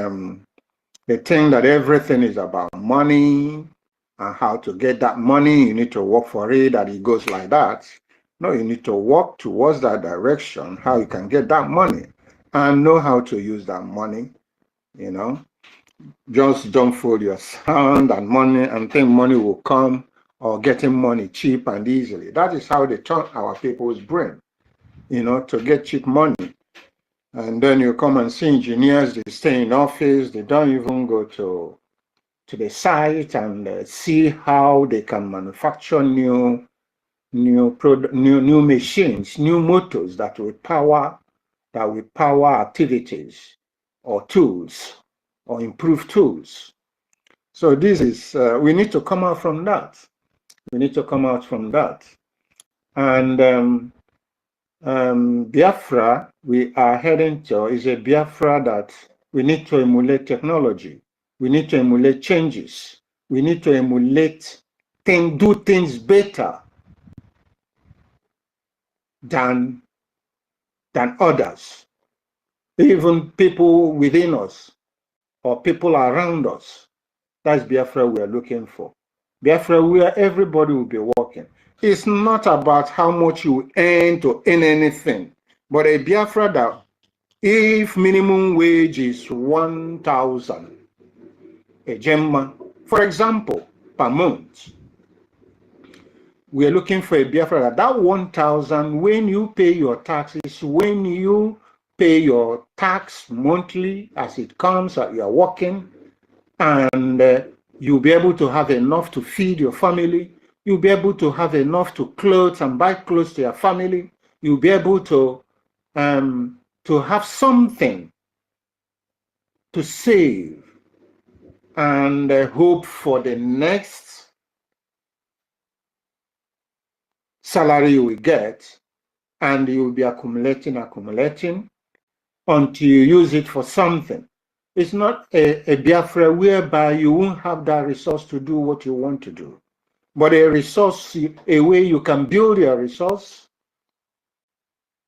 M: they think that everything is about money and how to get that money. You need to work for it, that it goes like that. No, you need to work towards that direction, how you can get that money and know how to use that money, you know. Just don't fool your sound and money and think money will come, or getting money cheap and easily. That is how they turn our people's brain, you know, to get cheap money. And then you come and see engineers, they stay in office, they don't even go to the site and see how they can manufacture new machines, new motors that will power activities or tools or improve tools. So this is, we need to come out from that. We need to come out from that. And Biafra, we are heading to, is a Biafra that we need to emulate technology. We need to emulate changes. We need to emulate do things better than others, even people within us or people around us. That's Biafra we are looking for. Biafra where everybody will be working. It's not about how much you earn to earn anything, but a Biafra that if minimum wage is 1,000 a gemma, for example, per month, we are looking for a Biafra that 1,000, when you pay your taxes, when you pay your tax monthly as it comes, you are working, and you'll be able to have enough to feed your family. You'll be able to have enough to clothe and buy clothes to your family. You'll be able to have something to save and hope for the next salary you will get, and you will be accumulating until you use it for something. It's not a Biafra whereby you won't have that resource to do what you want to do, but a resource, a way you can build your resource,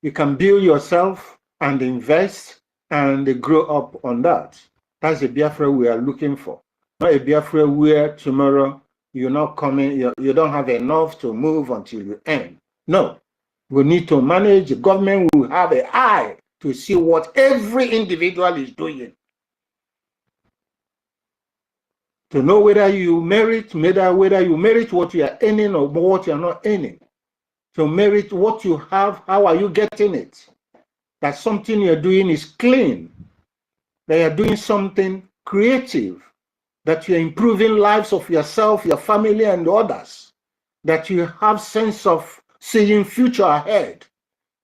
M: you can build yourself and invest and grow up on that. That's the Biafra we are looking for. Not a Biafra where tomorrow you're not coming, you don't have enough to move until you earn. No, we need to manage. The government will have an eye to see what every individual is doing, to know whether you merit what you are earning or what you are not earning, to merit what you have, how are you getting it, that something you're doing is clean, that you're doing something creative, that you're improving lives of yourself, your family, and others, that you have sense of seeing future ahead.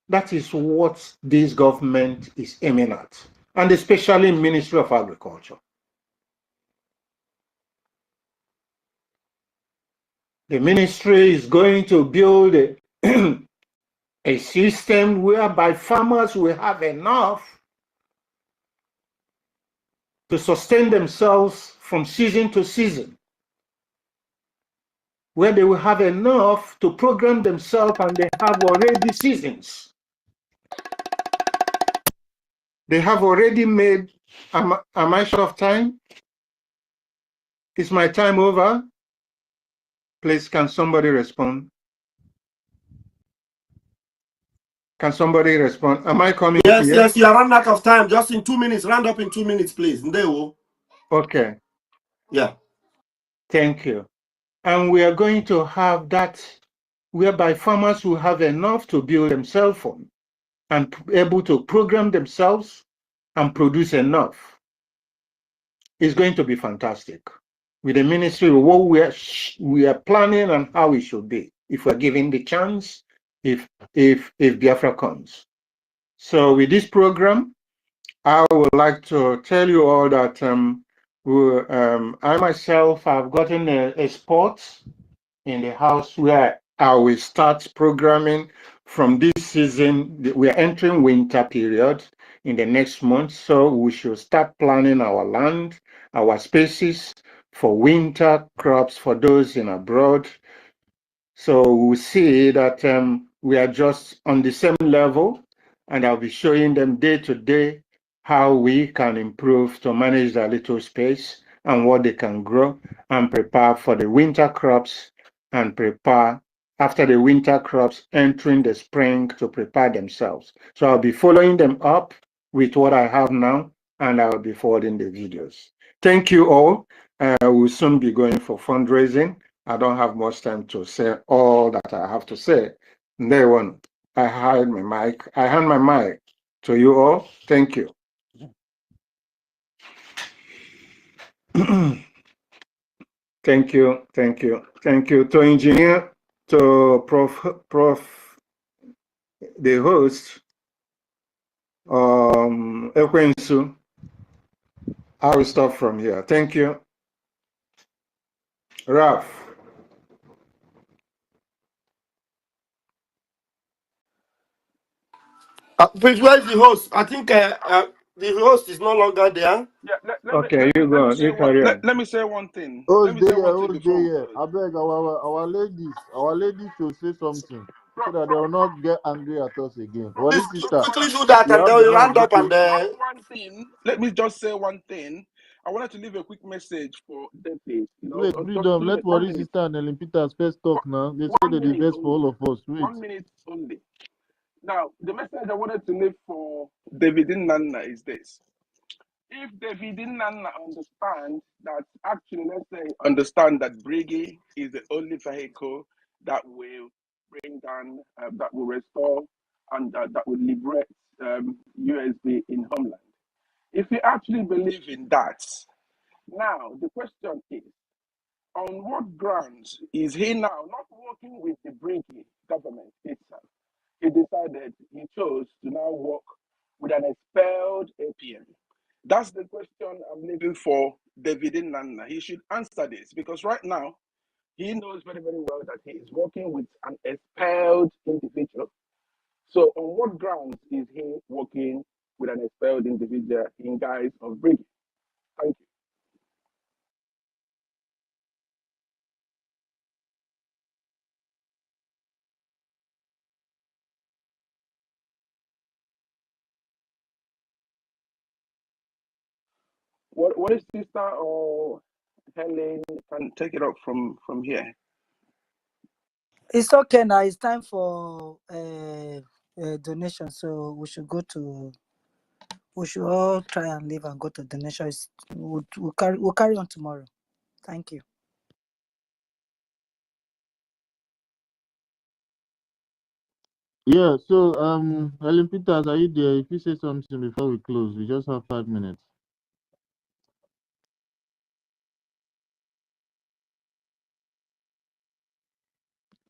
M: That is what this government is aiming at, and especially Ministry of Agriculture. The ministry is going to build a system whereby farmers will have enough to sustain themselves from season to season, where they will have enough to program themselves, and they have already seasons. They have already made, am I short of time? Is my time over? Please, can somebody respond? Can somebody respond? Am I coming
F: Yes,
M: here?
F: yes, you are running out of time. Just in 2 minutes. Round up in 2 minutes, please.
M: Okay.
F: Yeah.
M: Thank you. And we are going to have that whereby farmers will have enough to build themselves on and able to program themselves and produce enough. It's going to be fantastic. With the ministry, what we are planning and how it should be, if we're given the chance, if Biafra comes. So with this program, I would like to tell you all that I myself have gotten a spot in the house where I will start programming from this season. We are entering winter period in the next month, so we should start planning our land, our spaces for winter crops for those in abroad. So we see that we are just on the same level, and I'll be showing them day to day how we can improve to manage their little space and what they can grow and prepare for the winter crops, and prepare after the winter crops entering the spring to prepare themselves. So I'll be following them up with what I have now, and I'll be forwarding the videos. Thank you all. We'll soon be going for fundraising. I don't have much time to say all that I have to say. Day one, I hand my mic to you all. Thank you. Thank you, thank you, thank you to engineer, to Prof, the host, Ekwensu. I will stop from here. Thank you. Ralph.
F: Please, where is the host? I think the host is no longer there.
N: Yeah,
M: Okay, you go on.
N: Let me say one thing.
B: Oh,
N: Let me say one thing before we
B: there.
N: close.
B: I beg our ladies should say something so that they will not get angry at us again. What
F: Please
B: is sister?
F: quickly do that,
B: You
F: and
B: have
F: then
B: the
F: we
B: mic.
F: round up and
N: One thing. Let me just say one thing. I wanted to leave a quick message for David.
B: Wait,
N: just
B: freedom.
N: 2
B: Let
N: minutes, 1
B: Wari
N: minute.
B: sister and Ellen Peters first talk now. They say
N: One
B: they
N: minute
B: best for
N: only.
B: all of us. Wait.
N: 1 minute only. Now, the message I wanted to leave for David Nana is this. If David Nana understand that, actually, let's say, understand that Briggy is the only vehicle that will bring down, that will restore, and that will liberate USB in homeland. If you actually believe in that, now the question is, on what grounds is he now not working with the Briggy government itself? He decided, he chose to now work with an expelled APM. That's the question I'm leaving for David Nana. He should answer this, because right now he knows very, very well that he is working with an expelled individual. So on what grounds is he working with an expelled individual in guise of Briggy? Thank you. What is sister or Helen can take it up from here?
L: It's okay now. It's time for donation. So we should all try and leave and go to donation. We'll carry on tomorrow. Thank you.
B: Yeah, so Ellen Peters, are you there? If you say something before we close, we just have 5 minutes.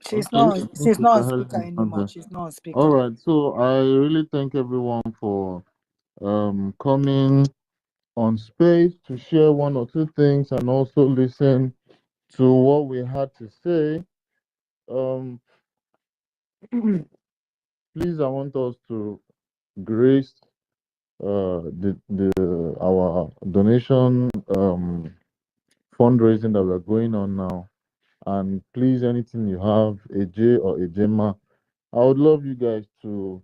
L: She's
B: Okay,
L: not.
B: since
L: She's not
B: Sister
L: on
B: Helen
L: speaker
B: is not
L: anymore.
B: there.
L: She's not on speaker.
B: All right, so I really thank everyone for coming on space to share one or two things and also listen to what we had to say. Um, please, I want us to grace the our donation fundraising that we're going on now. And please, anything you have, a J or a Gemma, I would love you guys to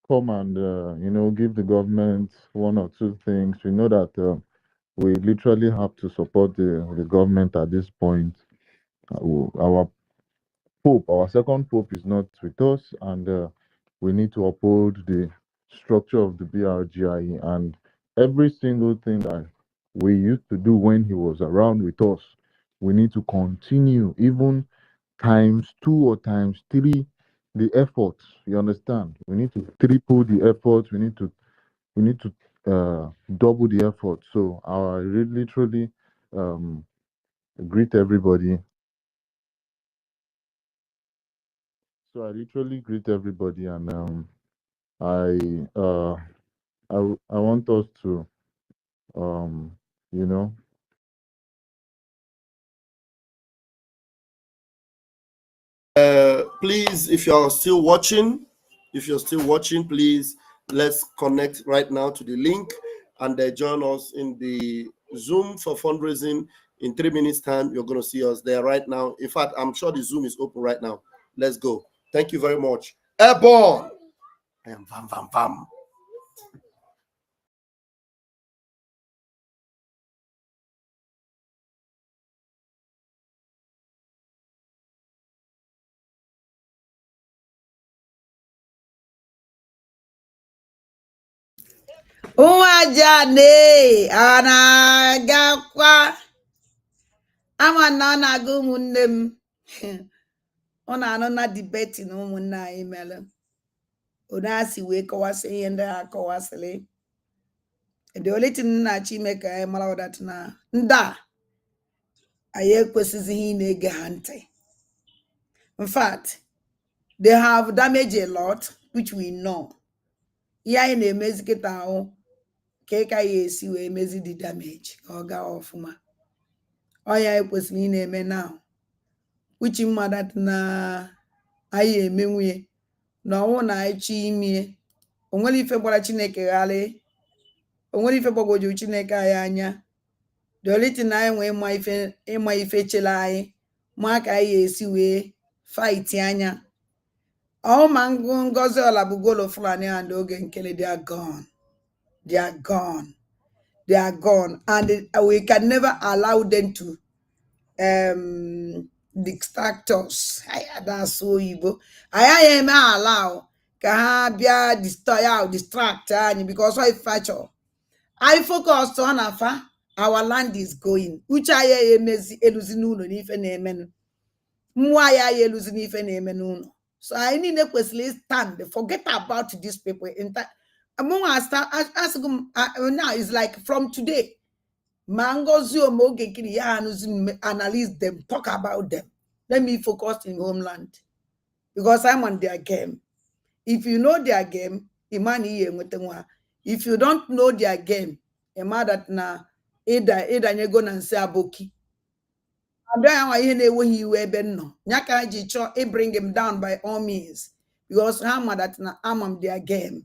B: come and give the government one or two things. We know that we literally have to support the government at this point. Our Pope, our second Pope, is not with us, and we need to uphold the structure of the BRGIE and every single thing that we used to do when he was around with us. We need to continue, even times two or times three, the effort. You understand? We need to triple the effort. We need to double the effort. So I literally um, greet everybody. So I literally greet everybody, and I uh I want us to um you know
F: Please, if you're still watching, please let's connect right now to the link and join us in the Zoom for fundraising. In 3 minutes time, you're going to see us there right now. In fact, I'm sure the Zoom is open right now. Let's go. Thank you very much. Airborne. I am Vam Vam Vam.
C: Ụmụajane na-agakwa ama na ọ na-aga ụmụnne m ọ na-anụ na dibeti na ụmụnne anyị mere onye a si wee kọwasị ihe ndị a kọwasịrị the only thing nna-achọ ime ka anyị mara that na ndị a anyị ekwesịghị ị na-ege ha ntị. In fact, they have damaged a lot, which we know. Ihe anyị na-emezi kịta ahụ ka ị ka ya esi wee mezi the damage ka ọ gaa ọfụma. Ọya ekwesịrị ị na-eme now, which mmadụ na anyị emenwuye na ọnwụ na anyị chọ imie onwere ife gbara Chineke gharị, onwere ife gbagwoju Chineke anyị anya. The only thing anyị nwee ịma ife chela anyị ma ka anyị esi wee fight anya. All ma Ngozi Olabugolo Fulani and oge nkele, they are gone. They are gone. They are gone. And we can never allow them to distract us. That's so evil. I am allow ka ha bia distract anyị because I factor. I focus on afa our land is going. Uche anyị emezi eluzi n'ụlọ n'ife na-emenụ. Mmụọ anyị eluzi n'ife na-eme n'ụlọ. So I need to stand. Forget about these people. Among us, ask them now. It's like from today. Mangozi Omoge analyze them, talk about them. Let me focus in homeland because I'm on their game. If you know their game, if you don't know their game, that na either you go and say aboki. And then I bring him down by all means because I'm on their game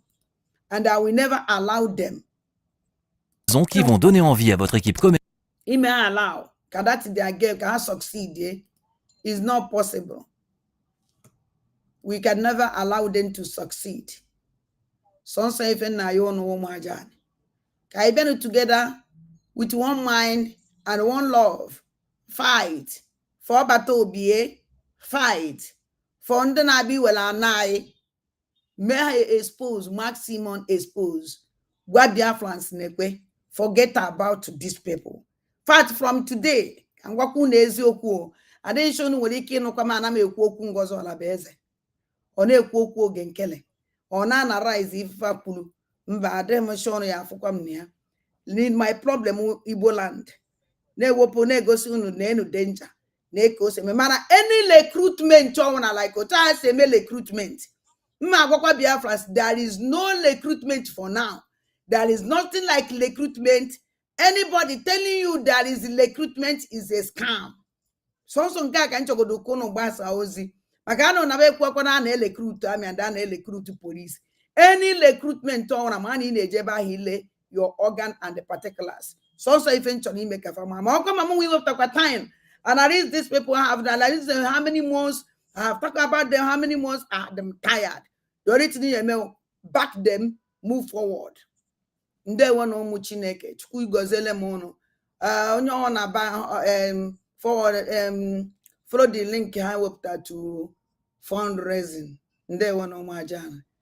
C: and I will never allow them.
O: Qui vont donner envie à votre équipe commerciale.
C: He may allow that their game can succeed. It's not possible. We can never allow them to succeed. So say na you know majan. Can be together with one mind and one love. Fight for battle be fight for ndana be well anai. May I expose maximum expose. What Biafrans nekwe. Forget about these people. Fact from today, and waku neziokwu. I didn't show no wiki no kama na me okwu Ngozi Olabeze. Ọ na-ekwu okwu oge nkele. Ọ na-rise ife kwuru. Mba adem show no ya afukwa m ya. Need my problem Igbo land. Na-ewepụ na-egosi unu na enu danger. na-eke ose mana any recruitment ọwụna like otu a si eme recruitment mma agwakwa Biafrans, there is no recruitment for now. There is nothing like recruitment. Anybody telling you there is recruitment is a scam. So nke a ka nchogodo kono gbasa ozi maka anọ na ekwu na recruit ami and na recruit police. Any recruitment ọwụna ma na ị na-ejebe ahụ ile your organ and the particulars. So even chọrọ ime ka fama ma ọkwa ma mụ wepụtakwa time and at least these people have analyzed how many months I have talked about them, how many months are them tired. The only thing back them, move forward. Ndewo na ụmụ Chineke, Chukwu gọziele m unu. Onye ọ na-aba forward follow the link ha wepụta to fundraising. Ndewo na ụmụ aja.